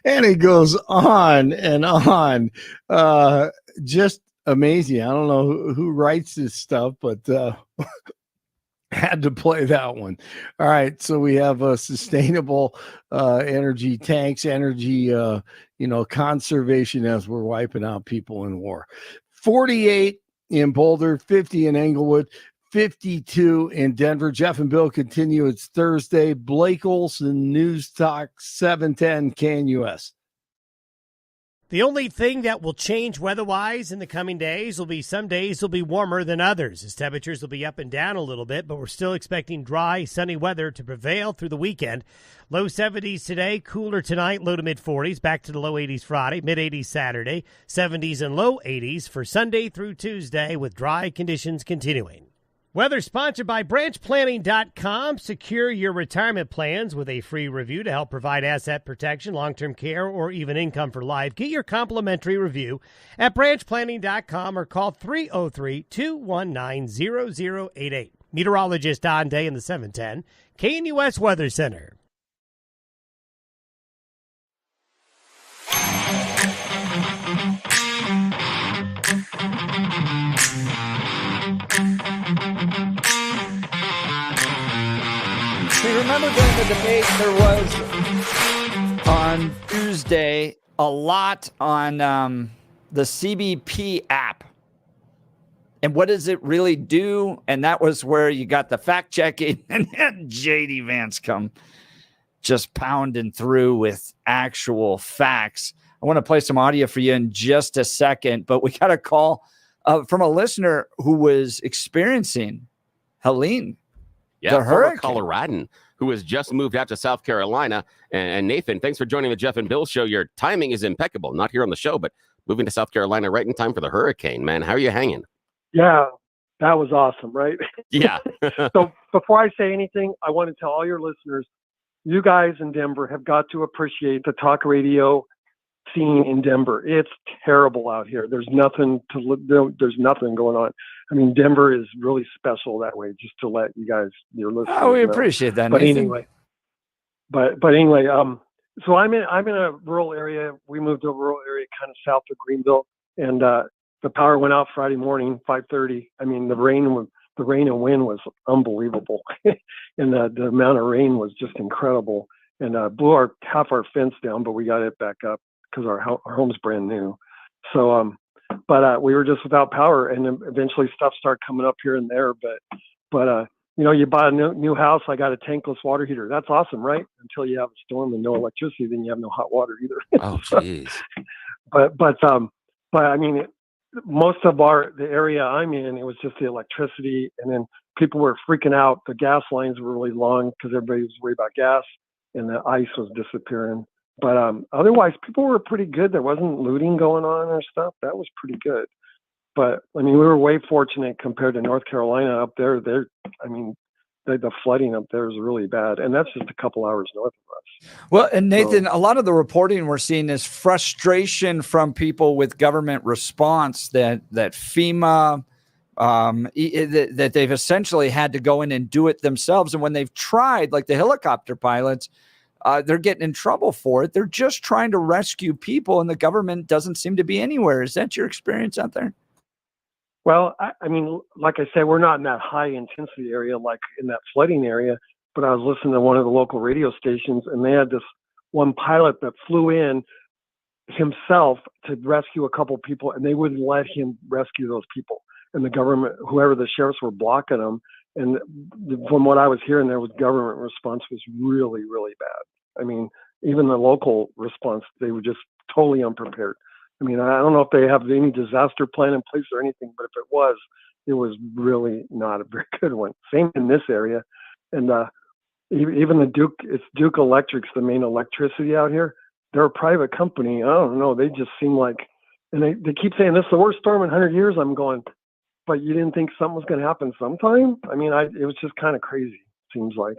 And it goes on and on. Just amazing. I don't know who writes this stuff, but had to play that one. All right, so we have sustainable energy tanks, energy conservation as we're wiping out people in war. 48 in Boulder, 50 in Englewood, 52 in Denver. Jeff and Bill continue. It's Thursday. Blake Olson, News Talk 710 KNUS. The only thing that will change weather-wise in the coming days will be some days will be warmer than others, as temperatures will be up and down a little bit, but we're still expecting dry, sunny weather to prevail through the weekend. Low 70s today, cooler tonight, low to mid-40s, back to the low 80s Friday, mid-80s Saturday, 70s and low 80s for Sunday through Tuesday, with dry conditions continuing. Weather sponsored by branchplanning.com. Secure your retirement plans with a free review to help provide asset protection, long-term care, or even income for life. Get your complimentary review at branchplanning.com or call 303-219-0088. Meteorologist Don Day in the 710 KNUS Weather Center. Remember during the debate there was on Tuesday a lot on the CBP app. And what does it really do? And that was where you got the fact checking and then JD Vance come just pounding through with actual facts. I want to play some audio for you in just a second, but we got a call from a listener who was experiencing Helene. Yeah, the hurricane. Coloradan who has just moved out to South Carolina. And Nathan, thanks for joining the Jeff and Bill show. Your timing is impeccable. Not here on the show, but moving to South Carolina right in time for the hurricane, man. How are you hanging? Yeah, that was awesome, right? Yeah. So before I say anything, I want to tell all your listeners, you guys in Denver have got to appreciate the talk radio scene in Denver. It's terrible out here. There's nothing going on. I mean, Denver is really special that way, just to let you guys, your listeners Oh, we know. appreciate that, But Nathan. anyway, but anyway, So I'm in a rural area. We moved to a rural area kind of south of Greenville, and the power went out Friday morning, 5:30. I mean, the rain and wind was unbelievable, and the amount of rain was just incredible, and blew half our fence down, but we got it back up because our home's brand new. So, but we were just without power, and then eventually stuff started coming up here and there. But you know, you buy a new house. I got a tankless water heater. That's awesome, right? Until you have a storm and no electricity, then you have no hot water either. Oh, jeez. But I mean, most of the area I'm in, it was just the electricity, and then people were freaking out. The gas lines were really long because everybody was worried about gas, and the ice was disappearing. But otherwise, people were pretty good. There wasn't looting going on or stuff. That was pretty good. But I mean, we were way fortunate compared to North Carolina up there. I mean, the flooding up there is really bad, and that's just a couple hours north of us. Well, and Nathan, a lot of the reporting we're seeing is frustration from people with government response that FEMA, that they've essentially had to go in and do it themselves. And when they've tried, like the helicopter pilots, they're getting in trouble for it. They're just trying to rescue people, and the government doesn't seem to be anywhere. Is that your experience out there? Well, I mean, like I said, we're not in that high intensity area, like in that flooding area, but I was listening to one of the local radio stations, and they had this one pilot that flew in himself to rescue a couple people, and they wouldn't let him rescue those people. And the government, whoever the sheriffs were blocking them. And from what I was hearing, there was government response was really, really bad. I mean, even the local response, they were just totally unprepared. I mean, I don't know if they have any disaster plan in place or anything, but if it was really not a very good one. Same in this area. And even it's Duke Electric's the main electricity out here. They're a private company. I don't know. They just seem like, and they keep saying this is the worst storm in 100 years. I'm going, but you didn't think something was going to happen sometime? I mean, it was just kind of crazy, seems like.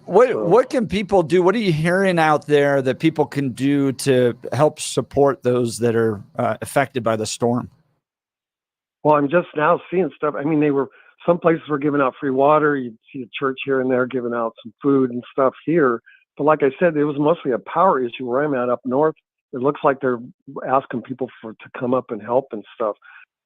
What can people do? What are you hearing out there that people can do to help support those that are affected by the storm? Well, I'm just now seeing stuff. I mean, some places were giving out free water. You'd see a church here and there giving out some food and stuff here. But like I said, it was mostly a power issue where I'm at up north. It looks like they're asking people to come up and help and stuff.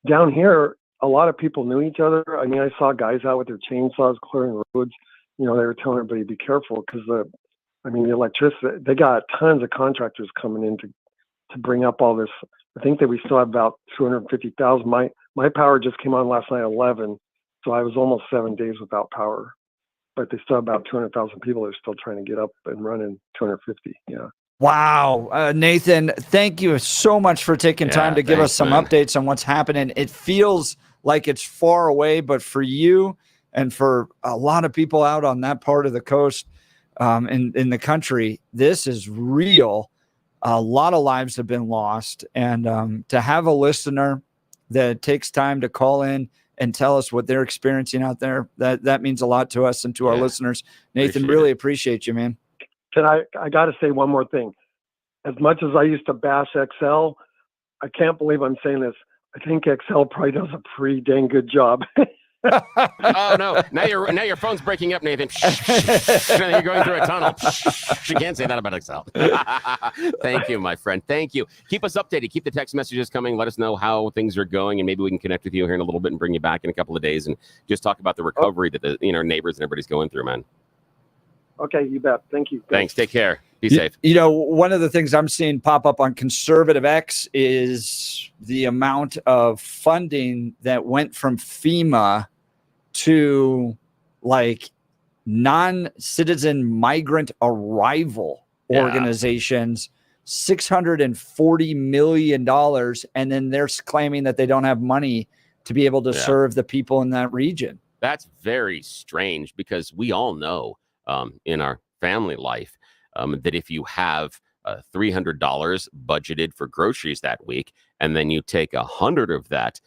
Down here, a lot of people knew each other. I mean, I saw guys out with their chainsaws clearing roads. You know, they were telling everybody to be careful because the electricity, they got tons of contractors coming in to bring up all this. I think that we still have about 250,000. My power just came on last night at 11, so I was almost 7 days without power. But they still have about 200,000 people that are still trying to get up and running. 250, yeah. Wow. Nathan, thank you so much for taking time to give us some updates on what's happening. It feels like it's far away, but for you and for a lot of people out on that part of the coast in the country, this is real. A lot of lives have been lost. And to have a listener that takes time to call in and tell us what they're experiencing out there, that means a lot to us and to our listeners. Nathan, really appreciate you, man. And I got to say one more thing. As much as I used to bash XL, I can't believe I'm saying this. I think XL probably does a pretty dang good job. Oh no! Now your phone's breaking up, Nathan. You're going through a tunnel. You can't say that about Excel. Thank you, my friend. Thank you. Keep us updated. Keep the text messages coming. Let us know how things are going, and maybe we can connect with you here in a little bit and bring you back in a couple of days and just talk about the recovery that the neighbors and everybody's going through, man. Okay, you bet. Thank you. Thanks. Take care. Be safe. You know, one of the things I'm seeing pop up on Conservative X is the amount of funding that went from FEMA to like non-citizen migrant arrival organizations, $640 million. And then they're claiming that they don't have money to be able to serve the people in that region. That's very strange because we all know in our family life that if you have $300 budgeted for groceries that week, and then you take 100 of that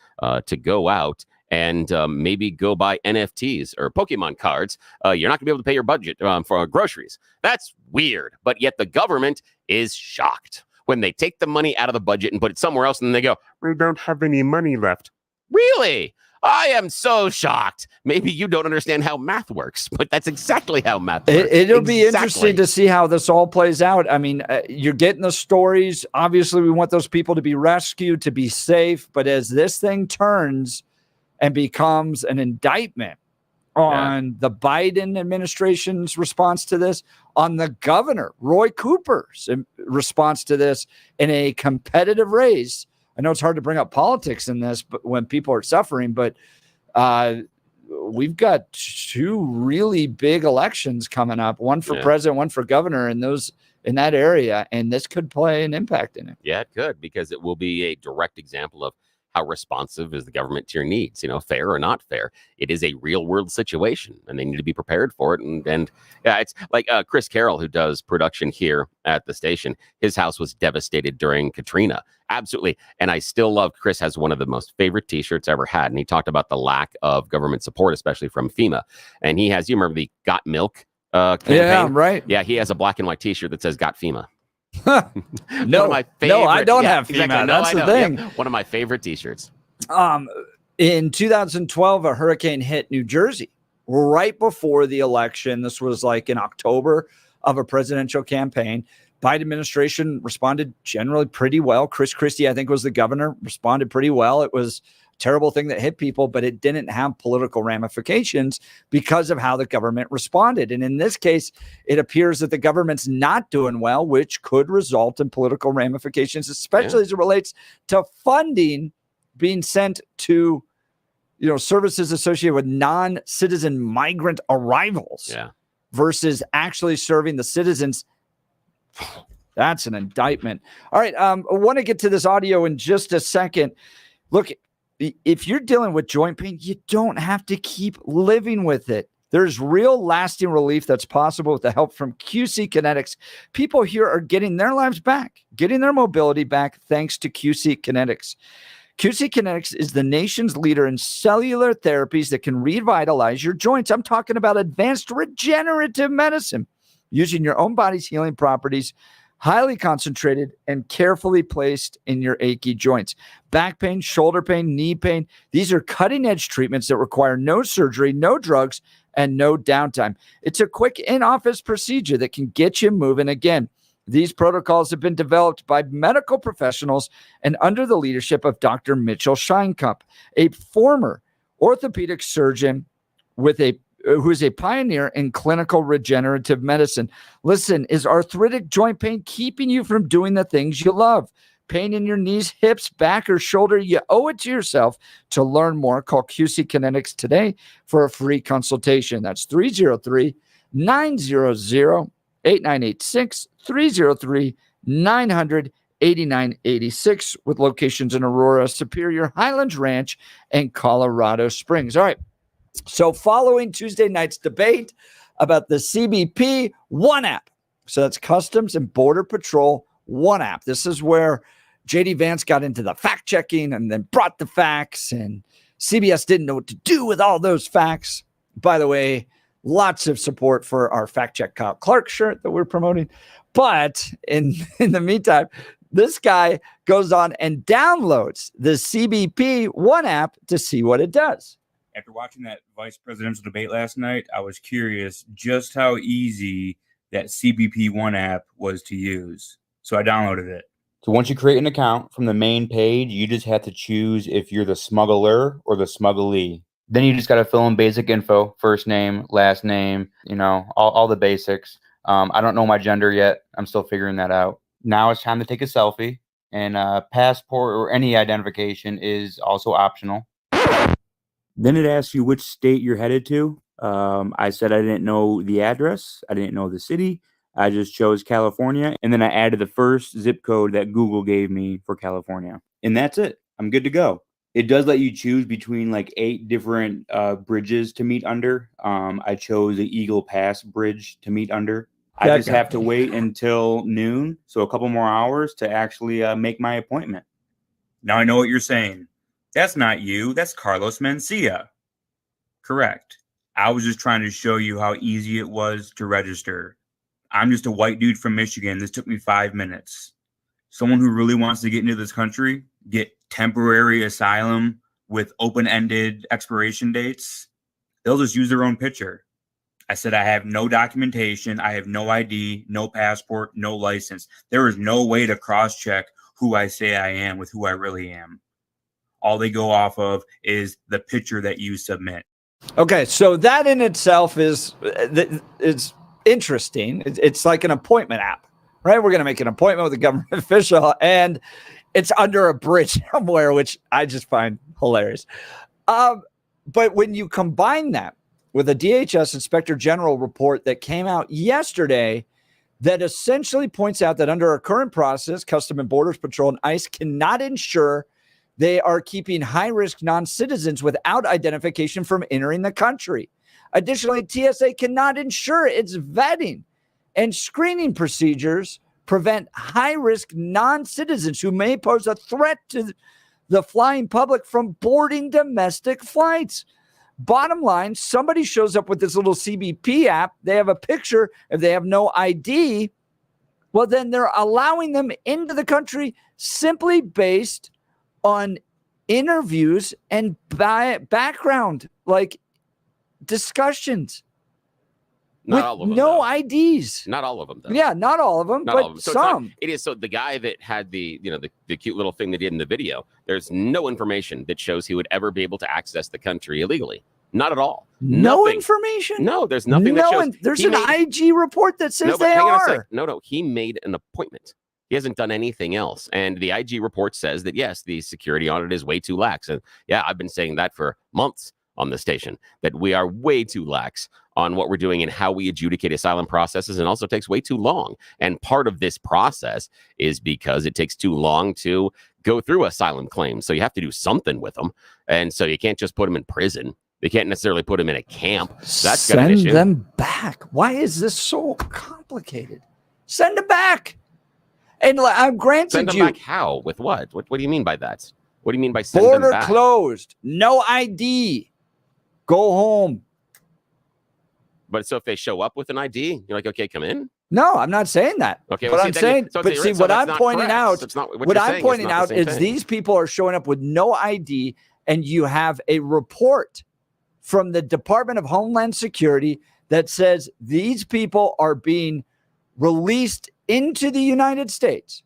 to go out and maybe go buy NFTs or Pokemon cards, you're not gonna be able to pay your budget for groceries. That's weird, but yet the government is shocked when they take the money out of the budget and put it somewhere else, and then they go, "We don't have any money left." Really? I am so shocked. Maybe you don't understand how math works, but that's exactly how math works. It'll be interesting to see how this all plays out. I mean, you're getting the stories. Obviously, we want those people to be rescued, to be safe. But as this thing turns and becomes an indictment on the Biden administration's response to this, on the governor, Roy Cooper's response to this in a competitive race. I know it's hard to bring up politics in this, but when people are suffering, but we've got two really big elections coming up, one for president, one for governor, and those in that area. And this could play an impact in it. Yeah, it could, because it will be a direct example of how responsive is the government to your needs, fair or not fair. It is a real world situation and they need to be prepared for it. And yeah, it's like Chris Carroll, who does production here at the station. His house was devastated during Katrina. Absolutely. And I still love, Chris has one of the most favorite t-shirts I ever had. And he talked about the lack of government support, especially from FEMA. And he has, you remember the Got Milk campaign? Yeah, right. Yeah, he has a black and white t-shirt that says Got FEMA. No, I don't have FEMA. Exactly. That's the thing. Yep. One of my favorite t-shirts. In 2012, a hurricane hit New Jersey right before the election. This was like in October of a presidential campaign. Biden administration responded generally pretty well. Chris Christie, I think, was the governor, responded pretty well. It was a terrible thing that hit people, but it didn't have political ramifications because of how the government responded. And in this case, it appears that the government's not doing well, which could result in political ramifications, especially as it relates to funding being sent to, services associated with non-citizen migrant arrivals versus actually serving the citizens. That's an indictment. All right. I want to get to this audio in just a second. Look, if you're dealing with joint pain, you don't have to keep living with it. There's real lasting relief that's possible with the help from QC Kinetics. People here are getting their lives back, getting their mobility back thanks to QC Kinetics. QC Kinetics is the nation's leader in cellular therapies that can revitalize your joints. I'm talking about advanced regenerative medicine using your own body's healing properties, highly concentrated and carefully placed in your achy joints. Back pain, shoulder pain, knee pain. These are cutting-edge treatments that require no surgery, no drugs, and no downtime. It's a quick in-office procedure that can get you moving again. These protocols have been developed by medical professionals and under the leadership of Dr. Mitchell Scheinkamp, a former orthopedic surgeon who is a pioneer in clinical regenerative medicine. Listen, is arthritic joint pain keeping you from doing the things you love? Pain in your knees, hips, back, or shoulder? You owe it to yourself to learn more. Call QC Kinetics today for a free consultation. That's 303-900-8986, 303-900-8986, with locations in Aurora, Superior, Highlands Ranch, and Colorado Springs. All right. So following Tuesday night's debate about the CBP One app. So that's Customs and Border Patrol One app. This is where J.D. Vance got into the fact checking and then brought the facts, and CBS didn't know what to do with all those facts. By the way, lots of support for our fact check Kyle Clark shirt that we're promoting. But in the meantime, this guy goes on and downloads the CBP One app to see what it does. After watching that vice presidential debate last night, I was curious just how easy that CBP One app was to use. So I downloaded it. So once you create an account from the main page, you just have to choose if you're the smuggler or the smugglee. Then you just got to fill in basic info, first name, last name, all the basics. I don't know my gender yet. I'm still figuring that out. Now it's time to take a selfie, and passport or any identification is also optional. Then it asks you which state you're headed to. I said I didn't know the address. I didn't know the city. I just chose California. And then I added the first zip code that Google gave me for California. And that's it. I'm good to go. It does let you choose between like 8 different bridges to meet under. I chose the Eagle Pass Bridge to meet under. I just have to wait until noon, so a couple more hours to actually make my appointment. Now I know what you're saying. That's not you. That's Carlos Mencia. Correct. I was just trying to show you how easy it was to register. I'm just a white dude from Michigan. This took me 5 minutes. Someone who really wants to get into this country, get temporary asylum, with open-ended expiration dates, they'll just use their own picture. I said, I have no documentation. I have no ID, no passport, no license. There is no way to cross-check who I say I am with who I really am. All they go off of is the picture that you submit. Okay, so that in itself is interesting. It's like an appointment app, right? We're going to make an appointment with a government official, and it's under a bridge somewhere, which I just find hilarious. But when you combine that with a DHS Inspector General report that came out yesterday that essentially points out that under our current process, Customs and Borders Patrol and ICE cannot ensure they are keeping high-risk non-citizens without identification from entering the country. Additionally, TSA cannot ensure its vetting and screening procedures prevent high-risk non-citizens who may pose a threat to the flying public from boarding domestic flights. Bottom line, somebody shows up with this little CBP app. They have a picture. If they have no ID, well, then they're allowing them into the country simply based on interviews and background, like discussions. Not all of them. No IDs. Not all of them, though. Yeah, not all of them, Not but all of them. So some. it is. So the guy that had the cute little thing they did in the video, there's no information that shows he would ever be able to access the country illegally. Not at all. No Nothing. information? No, there's nothing that shows. There's He an made- IG report that says No, but they hang on a are. sec. No, he made an appointment. He hasn't done anything else. And the IG report says that, yes, the security audit is way too lax. And yeah, I've been saying that for months on the station, that we are way too lax on what we're doing and how we adjudicate asylum processes, and also takes way too long. And part of this process is because it takes too long to go through asylum claims. So you have to do something with them. And so you can't just put them in prison. They can't necessarily put them in a camp. That's got an issue. Send them back. Why is this so complicated? Send them back. And I'm granted Send them you. back how? With what? What do you mean by that? What do you mean by send them Border back? closed. No ID. Go home. But so if they show up with an ID, you're like, okay, come in. No, I'm not saying that. Okay, but well, I'm see, saying, so but so see, that's what I'm not pointing correct. out, So it's not, what you're I'm saying pointing not out the same is thing. these people are showing up with no ID, and you have a report from the Department of Homeland Security that says these people are being released into the United States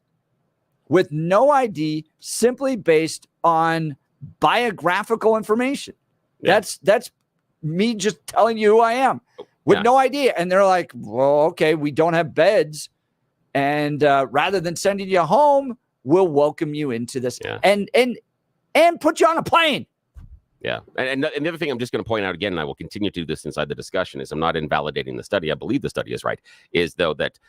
with no ID, simply based on biographical information. Yeah. That's me just telling you who I am with no idea. And they're like, well, okay, we don't have beds. And rather than sending you home, we'll welcome you into this and put you on a plane. Yeah. And the other thing I'm just going to point out again, and I will continue to do this inside the discussion, is I'm not invalidating the study. I believe the study is right, is though that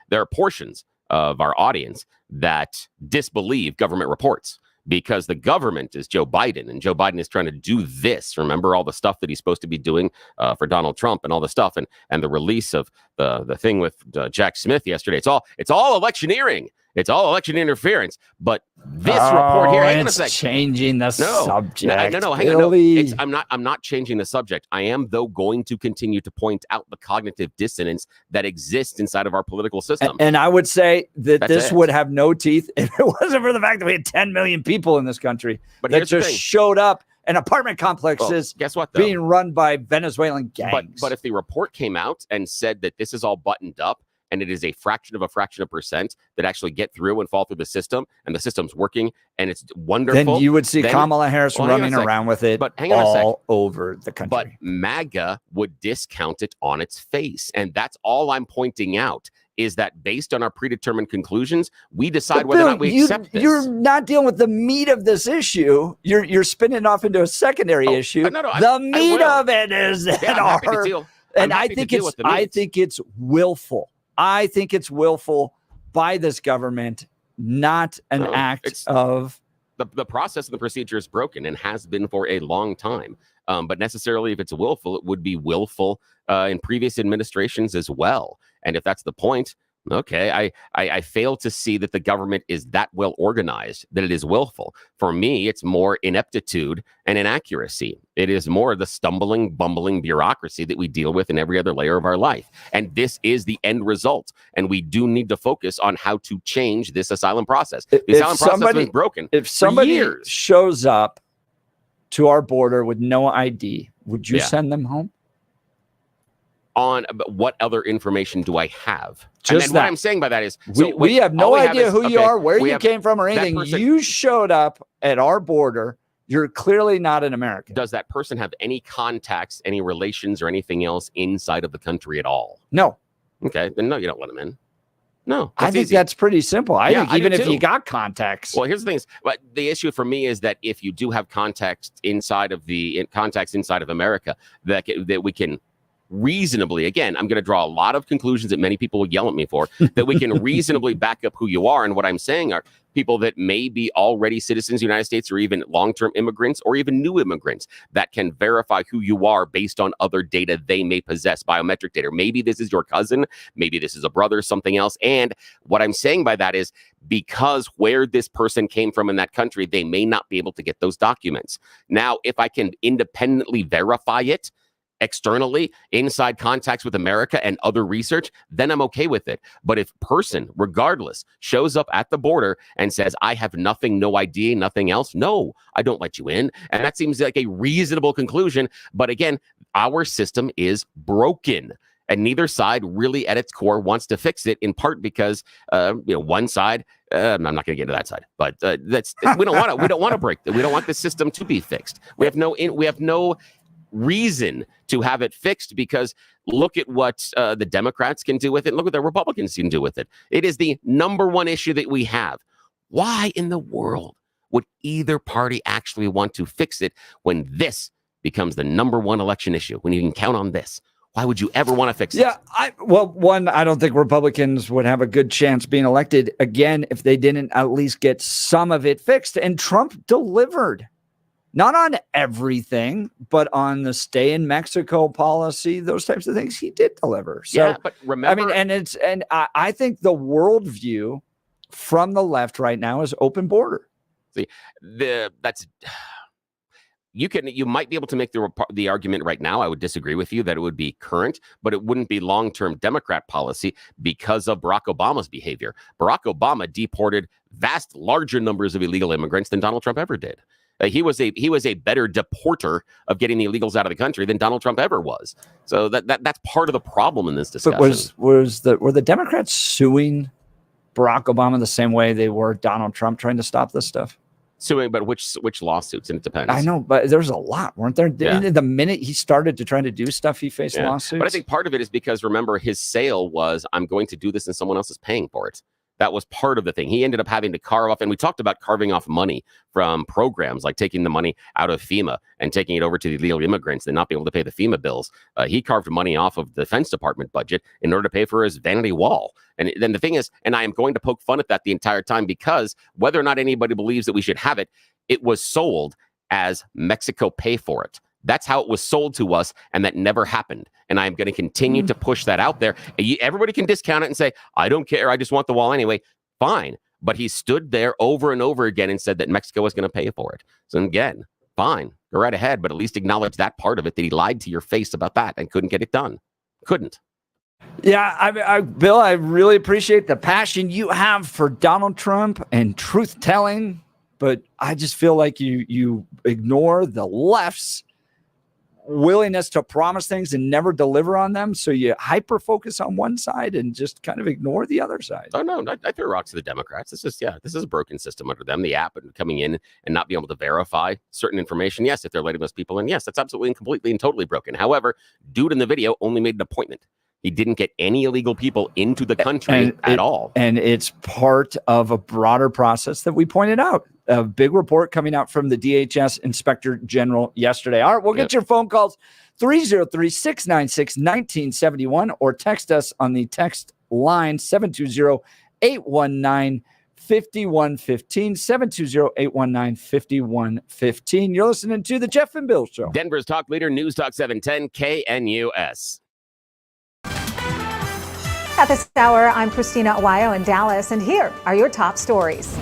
there are portions of our audience that disbelieve government reports, because the government is Joe Biden, and Joe Biden is trying to do this. Remember all the stuff that he's supposed to be doing for Donald Trump and all the stuff, and the release of the thing with Jack Smith yesterday. It's all electioneering. It's all election interference. But this report here, hang on a it's sec. changing the subject. No, hang on. No, Billy. I'm not changing the subject. I am, though, going to continue to point out the cognitive dissonance that exists inside of our political system. And I would say that That's this it. would have no teeth if it wasn't for the fact that we had 10 million people in this country But that here's the just thing. showed up in apartment complexes Guess what, though? being run by Venezuelan gangs. But if the report came out and said that this is all buttoned up, and it is a fraction of percent that actually get through and fall through the system, and the system's working, and it's wonderful, then you would see then- Kamala Harris Well, hang on a running sec. around with it But hang on a sec. all over the country. But MAGA would discount it on its face. And that's all I'm pointing out, is that based on our predetermined conclusions, we decide But whether or Bill, not we accept this. You're not dealing with the meat of this issue. You're spinning off into a secondary issue. no, I the meat will. of it is that Yeah, I'm happy to our, deal. and I'm I happy to think deal it's with the meat. it's willful. I think it's willful by this government, not an No, act of the process and the procedure is broken and has been for a long time. But necessarily, if it's willful, it would be willful in previous administrations as well. And if that's the point, okay, I fail to see that the government is that well organized, that it is willful. For me, it's more ineptitude and inaccuracy. It is more the stumbling, bumbling bureaucracy that we deal with in every other layer of our life. And this is the end result. And we do need to focus on how to change this asylum process. The asylum process has been broken If for somebody years. shows up to our border with no ID, would you Yeah. send them home? On what other information do I have? Just and what that. I'm saying by that is, We have no idea who you are, where we you have- came from, or that anything. person- You showed up at our border. You're clearly not an American. Does that person have any contacts, any relations, or anything else inside of the country at all? No. Okay, then no, you don't let them in. No, I think that's pretty simple. I think do even if too. you got contacts. Well, here's the thing. But the issue for me is that if you do have contacts inside of America, that we can reasonably, again, I'm going to draw a lot of conclusions that many people will yell at me for, that we can reasonably back up who you are. And what I'm saying are people that may be already citizens of the United States, or even long-term immigrants, or even new immigrants, that can verify who you are based on other data they may possess, biometric data. Maybe this is your cousin, maybe this is a brother, something else. And what I'm saying by that is, because where this person came from in that country, they may not be able to get those documents. Now, if I can independently verify it externally, inside contacts with America and other research, then I'm okay with it. But if person, regardless, shows up at the border and says, I have nothing, no ID, nothing else, no, I don't let you in. And that seems like a reasonable conclusion. But again, our system is broken. And neither side really at its core wants to fix it, in part because one side, I'm not going to get into that side, but we don't want to break it. We don't want the system to be fixed. We have no reason to have it fixed, because look at what the Democrats can do with it. Look what the Republicans can do with it. It is the number one issue that we have. Why in the world would either party actually want to fix it when this becomes the number one election issue, when you can count on this? Why would you ever want to fix it? Yeah, I don't think Republicans would have a good chance being elected again if they didn't at least get some of it fixed. And Trump delivered. Not on everything, but on the stay in Mexico policy, those types of things, he did deliver. So, yeah, but remember, I think the worldview from the left right now is open border. See, you might be able to make the argument right now. I would disagree with you that it would be current, but it wouldn't be long-term Democrat policy because of Barack Obama's behavior. Barack Obama deported vast larger numbers of illegal immigrants than Donald Trump ever did. He was a better deporter of getting the illegals out of the country than Donald Trump ever was. So that's part of the problem in this discussion. But were the Democrats suing Barack Obama the same way they were Donald Trump, trying to stop this stuff? Suing, but which lawsuits? And it depends. I know, but there's a lot, weren't there? Yeah. The minute he started to try to do stuff, he faced lawsuits. But I think part of it is because, remember, his sale was, I'm going to do this and someone else is paying for it. That was part of the thing. He ended up having to carve off, and we talked about carving off money from programs, like taking the money out of FEMA and taking it over to the illegal immigrants and not be able to pay the FEMA bills. He carved money off of the Defense Department budget in order to pay for his vanity wall. And then the thing is, and I am going to poke fun at that the entire time, because whether or not anybody believes that we should have it, it was sold as Mexico pay for it. That's how it was sold to us, and that never happened. And I'm going to continue to push that out there. Everybody can discount it and say, I don't care, I just want the wall anyway. Fine. But he stood there over and over again and said that Mexico was going to pay for it. So again, fine, go right ahead, but at least acknowledge that part of it, that he lied to your face about that and couldn't get it done. Couldn't. Yeah, Bill, I really appreciate the passion you have for Donald Trump and truth-telling, but I just feel like you ignore the left's willingness to promise things and never deliver on them. So you hyper focus on one side and just kind of ignore the other side. Oh, no, I throw rocks to the Democrats. This is a broken system under them. The app and coming in and not being able to verify certain information. Yes, if they're letting those people in. Yes, that's absolutely and completely and totally broken. However, dude in the video only made an appointment. He didn't get any illegal people into the country at all. And it's part of a broader process that we pointed out. A big report coming out from the DHS Inspector General yesterday. All right, we'll get your phone calls, 303-696-1971, or text us on the text line, 720-819-5115, 720-819-5115. You're listening to The Jeff and Bill Show. Denver's talk leader, News Talk 710 KNUS. At this hour, I'm Christina Awayo in Dallas, and here are your top stories.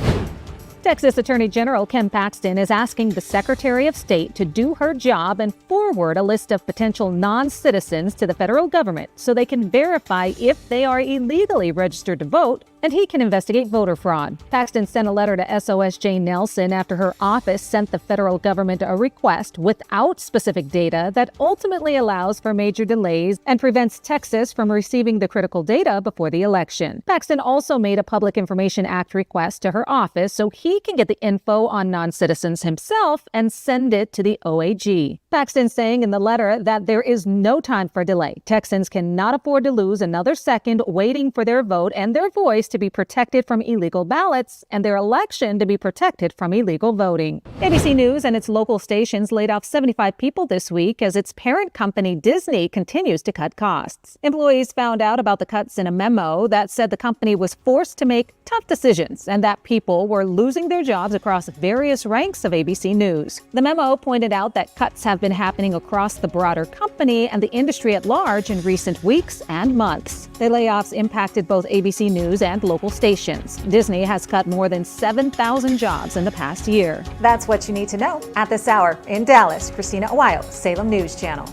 Texas Attorney General Ken Paxton is asking the Secretary of State to do her job and forward a list of potential non-citizens to the federal government so they can verify if they are illegally registered to vote and he can investigate voter fraud. Paxton sent a letter to SOS Jane Nelson after her office sent the federal government a request without specific data that ultimately allows for major delays and prevents Texas from receiving the critical data before the election. Paxton also made a Public Information Act request to her office so he can get the info on non-citizens himself and send it to the OAG. Paxton saying in the letter that there is no time for delay. Texans cannot afford to lose another second waiting for their vote and their voice to be protected from illegal ballots and their election to be protected from illegal voting. ABC News and its local stations laid off 75 people this week as its parent company Disney continues to cut costs. Employees found out about the cuts in a memo that said the company was forced to make tough decisions and that people were losing their jobs across various ranks of ABC News. The memo pointed out that cuts have been happening across the broader company and the industry at large in recent weeks and months. The layoffs impacted both ABC News and local stations. Disney has cut more than 7,000 jobs in the past year. That's what you need to know at this hour. In Dallas, Christina Awayo, Salem News Channel.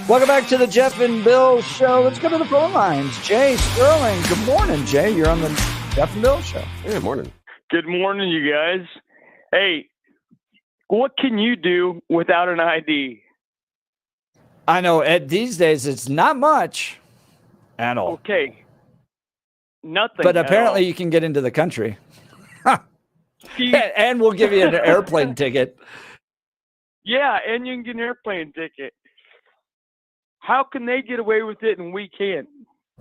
Welcome back to the Jeff and Bill Show. Let's go to the phone lines. Jay Sterling. Good morning, Jay. You're on the Jeff and Bill Show. Good morning. Good morning, you guys. Hey, what can you do without an ID? I know, Ed, these days it's not much at all. Okay. Nothing. But at apparently all. you can get into the country. And we'll give you an airplane ticket. Yeah, and you can get an airplane ticket. How can they get away with it and we can't?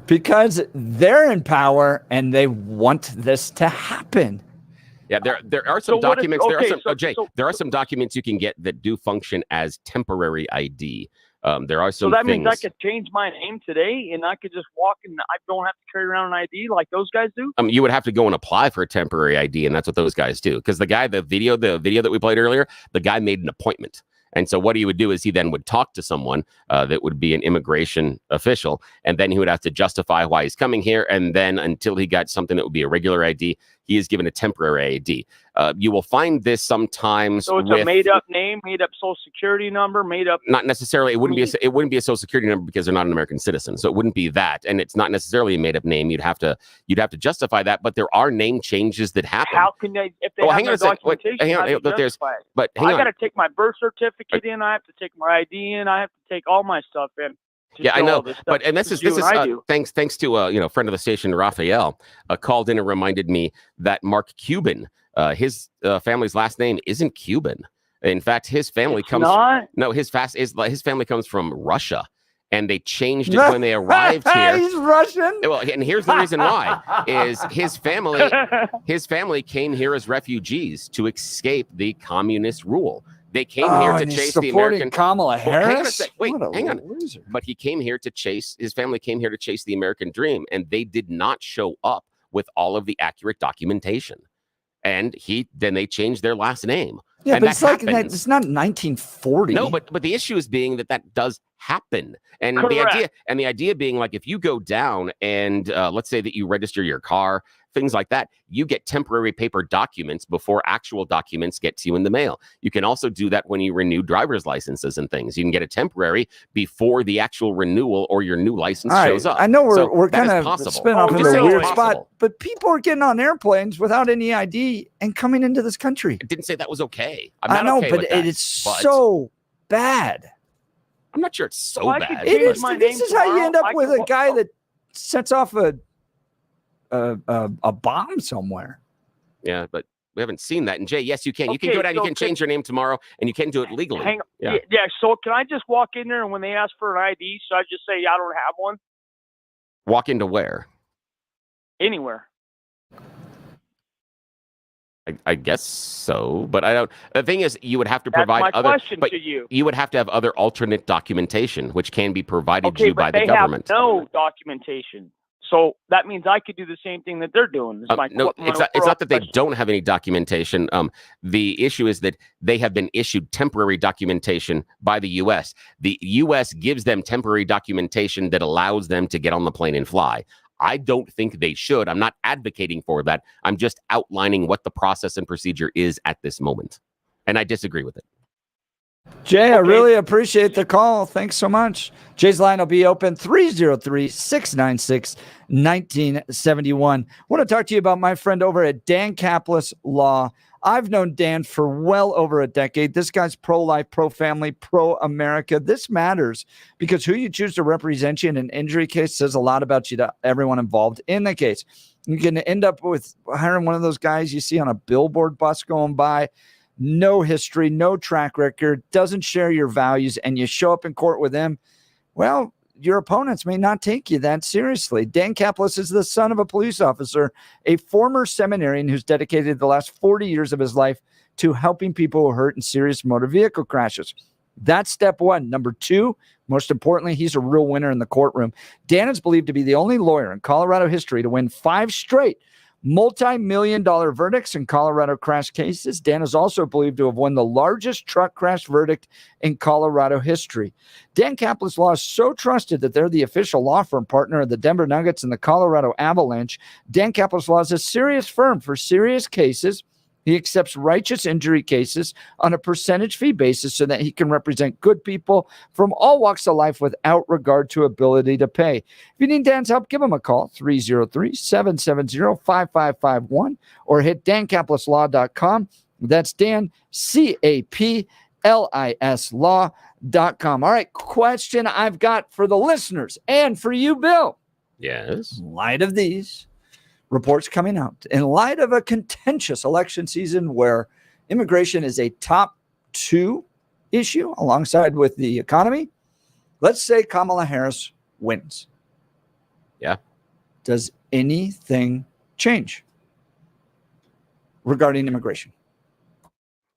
Because they're in power and they want this to happen. Yeah, there are some So what if- documents. okay, Jay, there are some documents you can get that do function as temporary ID. There are So some that things. means I could change my name today and I could just walk and I don't have to carry around an ID like those guys do? You would have to go and apply for a temporary ID, and that's what those guys do. Because the video that we played earlier, the guy made an appointment. And so what he would do is he then would talk to someone that would be an immigration official, and then he would have to justify why he's coming here. And then until he got something that would be a regular ID, he is given a temporary ID. You will find this sometimes. So it's a made-up name, made-up social security number, made-up. Not necessarily. It wouldn't be a social security number because they're not an American citizen. So it wouldn't be that, and it's not necessarily a made-up name. You'd have to justify that. But there are name changes that happen. How can they, if they have no documentation, how do you justify it? But hang I on. got to take my birth certificate in. I have to take my ID in. I have to take all my stuff in. Yeah, I show know, all this stuff, but and this is just you and I do. thanks to friend of the station, Raphael, called in and reminded me that Mark Cuban, his family's last name isn't Cuban. In fact, his family his family comes from Russia, and they changed it when they arrived here. He's Russian. Well, and here's the reason why: is his family came here as refugees to escape the communist rule. They came here to chase the American. Kamala Harris. Hang on a sec. Wait, hang on. Loser. But he came here to chase. His family came here to chase the American dream, and they did not show up with all of the accurate documentation. And then they changed their last name. Yeah, and but that it's like happens. it's not 1940. No, but the issue is being that does happen, and Correct. the idea being like if you go down and let's say that you register your car, things like that, you get temporary paper documents before actual documents get to you in the mail. You can also do that when you renew driver's licenses and things. You can get a temporary before the actual renewal or your new license shows up. I know we're So kind that is of possible. spin off I'm into just a saying it's weird possible. spot, but people are getting on airplanes without any ID and coming into this country. I didn't say that was okay. I know, okay but with that, it's but so bad. I'm not sure it's so Well, I bad. could It change is. my This name is how you tomorrow. end up I with can a guy that sets off a bomb somewhere. Yeah, but we haven't seen that. And Jay, yes, you can. You can go down. You can change your name tomorrow, and you can do it legally. Hang on. Yeah. Yeah. So can I just walk in there and when they ask for an ID, so I just say I don't have one Walk into where? anywhere? I guess so, but I don't. The thing is, you would have to That's provide my other. question but to you. You would have to have other alternate documentation, which can be provided to Okay, you by but the they government. have no documentation. So that means I could do the same thing that they're doing. No, it's not that they don't have any documentation. The issue is that they have been issued temporary documentation by the U.S. The U.S. gives them temporary documentation that allows them to get on the plane and fly. I don't think they should. I'm not advocating for that. I'm just outlining what the process and procedure is at this moment. And I disagree with it. Jay, I really appreciate the call. Thanks so much. Jay's line will be open 303-696-1971. I want to talk to you about my friend over at Dan Kaplis Law. I've known Dan for well over a decade. This guy's pro-life, pro-family, pro-America. This matters because who you choose to represent you in an injury case says a lot about you to everyone involved in the case. You can end up with hiring one of those guys you see on a billboard bus going by, no history, no track record, doesn't share your values, and you show up in court with him. Well, your opponents may not take you that seriously. Dan Kaplis is the son of a police officer, a former seminarian who's dedicated the last 40 years of his life to helping people who are hurt in serious motor vehicle crashes. That's step one. Number two, most importantly, he's a real winner in the courtroom. Dan is believed to be the only lawyer in Colorado history to win 5 straight multi-million-dollar verdicts in Colorado crash cases. Dan is also believed to have won the largest truck crash verdict in Colorado history. Dan Kaplis Law is so trusted that they're the official law firm partner of the Denver Nuggets and the Colorado Avalanche. Dan Kaplis Law is a serious firm for serious cases He accepts righteous injury cases on a percentage fee basis so that he can represent good people from all walks of life without regard to ability to pay. If you need Dan's help, give him a call, 303-770-5551, or hit dancaplisLaw.com. That's Dan, CAPLIS law.com. All right, question I've got for the listeners and for you, Bill. Yes. In light of these reports coming out, in light of a contentious election season where immigration is a top 2 issue alongside with the economy, let's say Kamala Harris wins. Yeah. Does anything change regarding immigration?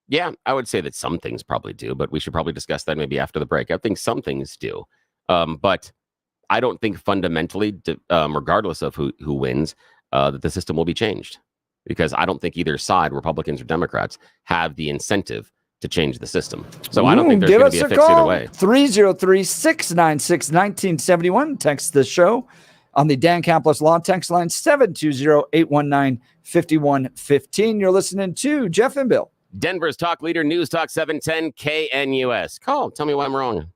Yeah, I would say that some things probably do, but we should probably discuss that maybe after the break. I think some things do, but I don't think fundamentally, regardless of who wins, that the system will be changed, because I don't think either side, Republicans or Democrats, have the incentive to change the system. So I don't think there's going to be a fix either way. 303-696-1971. Text the show on the Dan Caplis Law text line 720-819-5115. You're listening to Jeff and Bill, Denver's talk leader, News Talk 710 KNUS. Call. Tell me why I'm wrong.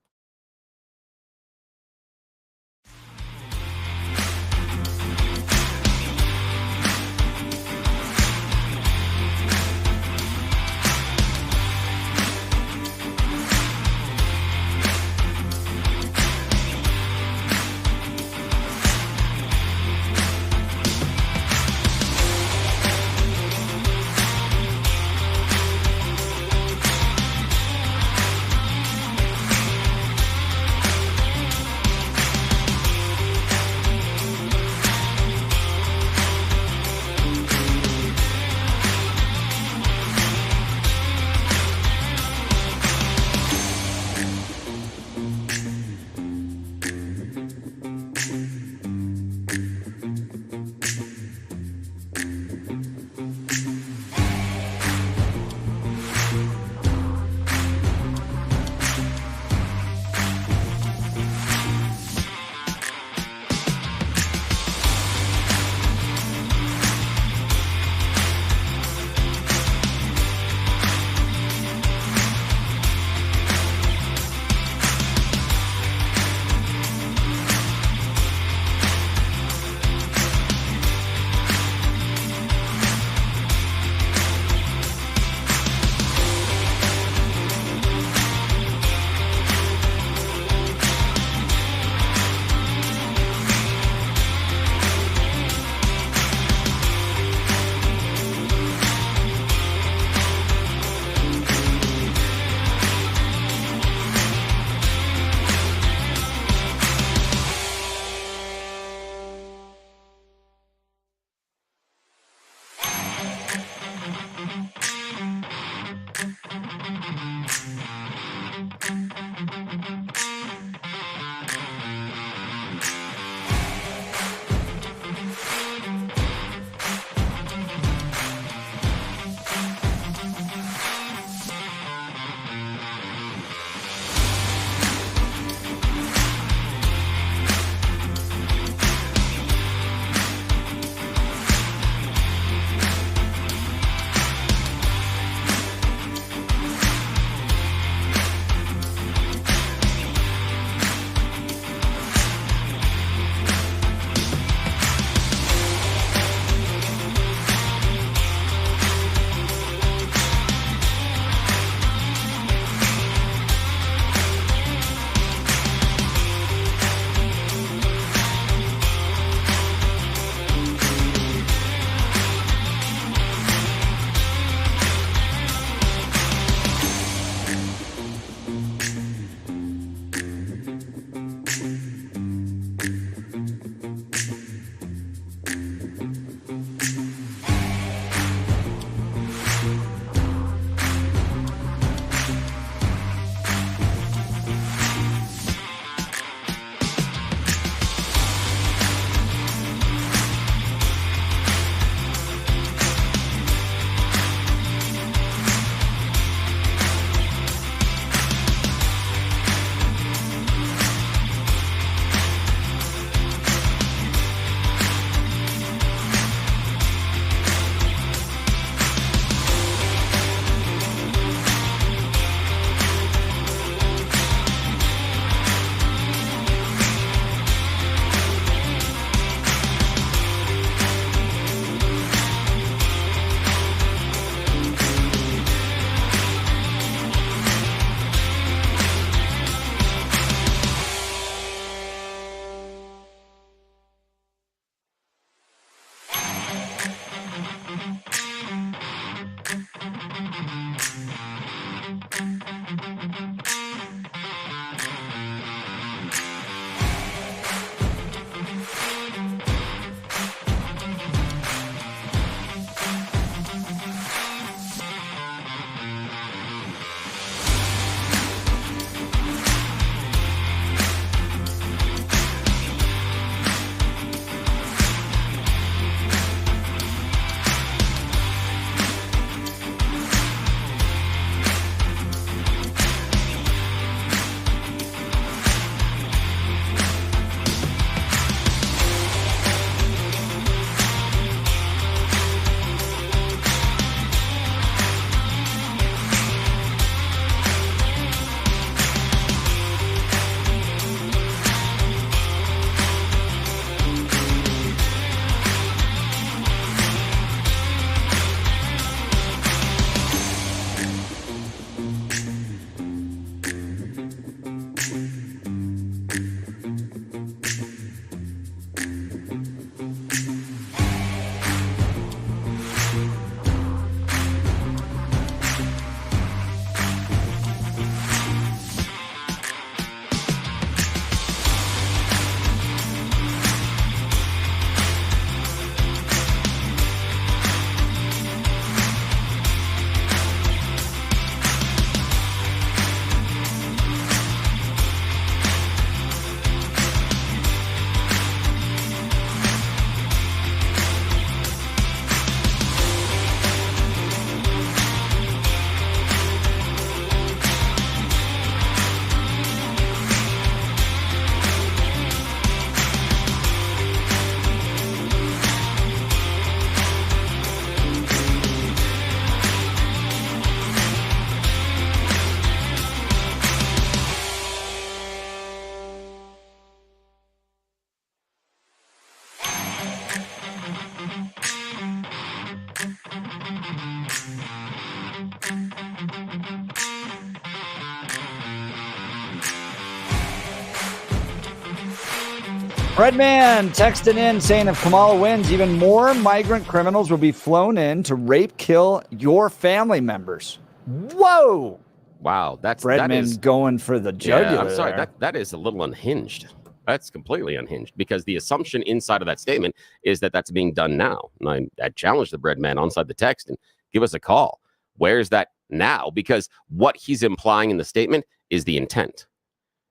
Redman texting in saying if Kamala wins, even more migrant criminals will be flown in to rape, kill your family members. Whoa! Wow, that Redman is going for the jugular. Yeah, I'm sorry, there. that is a little unhinged. That's completely unhinged because the assumption inside of that statement is that that's being done now. And I challenge the Breadman onside the text and give us a call. Where's that now? Because what he's implying in the statement is the intent,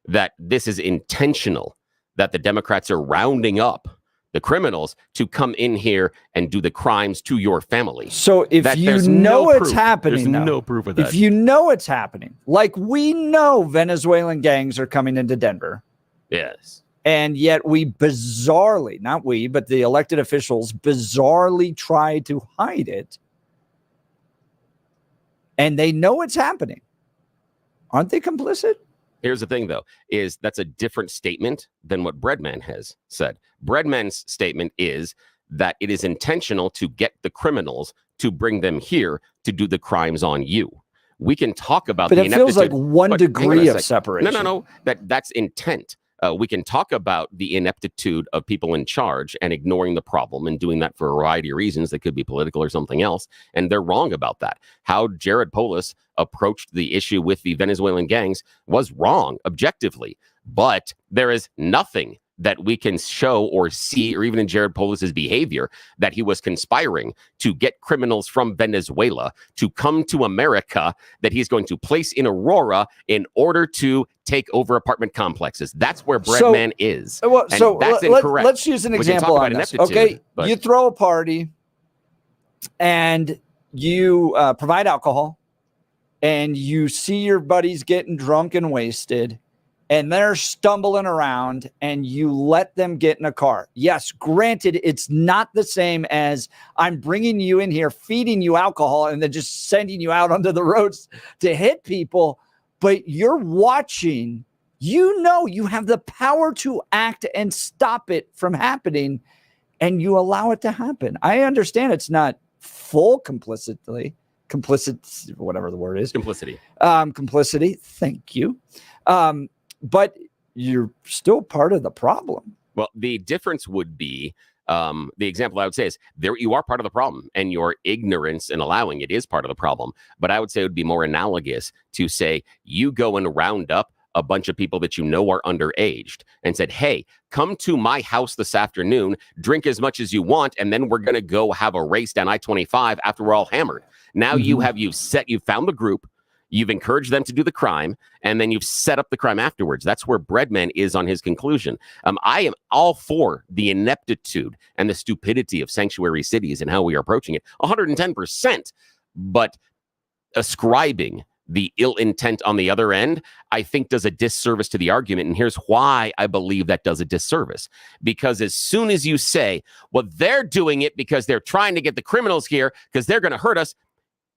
that this is intentional, that the Democrats are rounding up the criminals to come in here and do the crimes to your family. So if you know it's happening, there's no proof of that. If you know it's happening, like we know Venezuelan gangs are coming into Denver. Yes. And yet we bizarrely, not we, but the elected officials bizarrely try to hide it. And they know it's happening. Aren't they complicit? Here's the thing, though, is that's a different statement than what Breadman has said. Breadman's statement is that it is intentional to get the criminals to bring them here to do the crimes on you. We can talk about but the it feels like ineptitude, one but degree hang on a of sec. separation. No. That's intent. We can talk about the ineptitude of people in charge and ignoring the problem and doing that for a variety of reasons that could be political or something else. And they're wrong about that. How Jared Polis approached the issue with the Venezuelan gangs was wrong objectively. But there is nothing that we can show or see, or even in Jared Polis's behavior, that he was conspiring to get criminals from Venezuela to come to America that he's going to place in Aurora in order to take over apartment complexes. That's where Breadman is. Well, And so that's let, incorrect. let's use an We can example talk on about this. ineptitude, Okay, but- you throw a party and you provide alcohol and you see your buddies getting drunk and wasted and they're stumbling around and you let them get in a car. Yes, granted, it's not the same as I'm bringing you in here, feeding you alcohol, and then just sending you out onto the roads to hit people. But you're watching, you know, you have the power to act and stop it from happening, and you allow it to happen. I understand it's not full complicit, whatever the word is. Complicity. Complicity. Thank you. But you're still part of the problem. Well, the difference would be, the example I would say is there you are part of the problem, and your ignorance in allowing it is part of the problem. But I would say it would be more analogous to say you go and round up a bunch of people that you know are underaged and said, hey, come to my house this afternoon, drink as much as you want, and then we're going to go have a race down I-25 after we're all hammered. Now you've found the group, you've encouraged them to do the crime, and then you've set up the crime afterwards. That's where Breadman is on his conclusion. I am all for the ineptitude and the stupidity of sanctuary cities and how we are approaching it, 110%. But ascribing the ill intent on the other end, I think does a disservice to the argument. And here's why I believe that does a disservice. Because as soon as you say, well, they're doing it because they're trying to get the criminals here because they're going to hurt us,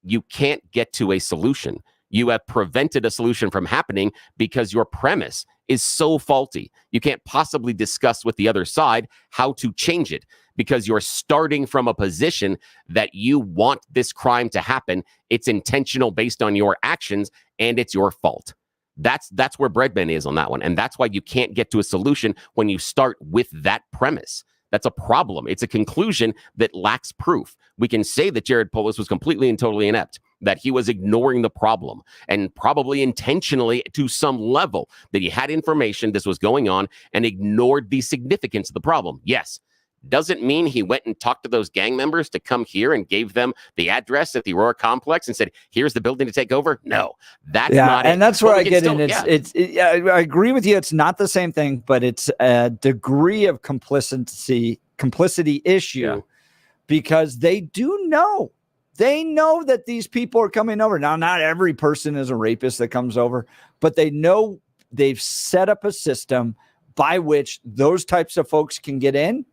you can't get to a solution. You have prevented a solution from happening because your premise is so faulty. You can't possibly discuss with the other side how to change it because you're starting from a position that you want this crime to happen. It's intentional based on your actions, and it's your fault. That's where Breadman is on that one. And that's why you can't get to a solution when you start with that premise. That's a problem. It's a conclusion that lacks proof. We can say that Jared Polis was completely and totally inept, that he was ignoring the problem, and probably intentionally to some level that he had information this was going on and ignored the significance of the problem. Yes. Doesn't mean he went and talked to those gang members to come here and gave them the address at the Aurora complex and said, here's the building to take over. No, that's not it. And that's where I get in. I agree with you. It's not the same thing, but it's a degree of complicity issue because they do know. They know that these people are coming over. Now, not every person is a rapist that comes over, but they know they've set up a system by which those types of folks can get in.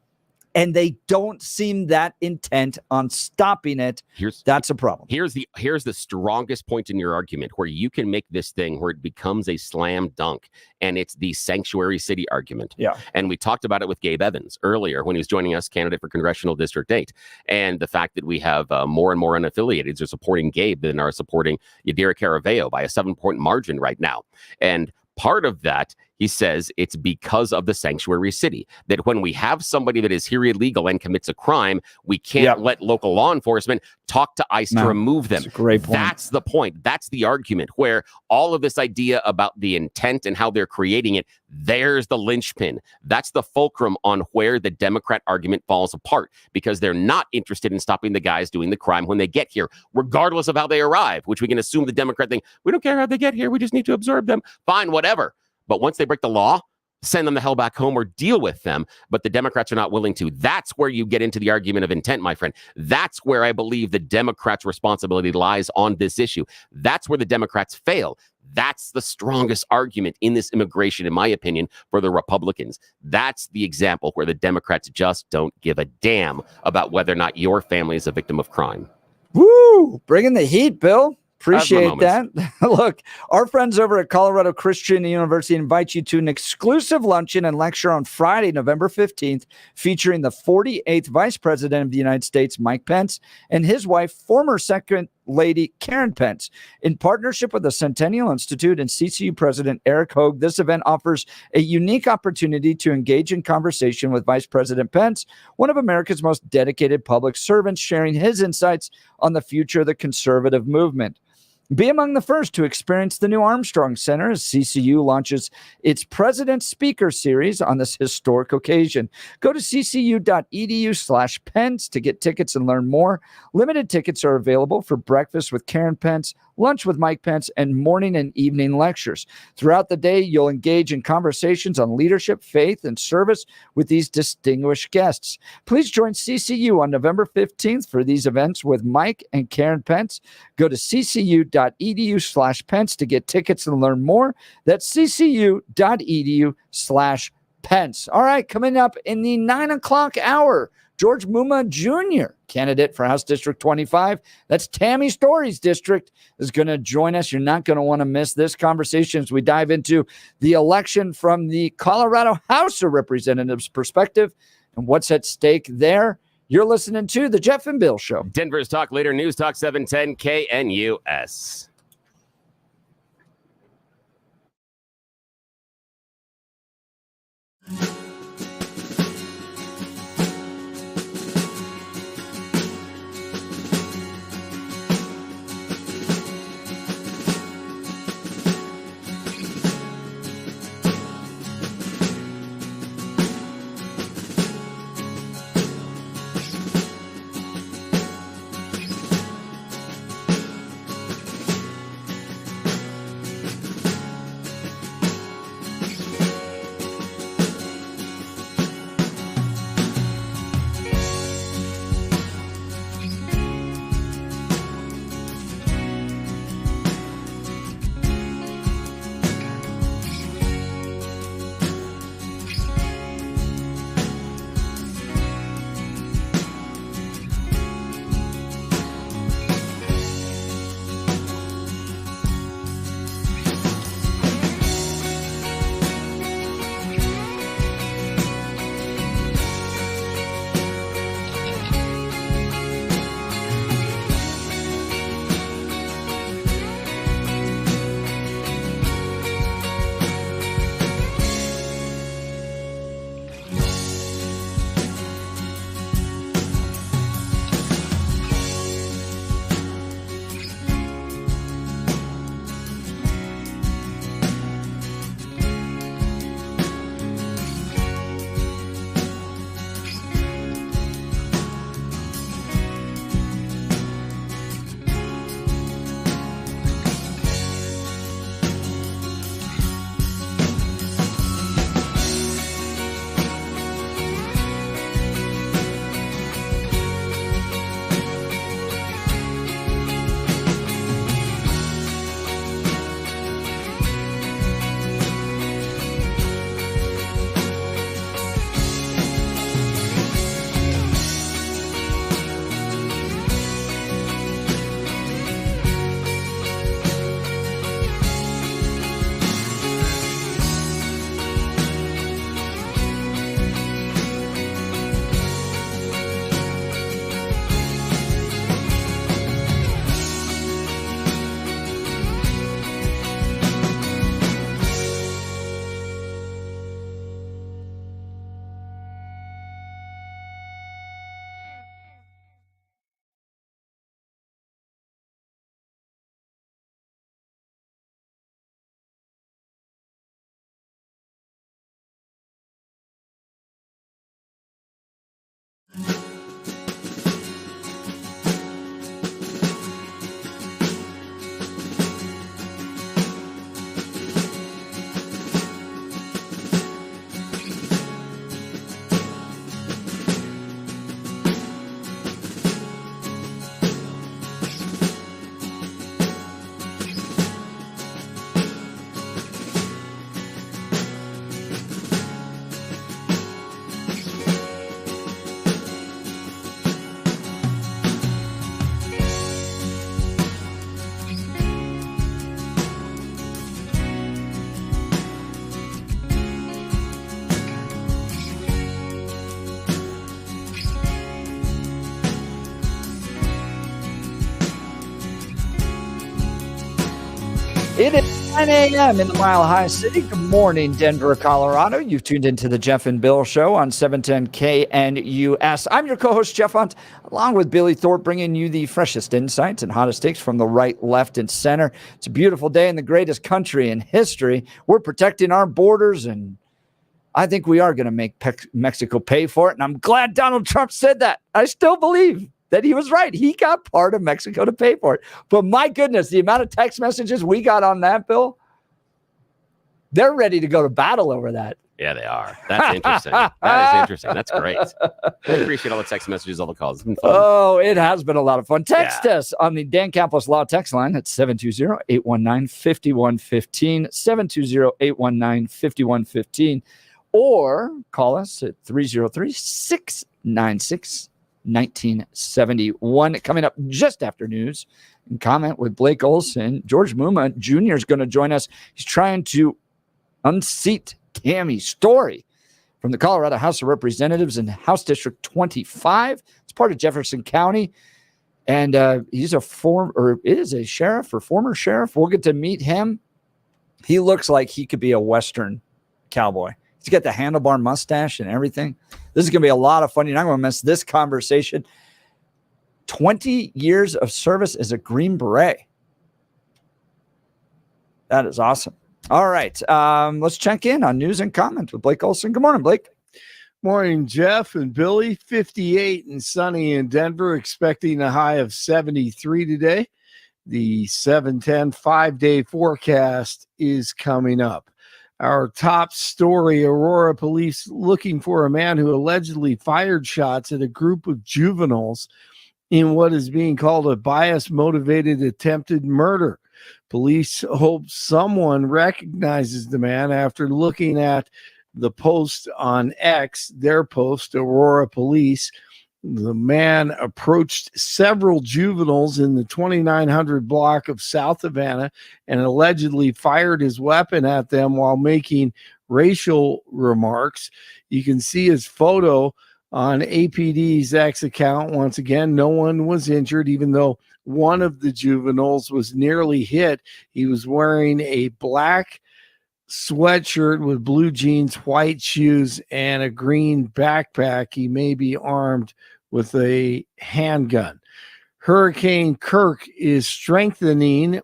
And they don't seem that intent on stopping it. That's a problem. Here's the strongest point in your argument where you can make this thing where it becomes a slam dunk, and it's the sanctuary city argument. Yeah. And we talked about it with Gabe Evans earlier when he was joining us, candidate for Congressional District 8, and the fact that we have more and more unaffiliateds are supporting Gabe than are supporting Yadira Caraveo by a 7-point margin right now. And part of that, He says it's because of the sanctuary city, that when we have somebody that is here illegal and commits a crime, we can't let local law enforcement talk to ICE to remove them. That's a great point. That's the point. That's the argument, where all of this idea about the intent and how they're creating it, there's the linchpin. That's the fulcrum on where the Democrat argument falls apart, because they're not interested in stopping the guys doing the crime when they get here, regardless of how they arrive, which we can assume the Democrat thing, we don't care how they get here, we just need to absorb them. Fine, whatever. But once they break the law, send them the hell back home or deal with them. But the Democrats are not willing to. That's where you get into the argument of intent, my friend. That's where I believe the Democrats' responsibility lies on this issue. That's where the Democrats fail. That's the strongest argument in this immigration, in my opinion, for the Republicans. That's the example where the Democrats just don't give a damn about whether or not your family is a victim of crime. Woo! Bringing the heat, Bill. Appreciate that. moments. Look, our friends over at Colorado Christian University invite you to an exclusive luncheon and lecture on Friday, November 15th, featuring the 48th Vice President of the United States, Mike Pence, and his wife, former Second Lady Karen Pence. In partnership with the Centennial Institute and CCU President Eric Hogue, this event offers a unique opportunity to engage in conversation with Vice President Pence, one of America's most dedicated public servants, sharing his insights on the future of the conservative movement. Be among the first to experience the new Armstrong Center as CCU launches its President Speaker Series on this historic occasion. Go to ccu.edu/Pence to get tickets and learn more. Limited tickets are available for breakfast with Karen Pence, lunch with Mike Pence, and morning and evening lectures. Throughout the day, you'll engage in conversations on leadership, faith, and service with these distinguished guests. Please join CCU on November 15th for these events with Mike and Karen Pence. Go to ccu.edu/Pence to get tickets and learn more. That's ccu.edu/Pence. All right, coming up in the 9 o'clock hour, George Mumma Jr., candidate for House District 25. That's Tammy Story's district, is going to join us. You're not going to want to miss this conversation as we dive into the election from the Colorado House of Representatives perspective and what's at stake there. You're listening to The Jeff and Bill Show. Denver's Talk Leader, News Talk 710 KNUS. It is 9 a.m. in the Mile High City. Good morning, Denver, Colorado. You've tuned into the Jeff and Bill Show on 710 KNUS. I'm your co-host, Jeff Hunt, along with Billy Thorpe, bringing you the freshest insights and hottest takes from the right, left, and center. It's a beautiful day in the greatest country in history. We're protecting our borders, and I think we are going to make Mexico pay for it, and I'm glad Donald Trump said that. I still believe that he was right. He got part of Mexico to pay for it. But my goodness, the amount of text messages we got on that, Bill, they're ready to go to battle over that. Yeah, they are. That's interesting. That is interesting. That's great. I appreciate all the text messages, all the calls. It's been fun. Oh, it has been a lot of fun. Text us on the Dan Campos Law text line at 720-819-5115, 720-819-5115, or call us at 303-696-1971. Coming up just after news and comment with Blake Olson. George Mumma Jr. is going to join us. He's trying to unseat Tammy Story from the Colorado House of Representatives in House District 25. It's part of Jefferson County. And he's a former sheriff or former sheriff. We'll get to meet him. He looks like he could be a Western cowboy. He's got the handlebar mustache and everything. This is going to be a lot of fun. You're not going to miss this conversation. 20 years of service as a Green Beret. That is awesome. All right. Let's check in on news and comment with Blake Olson. Good morning, Blake. Morning, Jeff and Billy. 58 and sunny in Denver, expecting a high of 73 today. The 710 5-day forecast is coming up. Our top story, Aurora police looking for a man who allegedly fired shots at a group of juveniles in what is being called a bias-motivated attempted murder. Police hope someone recognizes the man after looking at the post on X, their post, Aurora Police. The man approached several juveniles in the 2900 block of South Havana and allegedly fired his weapon at them while making racial remarks. You can see his photo on APD's X account. Once again, no one was injured, even though one of the juveniles was nearly hit. He was wearing a black sweatshirt with blue jeans, white shoes, and a green backpack. He may be armed with a handgun. Hurricane Kirk is strengthening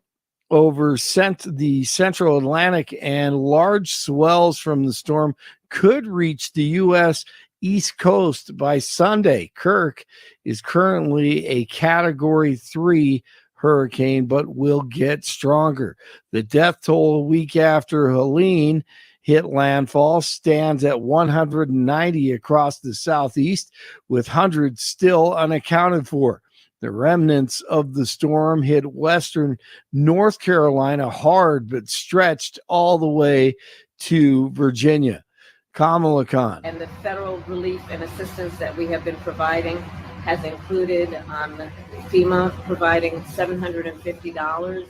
over the central Atlantic, and large swells from the storm could reach the U.S. East Coast by Sunday. Kirk is currently a Category 3 hurricane, but will get stronger. The death toll a week after Helene hit landfall stands at 190 across the southeast, with hundreds still unaccounted for. The remnants of the storm hit western North Carolina hard, but stretched all the way to Virginia. Kamala Khan. And the federal relief and assistance that we have been providing has included FEMA providing $750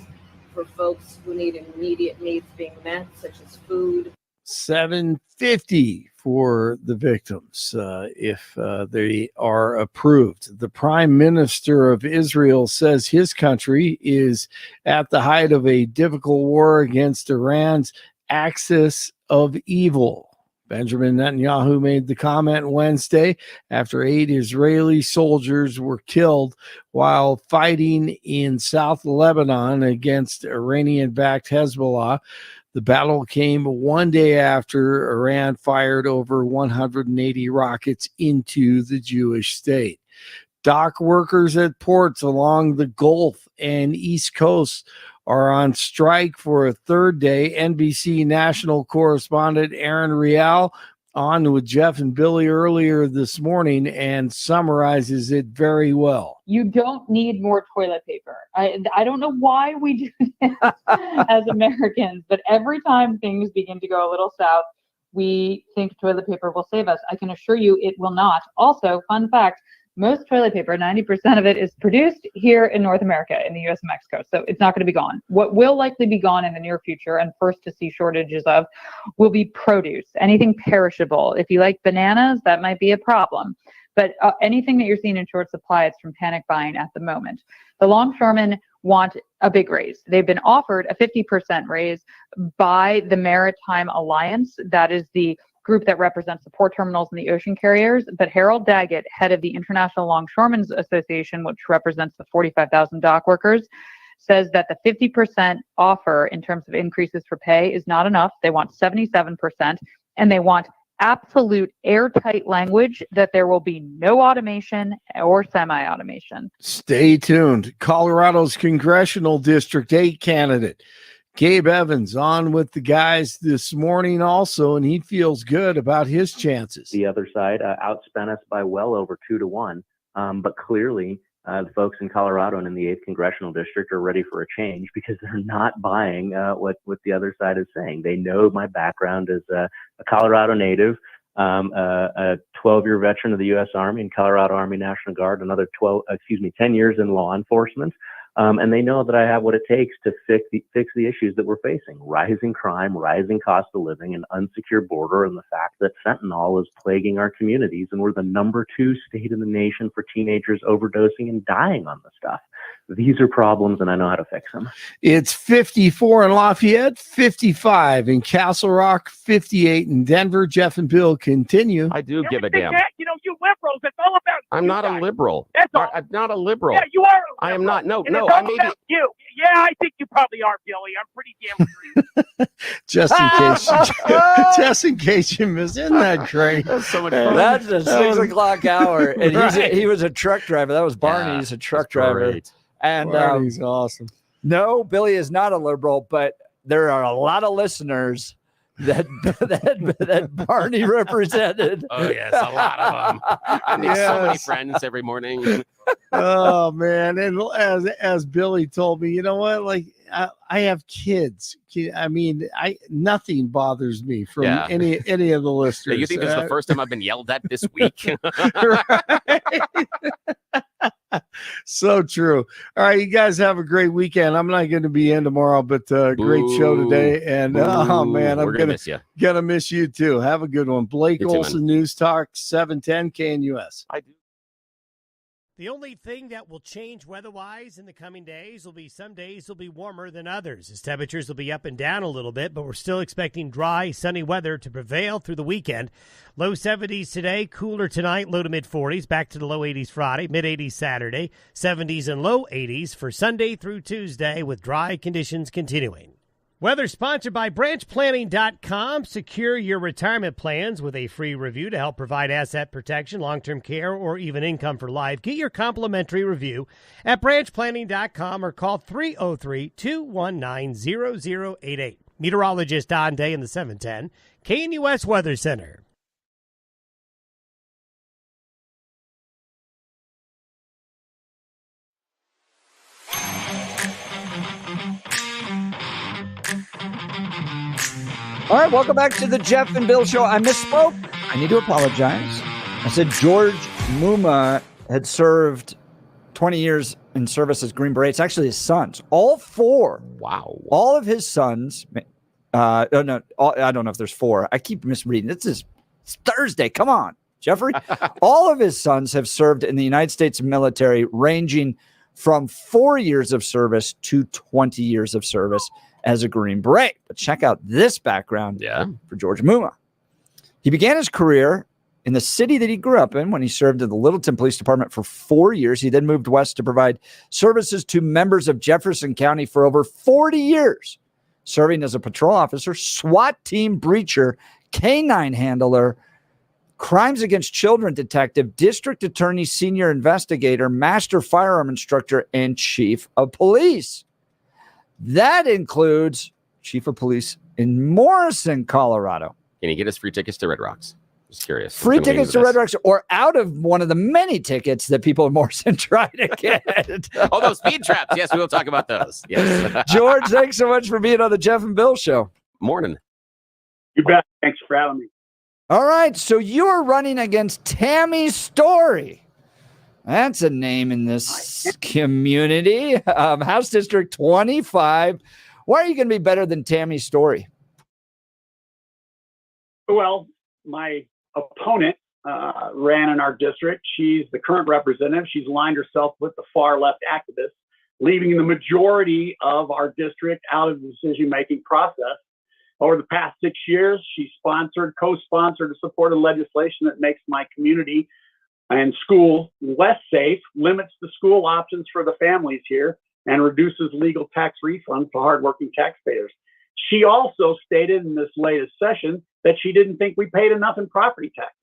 for folks who need immediate needs being met, such as food. $750 for the victims if they are approved. The Prime Minister of Israel says his country is at the height of a difficult war against Iran's axis of evil. Benjamin Netanyahu made the comment Wednesday after 8 Israeli soldiers were killed while fighting in South Lebanon against Iranian-backed Hezbollah. The battle came one day after Iran fired over 180 rockets into the Jewish state. Dock workers at ports along the Gulf and East Coast are on strike for a third day. NBC National Correspondent Erin Real on with Jeff and Billy earlier this morning and summarizes it very well. You don't need more toilet paper. I don't know why we do this as Americans, but every time things begin to go a little south, we think toilet paper will save us. I can assure you it will not. Also, fun fact, most toilet paper, 90% of it, is produced here in North America, in the U.S. and Mexico. So it's not going to be gone. What will likely be gone in the near future and first to see shortages of will be produce, anything perishable. If you like bananas, that might be a problem. But anything that you're seeing in short supply, it's from panic buying at the moment. The Longshoremen want a big raise. They've been offered a 50% raise by the Maritime Alliance. That is the group that represents the port terminals and the ocean carriers. But Harold Daggett, head of the International Longshoremen's Association, which represents the 45,000 dock workers, says that the 50% offer in terms of increases for pay is not enough. They want 77%, and they want absolute airtight language that there will be no automation or semi-automation. Stay tuned. Colorado's Congressional District 8 candidate Gabe Evans on with the guys this morning also, and he feels good about his chances. The other side outspent us by well over 2-1, but clearly the folks in Colorado and in the 8th Congressional District are ready for a change because they're not buying what the other side is saying. They know my background as a Colorado native, a 12-year veteran of the U.S. Army and Colorado Army National Guard, another 10 years in law enforcement. And they know that I have what it takes to fix the issues that we're facing: rising crime, rising cost of living, an unsecured border, and the fact that fentanyl is plaguing our communities, and we're the number 2 state in the nation for teenagers overdosing and dying on the stuff. These are problems, and I know how to fix them. It's 54 in Lafayette, 55 in Castle Rock, 58 in Denver. Jeff and Bill continue. I do give a damn. You liberals, it's all about I'm not a liberal. That's all. I'm not a liberal. Yeah, you are a liberal. I am not. No, And no. it's all I may about you. Yeah, I think you probably are, Billy. I'm pretty damn sure. just in case you missed. Isn't that great? That's so much fun. That's a 6 o'clock hour. And he was a truck driver. That was Barney. Yeah, He's a truck driver. Great. And Barney's awesome. No, Billy is not a liberal, but there are a lot of listeners that Barney represented. Oh, yes, a lot of them. I make so many friends every morning. Oh, man. And as Billy told me, you know what? Like, I have kids. I mean, nothing bothers me from any of the listeners. You think this is the first time I've been yelled at this week? So true. All right, you guys have a great weekend. I'm not going to be in tomorrow, but great show today. And oh man, I'm gonna miss you too. Have a good one. Blake Olson, News Talk 710 KNUS. I do. The only thing that will change weather-wise in the coming days will be some days will be warmer than others, as temperatures will be up and down a little bit, but we're still expecting dry, sunny weather to prevail through the weekend. Low 70s today, cooler tonight, low to mid-40s, back to the low 80s Friday, mid-80s Saturday, 70s and low 80s for Sunday through Tuesday, with dry conditions continuing. Weather sponsored by branchplanning.com. Secure your retirement plans with a free review to help provide asset protection, long-term care, or even income for life. Get your complimentary review at branchplanning.com or call 303-219-0088. Meteorologist Don Day in the 710 KNUS Weather Center. All right, welcome back to the Jeff and Bill Show. I misspoke. I need to apologize. I said George Mumma had served 20 years in service as Green Beret. It's actually his sons. All 4. Wow. All of his sons. I don't know if there's 4. I keep misreading. It's Thursday. Come on, Jeffrey. All of his sons have served in the United States military, ranging from 4 years of service to 20 years of service as a Green Beret. But check out this background for George Mumma. He began his career in the city that he grew up in when he served in the Littleton Police Department for 4 years. He then moved west to provide services to members of Jefferson County for over 40 years, serving as a patrol officer, SWAT team breacher, canine handler, crimes against children detective, district attorney, senior investigator, master firearm instructor, and chief of police. That includes chief of police in Morrison, Colorado. Can you get us free tickets to Red Rocks? Just curious. Free tickets to Red Rocks, or out of one of the many tickets that people in Morrison try to get. Oh, those speed traps. Yes, we will talk about those. Yes. George, thanks so much for being on the Jeff and Bill Show. Morning. You bet. Thanks for having me. All right, so you are running against Tammy Story. That's a name in this community. House District 25. Why are you going to be better than Tammy Story? Well, my opponent ran in our district. She's the current representative. She's aligned herself with the far left activists, leaving the majority of our district out of the decision-making process. Over the past 6 years, she co-sponsored, and supported legislation that makes my community and school less safe, limits the school options for the families here, and reduces legal tax refunds for hardworking taxpayers. She also stated in this latest session that she didn't think we paid enough in property taxes.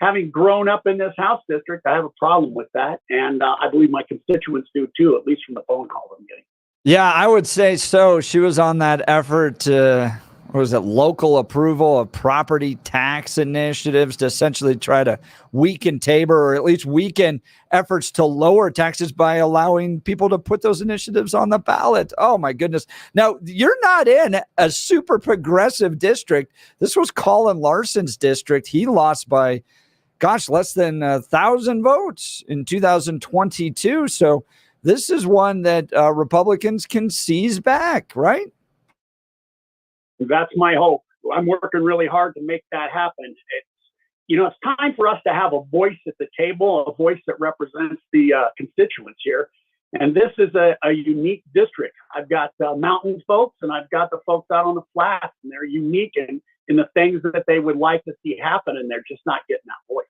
Having grown up in this House district, I have a problem with that, and I believe my constituents do too, at least from the phone calls I'm getting. Yeah, I would say so. She was on that effort to, what was it, local approval of property tax initiatives to essentially try to weaken Tabor, or at least weaken efforts to lower taxes by allowing people to put those initiatives on the ballot. Oh, my goodness. Now, you're not in a super progressive district. This was Colin Larson's district. He lost by, less than 1,000 votes in 2022. So this is one that Republicans can seize back, right? That's my hope. I'm working really hard to make that happen. It's time for us to have a voice at the table, a voice that represents the constituents here. And this is a unique district. I've got mountain folks, and I've got the folks out on the flats, and they're unique in the things that they would like to see happen, and they're just not getting that voice.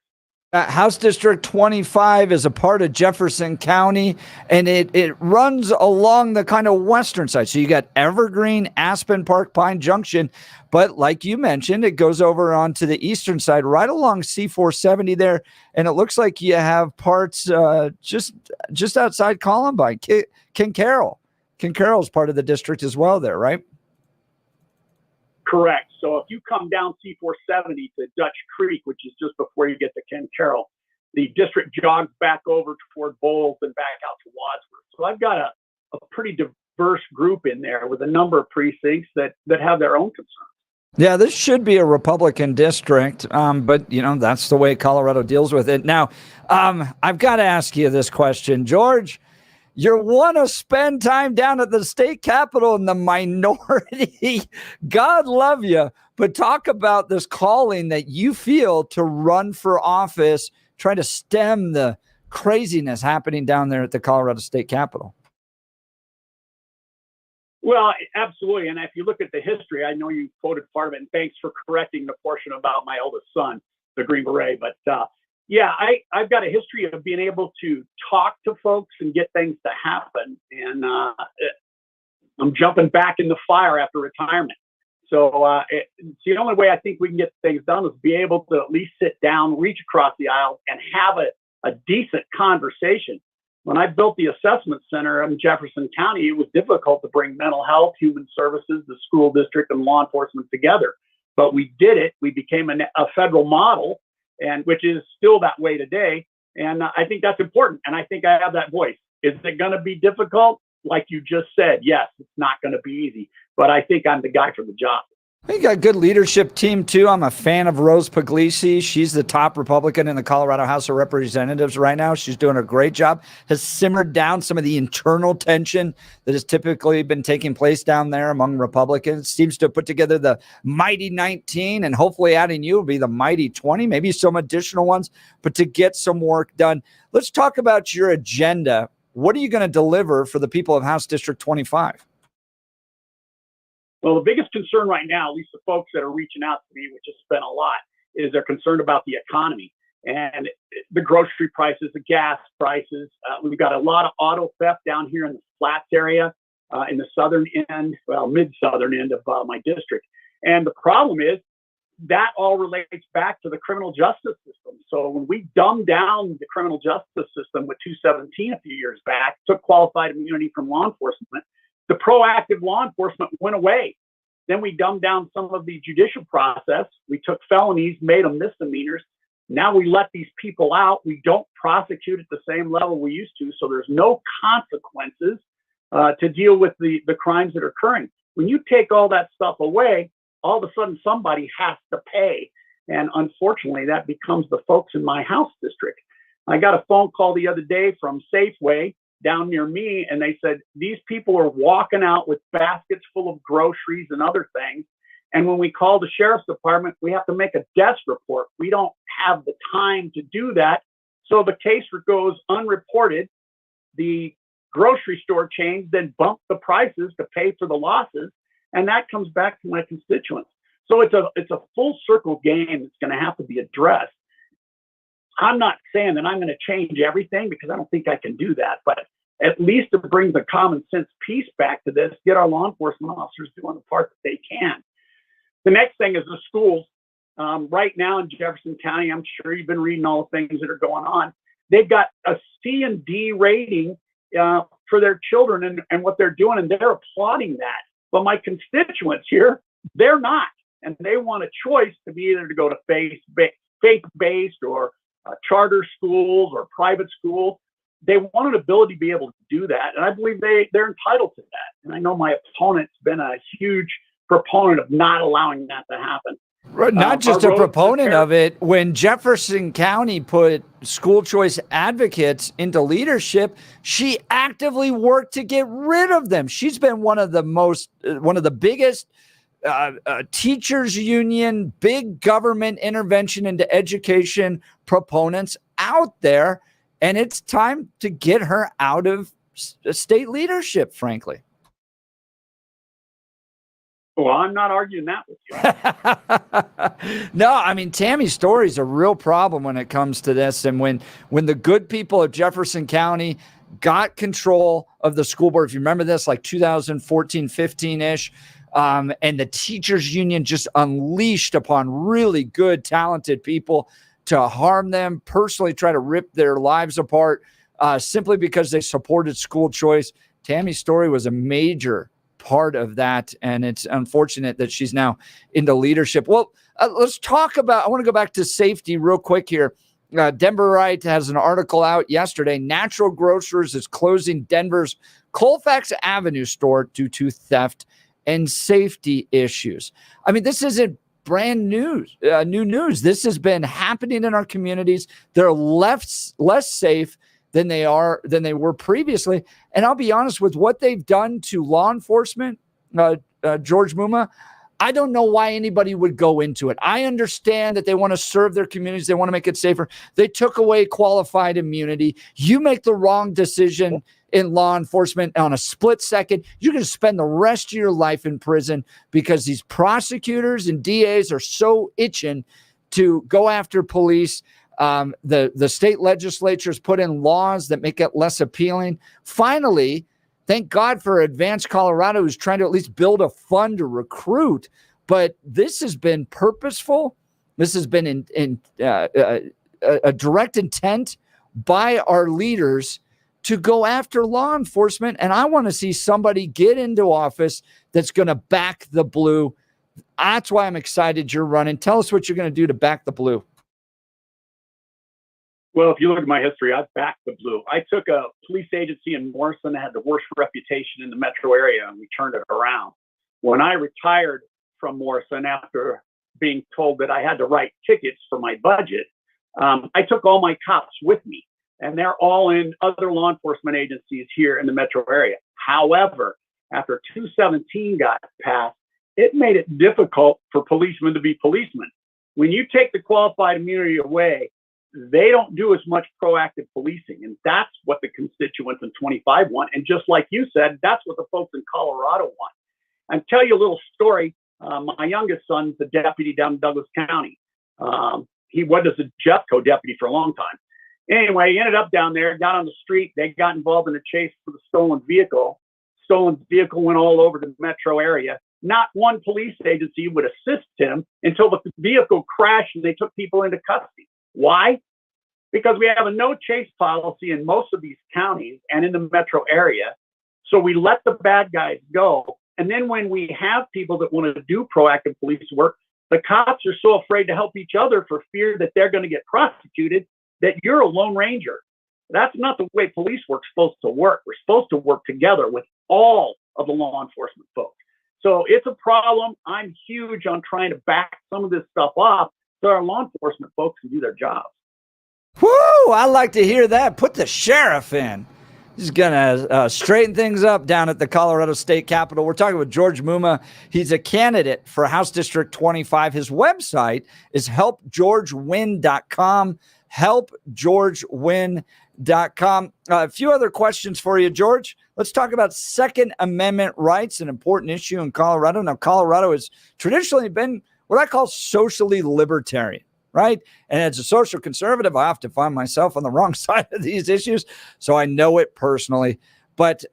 House District 25 is a part of Jefferson County, and it runs along the kind of western side. So you got Evergreen, Aspen Park, Pine Junction, but like you mentioned, it goes over onto the eastern side, right along C-470 there, and it looks like you have parts just outside Columbine. King Carroll is part of the district as well there, right? Correct. So if you come down C-470 to Dutch Creek, which is just before you get to Ken Carroll, the district jogs back over toward Bowles and back out to Wadsworth. So I've got a pretty diverse group in there with a number of precincts that have their own concerns. Yeah, this should be a Republican district, but, that's the way Colorado deals with it. Now, I've got to ask you this question, George. You want to spend time down at the state capitol in the minority. God love you. But talk about this calling that you feel to run for office, try to stem the craziness happening down there at the Colorado State Capitol. Well, absolutely. And if you look at the history, I know you quoted part of it, and thanks for correcting the portion about my oldest son, the Green Beret. But yeah, I've got a history of being able to talk to folks and get things to happen. And I'm jumping back in the fire after retirement. So the only way I think we can get things done is be able to at least sit down, reach across the aisle, and have a decent conversation. When I built the assessment center in Jefferson County, it was difficult to bring mental health, human services, the school district, and law enforcement together. But we did it. We became a federal model, and which is still that way today. And I think that's important. And I think I have that voice. Is it going to be difficult? Like you just said, yes, it's not going to be easy. But I think I'm the guy for the job. You got a good leadership team, too. I'm a fan of Rose Puglisi. She's the top Republican in the Colorado House of Representatives right now. She's doing a great job. Has simmered down some of the internal tension that has typically been taking place down there among Republicans. Seems to have put together the mighty 19, and hopefully adding you will be the mighty 20, maybe some additional ones, but to get some work done. Let's talk about your agenda. What are you going to deliver for the people of House District 25? Well, the biggest concern right now, at least the folks that are reaching out to me, which has been a lot, is they're concerned about the economy and the grocery prices, the gas prices. We've got a lot of auto theft down here in the Flats area, in the southern end, mid-southern end of my district. And the problem is that all relates back to the criminal justice system. So when we dumbed down the criminal justice system with 217 a few years back, took qualified immunity from law enforcement, the proactive law enforcement went away. Then we dumbed down some of the judicial process. We took felonies, made them misdemeanors. Now we let these people out. We don't prosecute at the same level we used to. So there's no consequences to deal with the crimes that are occurring. When you take all that stuff away, all of a sudden somebody has to pay. And unfortunately, that becomes the folks in my House district. I got a phone call the other day from Safeway down near me, and they said these people are walking out with baskets full of groceries and other things, And when we call the sheriff's department, we have to make a desk report. We don't have the time to do that. So the case goes unreported. The grocery store chains then bump the prices to pay for the losses. And that comes back to my constituents. So it's a full circle game that's going to have to be addressed. I'm not saying that I'm going to change everything because I don't think I can do that, but at least to bring the common sense piece back to this, get our law enforcement officers doing the part that they can. The next thing is the schools. Right now in Jefferson County, I'm sure you've been reading all the things that are going on. They've got a C and D rating for their children and what they're doing, and they're applauding that. But my constituents here, they're not. And they want a choice to be either to go to faith-based or charter schools or private schools. They want an ability to be able to do that. And I believe they're entitled to that. And I know my opponent's been a huge proponent of not allowing that to happen. Not just a proponent of it. When Jefferson County put school choice advocates into leadership, she actively worked to get rid of them. She's been one of the biggest teachers union, big government intervention into education proponents out there. And it's time to get her out of state leadership, frankly. Well, I'm not arguing that with you. No, I mean, Tammy's story is a real problem when it comes to this. And when the good people of Jefferson County got control of the school board, if you remember this, like 2014, 15-ish, and the teachers union just unleashed upon really good, talented people to harm them, personally try to rip their lives apart simply because they supported school choice. Tammy's story was a major part of that, and it's unfortunate that she's now into leadership. Well, let's talk about, I want to go back to safety real quick here. Denver Right has an article out yesterday. Natural Grocers is closing Denver's Colfax Avenue store due to theft and safety issues. I mean, this isn't brand new news. This has been happening in our communities. They're less safe than they were previously. And I'll be honest, with what they've done to law enforcement, George Mumma, I don't know why anybody would go into it. I understand that they want to serve their communities. They want to make it safer. They took away qualified immunity. You make the wrong decision in law enforcement on a split second, you're going to spend the rest of your life in prison because these prosecutors and DAs are so itching to go after police. The state legislatures put in laws that make it less appealing. Finally, thank God for Advanced Colorado, who's trying to at least build a fund to recruit. But this has been purposeful. This has been a direct intent by our leaders to go after law enforcement. And I want to see somebody get into office that's going to back the blue. That's why I'm excited you're running. Tell us what you're going to do to back the blue. Well, if you look at my history, I've backed the blue. I took a police agency in Morrison that had the worst reputation in the metro area, and we turned it around. When I retired from Morrison after being told that I had to write tickets for my budget, I took all my cops with me, and they're all in other law enforcement agencies here in the metro area. However, after 217 got passed, it made it difficult for policemen to be policemen. When you take the qualified immunity away, they don't do as much proactive policing. And that's what the constituents in 25 want. And just like you said, that's what the folks in Colorado want. I'll tell you a little story. My youngest son's the deputy down in Douglas County. He was a Jeffco deputy for a long time. Anyway, he ended up down there, got on the street. They got involved in a chase for the stolen vehicle. Stolen vehicle went all over the metro area. Not one police agency would assist him until the vehicle crashed and they took people into custody. Why? Because we have a no chase policy in most of these counties and in the metro area. So we let the bad guys go. And then when we have people that want to do proactive police work, the cops are so afraid to help each other for fear that they're going to get prosecuted that you're a lone ranger. That's not the way police work's supposed to work. We're supposed to work together with all of the law enforcement folks. So it's a problem. I'm huge on trying to back some of this stuff off so our law enforcement folks can do their jobs. Woo! I like to hear that. Put the sheriff in. He's going to straighten things up down at the Colorado State Capitol. We're talking with George Mumma. He's a candidate for House District 25. His website is helpgeorgewin.com, helpgeorgewin.com. A few other questions for you, George. Let's talk about Second Amendment rights, an important issue in Colorado. Now, Colorado has traditionally been what I call socially libertarian, right? And as a social conservative, I often find myself on the wrong side of these issues, so I know it personally. But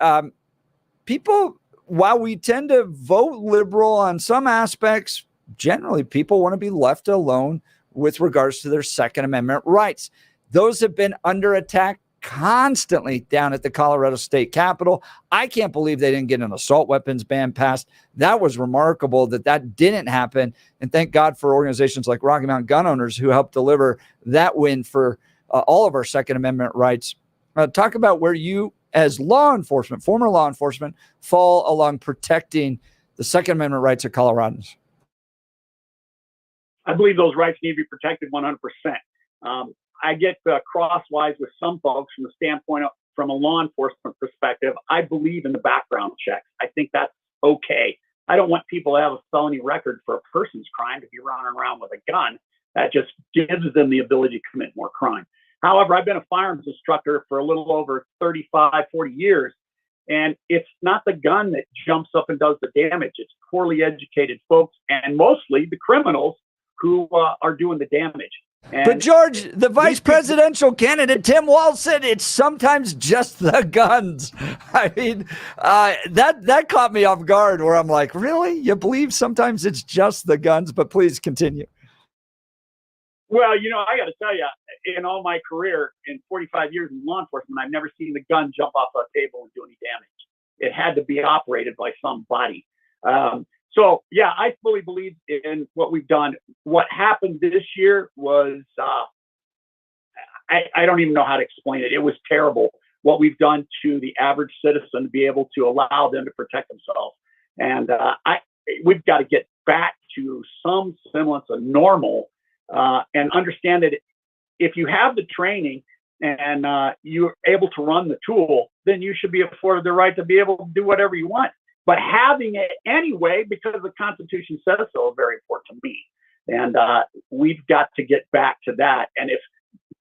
people, while we tend to vote liberal on some aspects, generally people want to be left alone with regards to their Second Amendment rights. Those have been under attack constantly down at the Colorado State Capitol. I can't believe they didn't get an assault weapons ban passed. That was remarkable that didn't happen. And thank God for organizations like Rocky Mountain Gun Owners who helped deliver that win for all of our Second Amendment rights. Talk about where you, as law enforcement, former law enforcement, fall along protecting the Second Amendment rights of Coloradans. I believe those rights need to be protected 100%. I get crosswise with some folks from the standpoint of, from a law enforcement perspective. I believe in the background checks. I think that's okay. I don't want people to have a felony record for a person's crime to be running around with a gun. That just gives them the ability to commit more crime. However, I've been a firearms instructor for a little over 35, 40 years, and it's not the gun that jumps up and does the damage. It's poorly educated folks and mostly the criminals who are doing the damage. But George, the vice presidential candidate, Tim Walz, said it's sometimes just the guns. I mean, that caught me off guard where I'm like, really? You believe sometimes it's just the guns? But please continue. Well, I got to tell you, in all my career, in 45 years in law enforcement, I've never seen the gun jump off a table and do any damage. It had to be operated by somebody. So, yeah, I fully believe in what we've done. What happened this year was, I don't even know how to explain it. It was terrible what we've done to the average citizen to be able to allow them to protect themselves. And we've got to get back to some semblance of normal and understand that if you have the training and you're able to run the tool, then you should be afforded the right to be able to do whatever you want. But having it anyway, because the Constitution says so, is very important to me. And we've got to get back to that. And if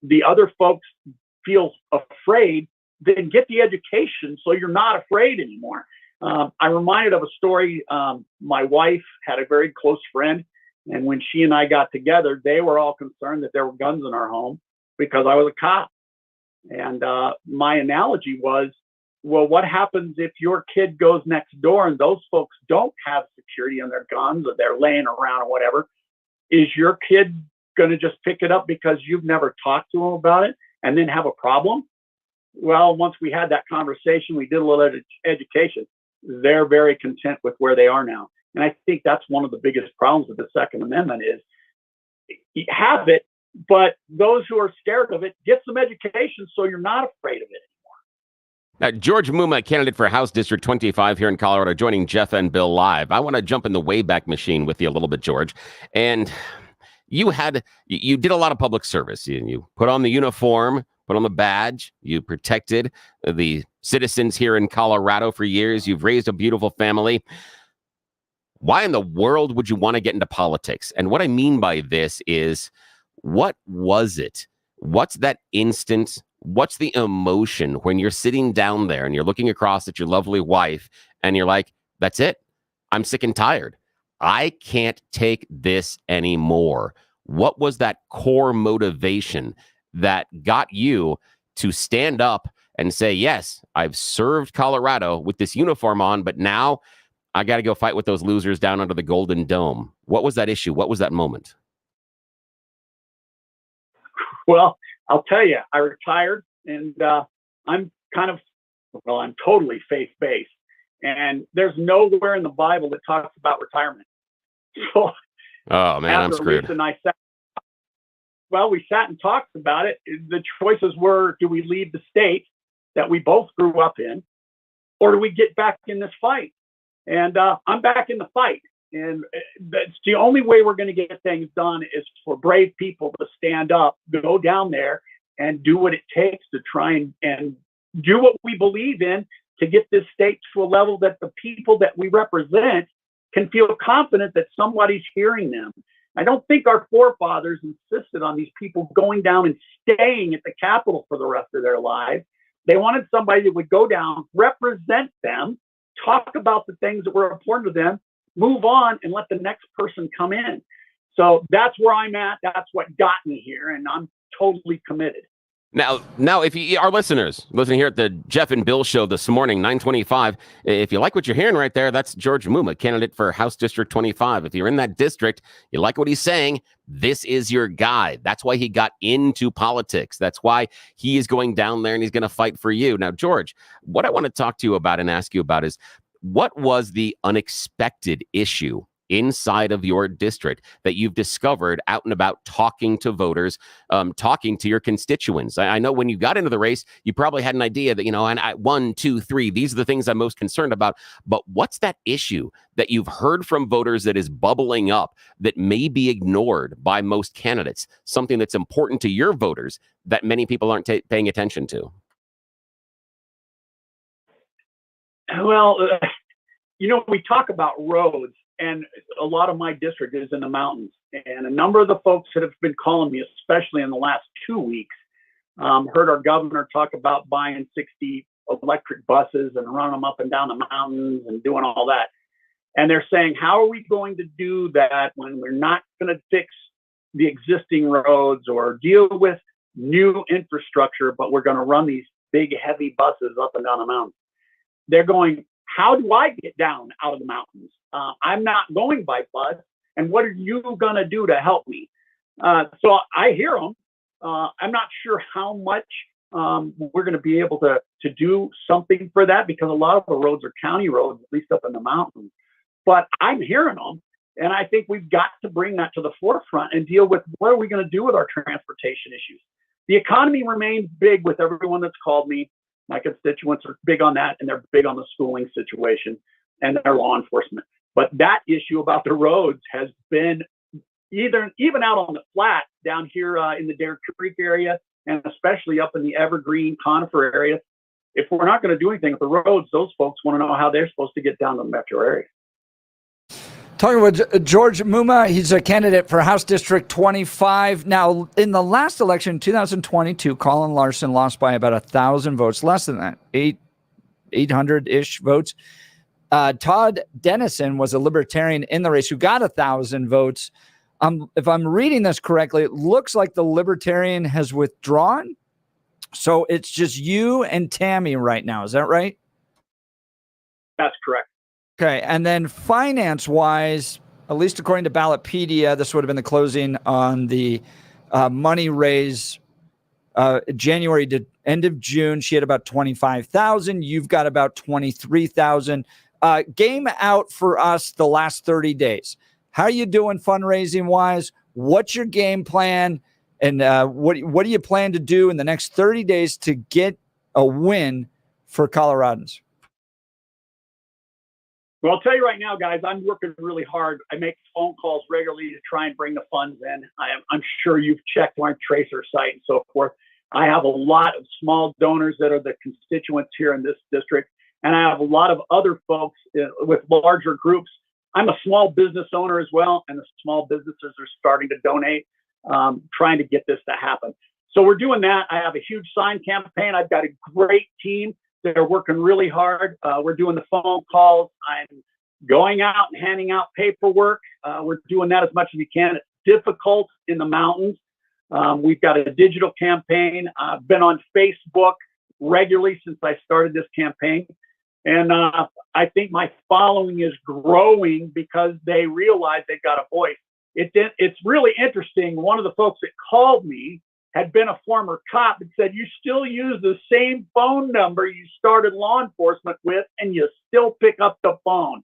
the other folks feel afraid, then get the education so you're not afraid anymore. I'm reminded of a story. My wife had a very close friend. And when she and I got together, they were all concerned that there were guns in our home because I was a cop. And my analogy was, well, what happens if your kid goes next door and those folks don't have security on their guns or they're laying around or whatever? Is your kid going to just pick it up because you've never talked to them about it and then have a problem? Well, once we had that conversation, we did a little education. They're very content with where they are now. And I think that's one of the biggest problems with the Second Amendment is you have it, but those who are scared of it, get some education so you're not afraid of it. George Mumma, candidate for House District 25 here in Colorado, joining Jeff and Bill live. I want to jump in the Wayback Machine with you a little bit, George. And you did a lot of public service. You put on the uniform, put on the badge. You protected the citizens here in Colorado for years. You've raised a beautiful family. Why in the world would you want to get into politics? And what I mean by this is, what was it? What's that instant? What's the emotion when you're sitting down there and you're looking across at your lovely wife and you're like, that's it. I'm sick and tired. I can't take this anymore. What was that core motivation that got you to stand up and say, yes, I've served Colorado with this uniform on, but now I got to go fight with those losers down under the Golden Dome? What was that issue? What was that moment? Well, I'll tell you, I retired and I'm totally faith-based. And there's nowhere in the Bible that talks about retirement. So, oh man, I'm screwed. Lisa and I we sat and talked about it. The choices were, do we leave the state that we both grew up in, or do we get back in this fight? And I'm back in the fight. And that's the only way we're going to get things done is for brave people to stand up, go down there and do what it takes to try and do what we believe in to get this state to a level that the people that we represent can feel confident that somebody's hearing them. I don't think our forefathers insisted on these people going down and staying at the Capitol for the rest of their lives. They wanted somebody that would go down, represent them, talk about the things that were important to them, move on, and let the next person come in. So that's where I'm at. That's what got me here, and I'm totally committed. Now, if you, our listeners listening here at the Jeff and Bill show this morning, 925, if you like what you're hearing right there, that's George Mumma, candidate for House District 25. If you're in that district, you like what he's saying, this is your guy. That's why he got into politics. That's why he is going down there and he's going to fight for you. Now, George, what I want to talk to you about and ask you about is, what was the unexpected issue inside of your district that you've discovered out and about talking to voters, talking to your constituents? I know when you got into the race, you probably had an idea that, and 1, 2, 3, these are the things I'm most concerned about. But what's that issue that you've heard from voters that is bubbling up that may be ignored by most candidates? Something that's important to your voters that many people aren't paying attention to? Well, we talk about roads, and a lot of my district is in the mountains. And a number of the folks that have been calling me, especially in the last 2 weeks, heard our governor talk about buying 60 electric buses and running them up and down the mountains and doing all that. And they're saying, how are we going to do that when we're not going to fix the existing roads or deal with new infrastructure, but we're going to run these big, heavy buses up and down the mountains? They're going, how do I get down out of the mountains? I'm not going by bus. And what are you going to do to help me? So I hear them. I'm not sure how much we're going to be able to do something for that, because a lot of the roads are county roads, at least up in the mountains. But I'm hearing them. And I think we've got to bring that to the forefront and deal with what are we going to do with our transportation issues. The economy remains big with everyone that's called me. My constituents are big on that, and they're big on the schooling situation and their law enforcement. But that issue about the roads has been even out on the flat down here in the Dare Creek area, and especially up in the Evergreen Conifer area. If we're not going to do anything with the roads, those folks want to know how they're supposed to get down to the metro area. Talking with George Mumma, he's a candidate for House District 25. Now, in the last election, 2022, Colin Larson lost by about 1,000 votes, less than that, 800-ish votes. Todd Dennison was a libertarian in the race who got 1,000 votes. If I'm reading this correctly, it looks like the libertarian has withdrawn. So it's just you and Tammy right now. Is that right? That's correct. Okay, and then finance-wise, at least according to Ballotpedia, this would have been the closing on the money raise January to end of June. She had about 25,000. You've got about 23,000. Game out for us the last 30 days. How are you doing fundraising-wise? What's your game plan? And what do you plan to do in the next 30 days to get a win for Coloradans? Well, I'll tell you right now, guys, I'm working really hard. I make phone calls regularly to try and bring the funds in. I'm sure you've checked my Tracer site and so forth. I have a lot of small donors that are the constituents here in this district, and I have a lot of other folks with larger groups. I'm a small business owner as well, and the small businesses are starting to donate, trying to get this to happen. So we're doing that. I have a huge sign campaign. I've got a great team. They're working really hard. We're doing the phone calls. I'm going out and handing out paperwork. We're doing that as much as we can. It's difficult in the mountains. We've got a digital campaign. I've been on Facebook regularly since I started this campaign. And I think my following is growing because they realize they've got a voice. It's really interesting. One of the folks that called me had been a former cop and said, you still use the same phone number you started law enforcement with, and you still pick up the phone.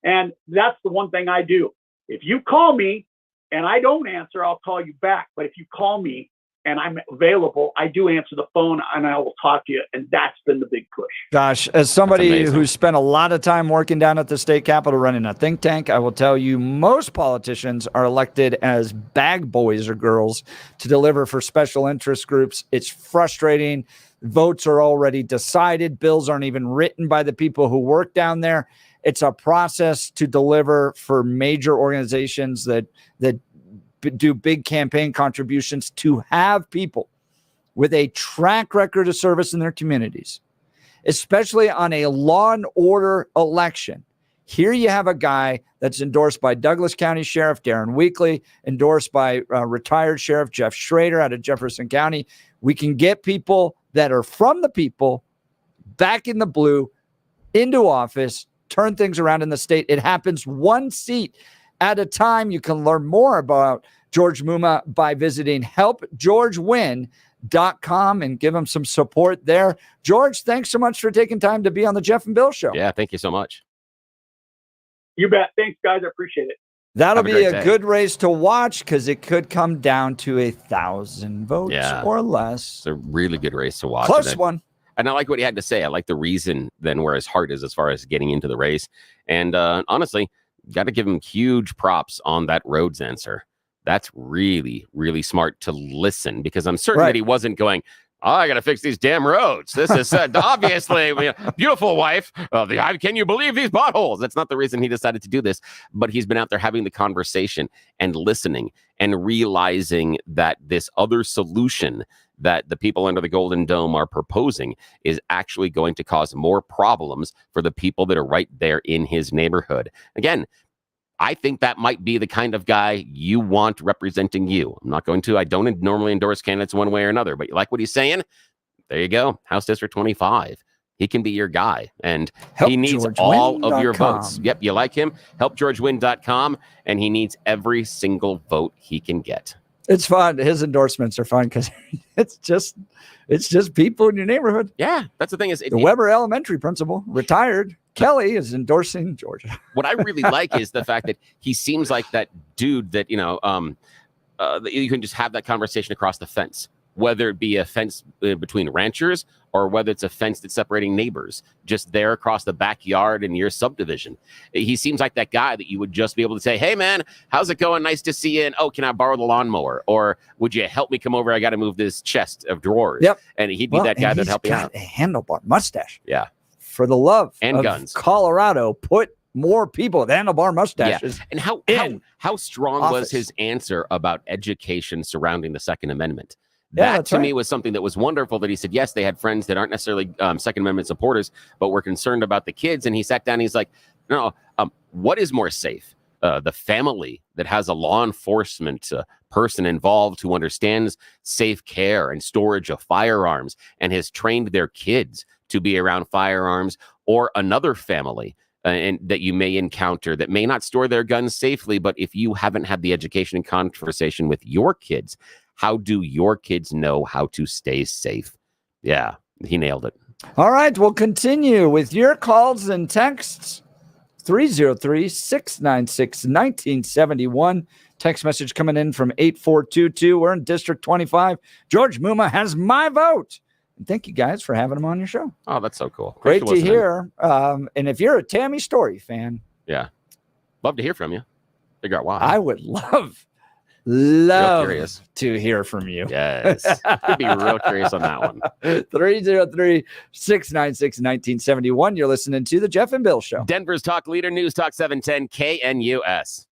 And that's the one thing I do. If you call me and I don't answer, I'll call you back. But if you call me and I'm available, I do answer the phone and I will talk to you. And that's been the big push. Gosh, as somebody who's spent a lot of time working down at the state capitol running a think tank, I will tell you most politicians are elected as bag boys or girls to deliver for special interest groups. It's frustrating. Votes are already decided. Bills aren't even written by the people who work down there. It's a process to deliver for major organizations that do big campaign contributions to have people with a track record of service in their communities, especially on a law and order election. Here you have a guy that's endorsed by Douglas County Sheriff Darren Weekly, endorsed by retired Sheriff Jeff Schrader out of Jefferson County. We can get people that are from the people back in the blue into office, turn things around in the state. It happens one seat at a time. You can learn more about George Mumma by visiting helpgeorgewin.com and give him some support there. George, thanks so much for taking time to be on the Jeff and Bill Show. Yeah, thank you so much. You bet. Thanks, guys. I appreciate it. That'll Have a be great a day. good race to watch because it could come down to 1,000 votes or less. It's a really good race to watch. Close one. And I like what he had to say. I like the reason then where his heart is as far as getting into the race. And honestly, got to give him huge props on that roads answer. That's really, really smart to listen, because I'm certain that he wasn't going, oh, I got to fix these damn roads. This is obviously beautiful wife. Can you believe these potholes? That's not the reason he decided to do this, but he's been out there having the conversation and listening and realizing that this other solution that the people under the Golden Dome are proposing is actually going to cause more problems for the people that are right there in his neighborhood. Again, I think that might be the kind of guy you want representing you. I don't normally endorse candidates one way or another, but you like what he's saying? There you go. House District 25. He can be your guy, and he needs all of your votes. Yep, you like him? Helpgeorgewin.com, and he needs every single vote he can get. It's fun. His endorsements are fun because it's just people in your neighborhood. Yeah, that's the thing is the Weber Elementary principal, retired. Kelly is endorsing Georgia. What I really like is the fact that he seems like that dude that, that you can just have that conversation across the fence, whether it be a fence between ranchers or whether it's a fence that's separating neighbors, just there across the backyard in your subdivision. He seems like that guy that you would just be able to say, hey, man, how's it going? Nice to see you. And, oh, can I borrow the lawnmower? Or would you help me come over? I got to move this chest of drawers. Yep. And he'd be that guy that'd help you out. A handlebar mustache. Yeah. For the love and of guns. Colorado, put more people with handlebar mustaches. Yeah. And how strong was his answer about education surrounding the Second Amendment? That to me was something that was wonderful, that he said, yes, they had friends that aren't necessarily Second Amendment supporters, but were concerned about the kids. And he sat down and he's like, no, what is more safe? The family that has a law enforcement person involved who understands safe care and storage of firearms and has trained their kids to be around firearms, or another family and that you may encounter that may not store their guns safely, but if you haven't had the education and conversation with your kids, how do your kids know how to stay safe? Yeah, he nailed it. All right, we'll continue with your calls and texts. 303-696-1971. Text message coming in from 8422. We're in District 25. George Mumma has my vote. And thank you guys for having him on your show. Oh, that's so cool. Great to hear. And if you're a Tammy Story fan, love to hear from you. Figure out why. I would love curious to hear from you. Yes. Could be real curious on that one. 303-696-1971. You're listening to the Jeff and Bill Show. Denver's talk leader, News Talk 710 KNUS.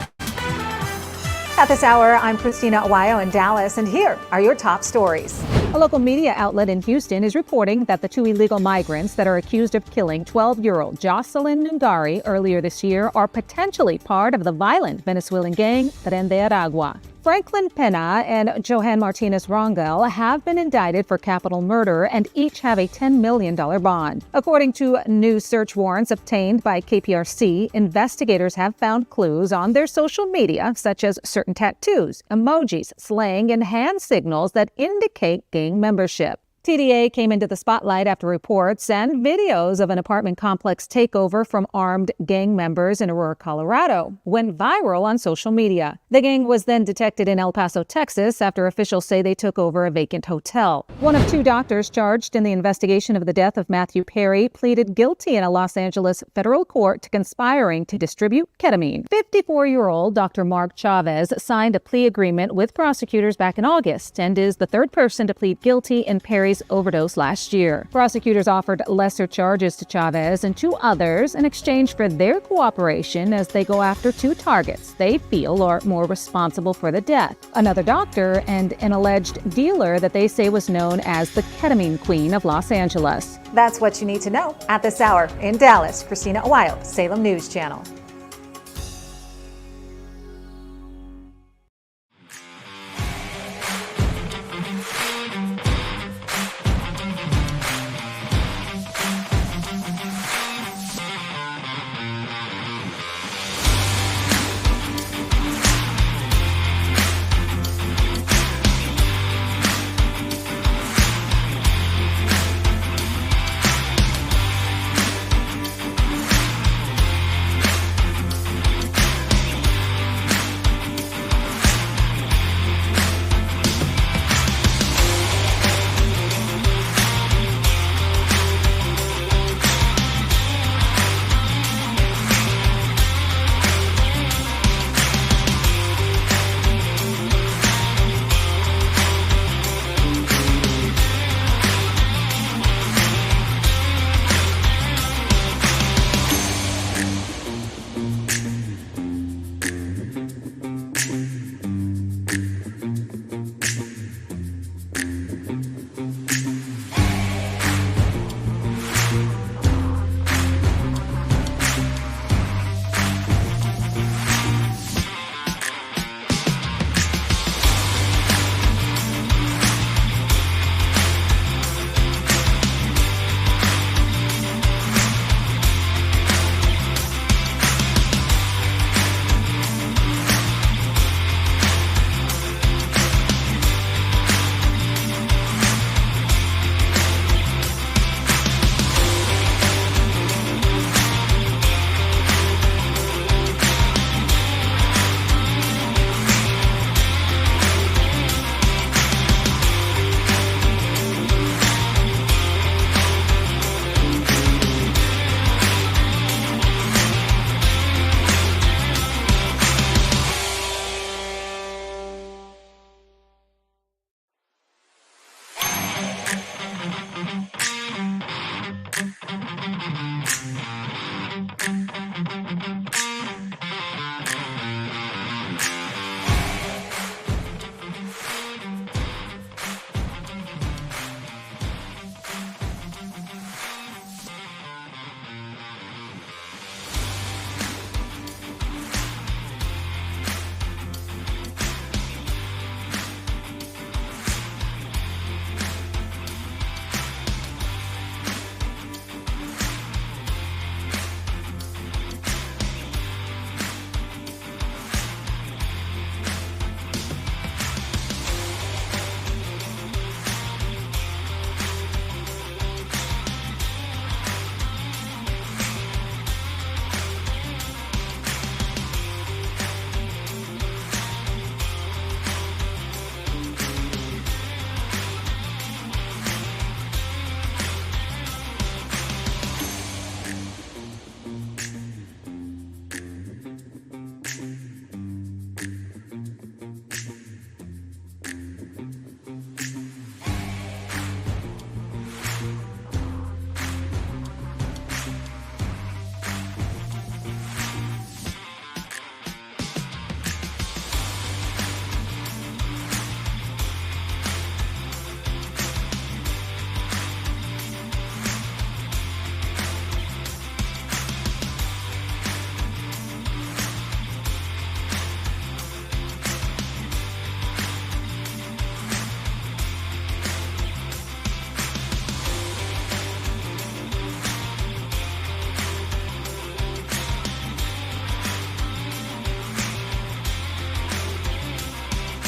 At this hour, I'm Christina Awayo in Dallas, and here are your top stories. A local media outlet in Houston is reporting that the two illegal migrants that are accused of killing 12-year-old Jocelyn Nungari earlier this year are potentially part of the violent Venezuelan gang Tren de Aragua. Franklin Pena and Johan Martinez Rangel have been indicted for capital murder and each have a $10 million bond. According to new search warrants obtained by KPRC, investigators have found clues on their social media, such as certain tattoos, emojis, slang, and hand signals that indicate gang membership. TDA came into the spotlight after reports and videos of an apartment complex takeover from armed gang members in Aurora, Colorado, went viral on social media. The gang was then detected in El Paso, Texas, after officials say they took over a vacant hotel. One of two doctors charged in the investigation of the death of Matthew Perry pleaded guilty in a Los Angeles federal court to conspiring to distribute ketamine. 54-year-old Dr. Mark Chavez signed a plea agreement with prosecutors back in August and is the third person to plead guilty in Perry's Chavez overdose last year. Prosecutors offered lesser charges to Chavez and 2 others in exchange for their cooperation as they go after 2 targets they feel are more responsible for the death: another doctor and an alleged dealer that they say was known as the ketamine queen of Los Angeles. That's what you need to know at this hour. In Dallas, Christina Wild, Salem News Channel.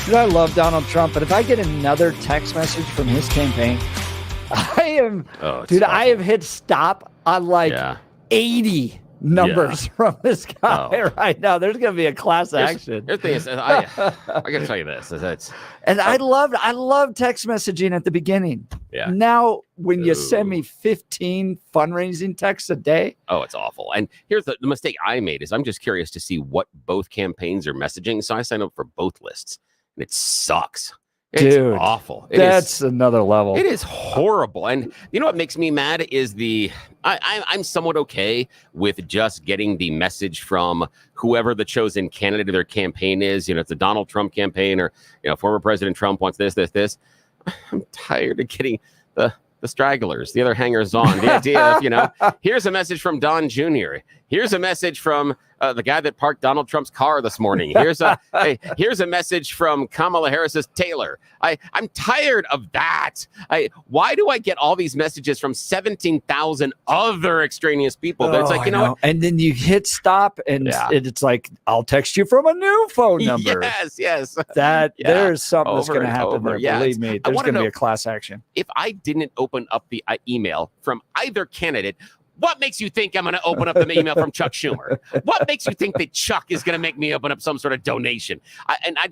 Dude, I love Donald Trump, but if I get another text message from his campaign, I have hit stop on like 80 numbers from this guy right now. There's going to be a class action. Here's the thing. I got to tell you this. I love text messaging at the beginning. Yeah. Now, when you send me 15 fundraising texts a day. Oh, it's awful. And here's the mistake I made is I'm just curious to see what both campaigns are messaging. So I signed up for both lists. And it sucks. It's Dude, awful. That's another level. It is horrible. And you know what makes me mad is I'm somewhat okay with just getting the message from whoever the chosen candidate of their campaign is. You know, it's a Donald Trump campaign or, you know, former President Trump wants this. I'm tired of getting the stragglers, the other hangers on. The idea of, you know, here's a message from Don Jr. Here's a message from the guy that parked Donald Trump's car this morning. Here's a message from Kamala Harris's tailor. I'm tired of that. Why do I get all these messages from 17,000 other extraneous people? But it's like, you know what? And then you hit stop and it's like, I'll text you from a new phone number. Yes. There's something that's Over going to and happen over. there. Yeah, Believe me, there's going to be a class action. If I didn't open up the email from either candidate, what makes you think I'm going to open up the email from Chuck Schumer? What makes you think that Chuck is going to make me open up some sort of donation? I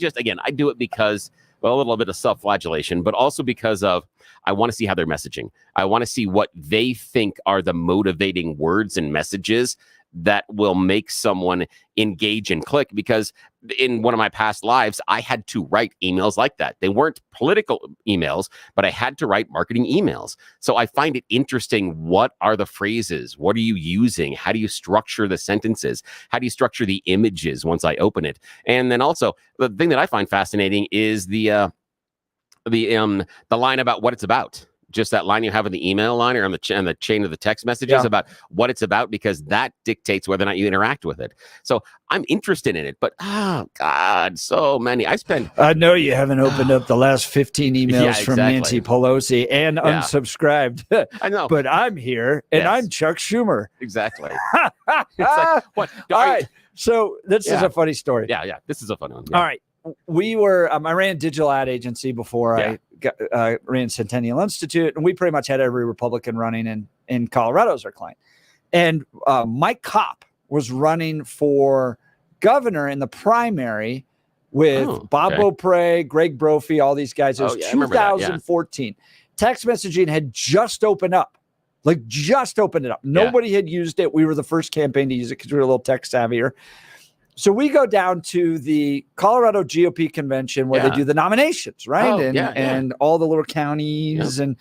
do it because, well, a little bit of self-flagellation, but also because of I want to see how they're messaging. I want to see what they think are the motivating words and messages that will make someone engage and click. Because in one of my past lives, I had to write emails like that. They weren't political emails, but I had to write marketing emails. So I find it interesting. What are the phrases? What are you using? How do you structure the sentences? How do you structure the images once I open it? And then also the thing that I find fascinating is the line about what it's about. Just that line you have in the email line or on the chain of the text messages about what it's about, because that dictates whether or not you interact with it. So I'm interested in it, but God, so many. I know you haven't opened up the last 15 emails from Nancy Pelosi and unsubscribed. I know, but I'm here and I'm Chuck Schumer. Exactly. It's like, what? All right. So this is a funny story. Yeah. This is a fun one. All right. We were, I ran a digital ad agency before I ran Centennial Institute, and we pretty much had every Republican running in Colorado as our client. And Mike Kopp was running for governor in the primary with Bob Beaupre, Greg Brophy, all these guys. It was 2014. Text messaging had just opened up. Nobody had used it. We were the first campaign to use it because we were a little tech savvier. So we go down to the Colorado GOP convention where they do the nominations, right? And all the little counties and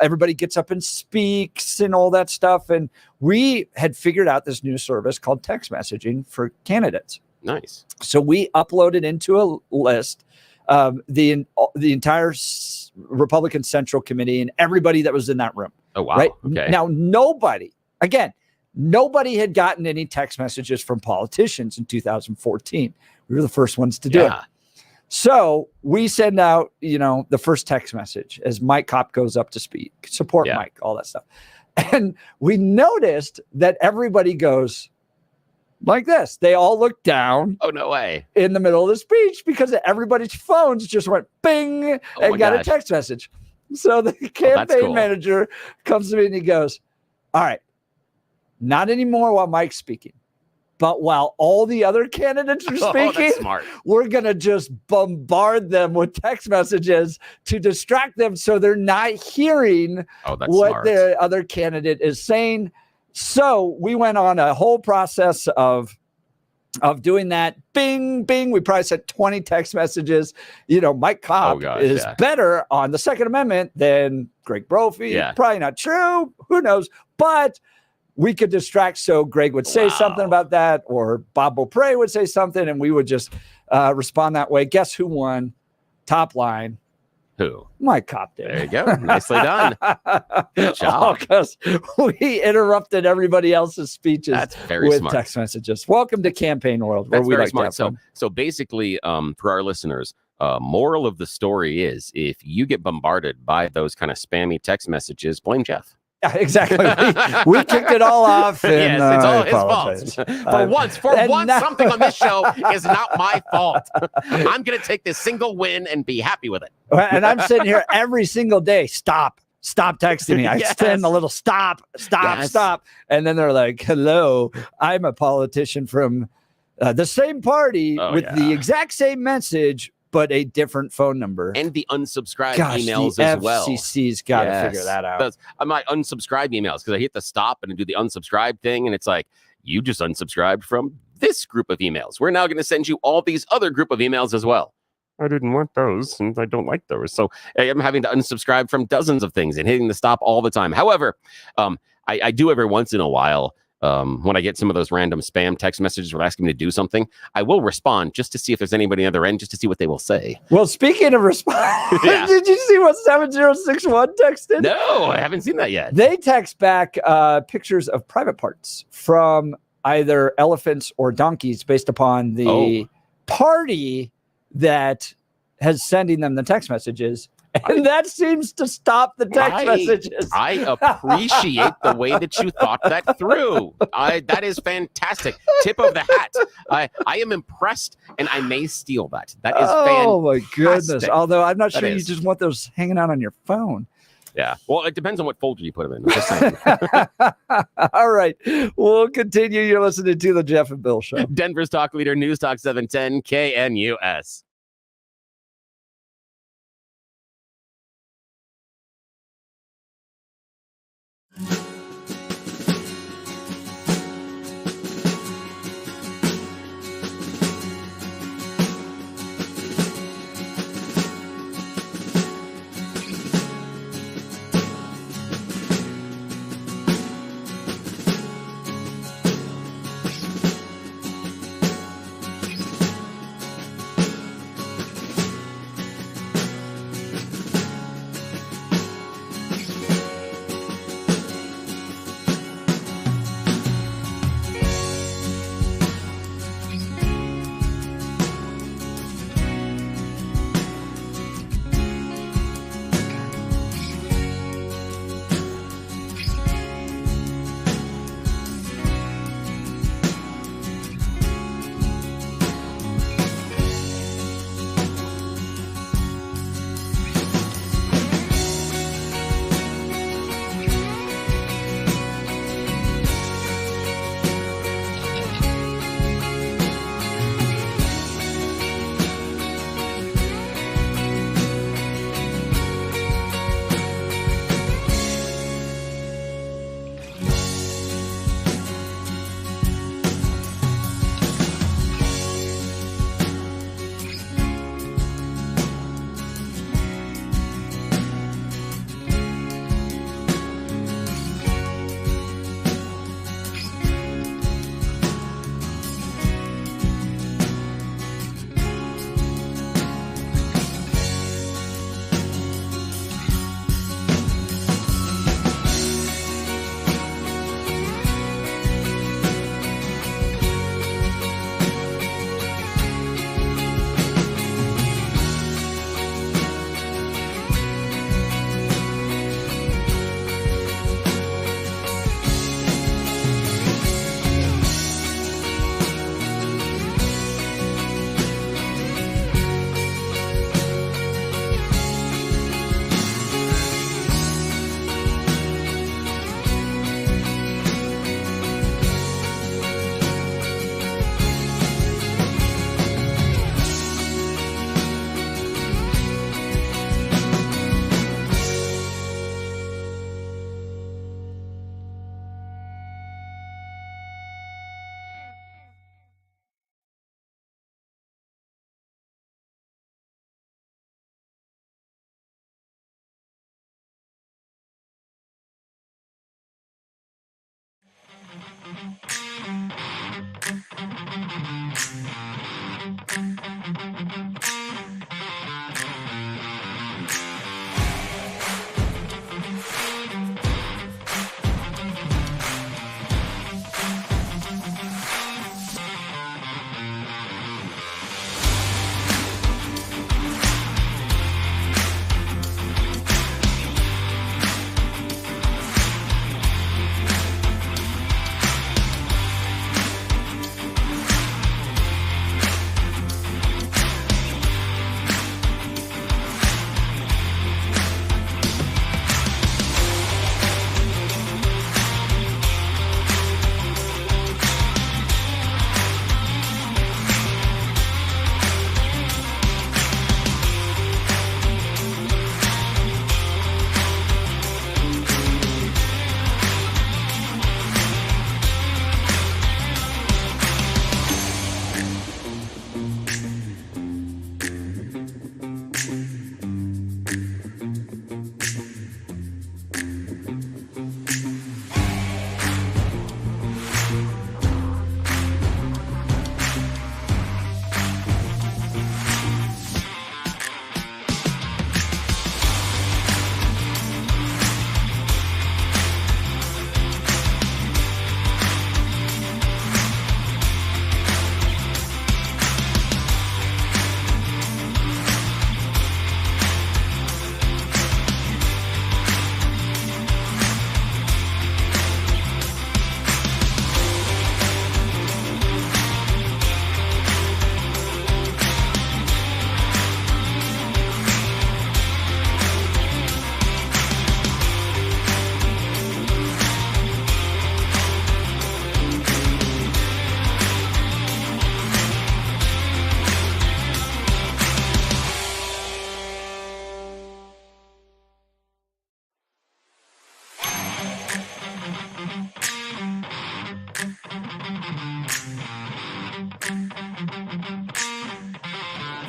everybody gets up and speaks and all that stuff. And we had figured out this new service called text messaging for candidates. Nice. So we uploaded into a list the entire Republican Central Committee and everybody that was in that room. Oh, wow. Right? Okay. Now, nobody had gotten any text messages from politicians in 2014. We were the first ones to do it. So we send out, the first text message as Mike Kopp goes up to speak, support Mike, all that stuff. And we noticed that everybody goes like this. They all look down. Oh, no way. In the middle of the speech because everybody's phones just went bing and got a text message. So the campaign manager comes to me and he goes, all right, not anymore while Mike's speaking, but while all the other candidates are speaking, we're going to just bombard them with text messages to distract them so they're not hearing what the other candidate is saying. So we went on a whole process of doing that. Bing, bing. We probably sent 20 text messages. Mike Kopp is better on the Second Amendment than Greg Brophy. Probably not true. Who knows? But we could distract. So Greg would say something about that, or Bob Beaupre would say something, and we would just respond that way. Guess who won? Top line. Who? Mike Kopp did. There you go. Nicely done. Good job. Because we interrupted everybody else's speeches with smart. Text messages. Welcome to campaign world, where That's we very like smart. to have fun. So basically, for our listeners, moral of the story is if you get bombarded by those kind of spammy text messages, blame Jeff. Yeah, exactly. We kicked it all off. And, yes, it's all his fault. For once, something on this show is not my fault. I'm going to take this single win and be happy with it. And I'm sitting here every single day. Stop texting me. I send a little stop. And then they're like, hello, I'm a politician from the same party with the exact same message, but a different phone number. And the unsubscribed emails as well. FCC's got to figure that out. I might unsubscribe emails because I hit the stop and do the unsubscribe thing. And it's like, you just unsubscribed from this group of emails. We're now going to send you all these other group of emails as well. I didn't want those, and I don't like those. So I am having to unsubscribe from dozens of things and hitting the stop all the time. However, I do every once in a while. When I get some of those random spam text messages or asking me to do something, I will respond just to see if there's anybody on the other end, just to see what they will say. Well, speaking of respond, did you see what 7061 texted? No, I haven't seen that yet. They text back pictures of private parts from either elephants or donkeys based upon the party that has sending them the text messages. And that seems to stop the text messages. I appreciate the way that you thought that through. That is fantastic. Tip of the hat. I am impressed, and I may steal that. That is fantastic. Oh, my goodness. Although I'm not That sure you is. just want those hanging out on your phone. Yeah. Well, it depends on what folder you put them in. Just saying. All right. We'll continue. You're listening to the Jeff and Bill Show. Denver's talk leader, News Talk 710 KNUS.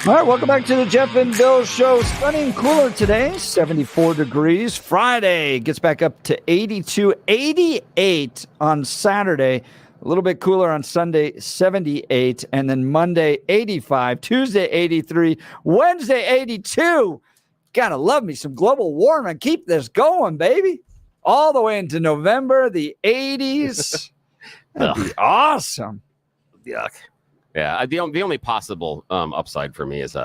All right, welcome back to the Jeff and Bill Show. Sunny and cooler today, 74 degrees. Friday gets back up to 82, 88 on Saturday. A little bit cooler on Sunday, 78. And then Monday, 85. Tuesday, 83. Wednesday, 82. Gotta love me some global warming. Keep this going, baby. All the way into November, the 80s. That'd be awesome. Yuck. Yeah, the only possible upside for me is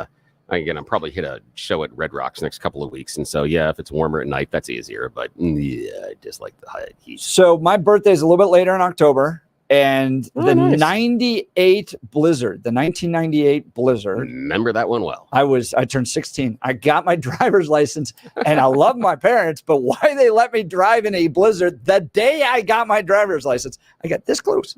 again, I'll probably hit a show at Red Rocks next couple of weeks, and so yeah, if it's warmer at night, that's easier. But yeah, I just like the high heat. So my birthday is a little bit later in October, and the nice. 98 blizzard, the 1998 blizzard. Remember that one well. I turned 16. I got my driver's license, and I love my parents, but why they let me drive in a blizzard the day I got my driver's license? I got this close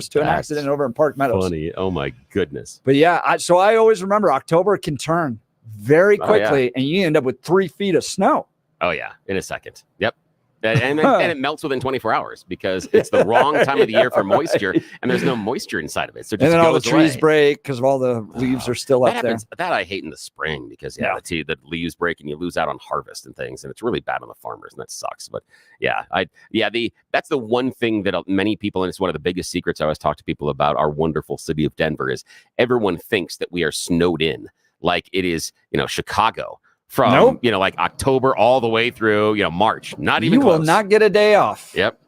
to an accident over in Park Meadows. Funny. Oh my goodness. But yeah, so I always remember October can turn very quickly, and you end up with 3 feet of snow. Oh yeah, in a second. Yep. And it melts within 24 hours because it's the wrong time of the year for moisture, and there's no moisture inside of it. So it just and then all the goes trees away. break because of all the leaves are still up there. That I hate in the spring because the leaves break and you lose out on harvest and things, and it's really bad on the farmers, and that sucks. But that's the one thing that many people, and it's one of the biggest secrets I always talk to people about our wonderful city of Denver, is everyone thinks that we are snowed in like it is, Chicago. From like October all the way through March. Not even close. You will not get a day off. Yep.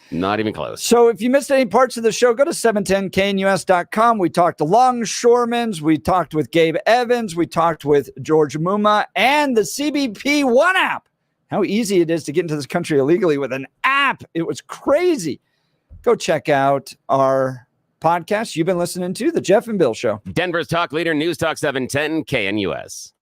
Not even close. So if you missed any parts of the show, go to 710knus.com. We talked to Longshoremen. We talked with Gabe Evans. We talked with George Mumma and the CBP One app. How easy it is to get into this country illegally with an app. It was crazy. Go check out our podcast you've been listening to, The Jeff and Bill Show. Denver's talk leader, News Talk 710 KNUS.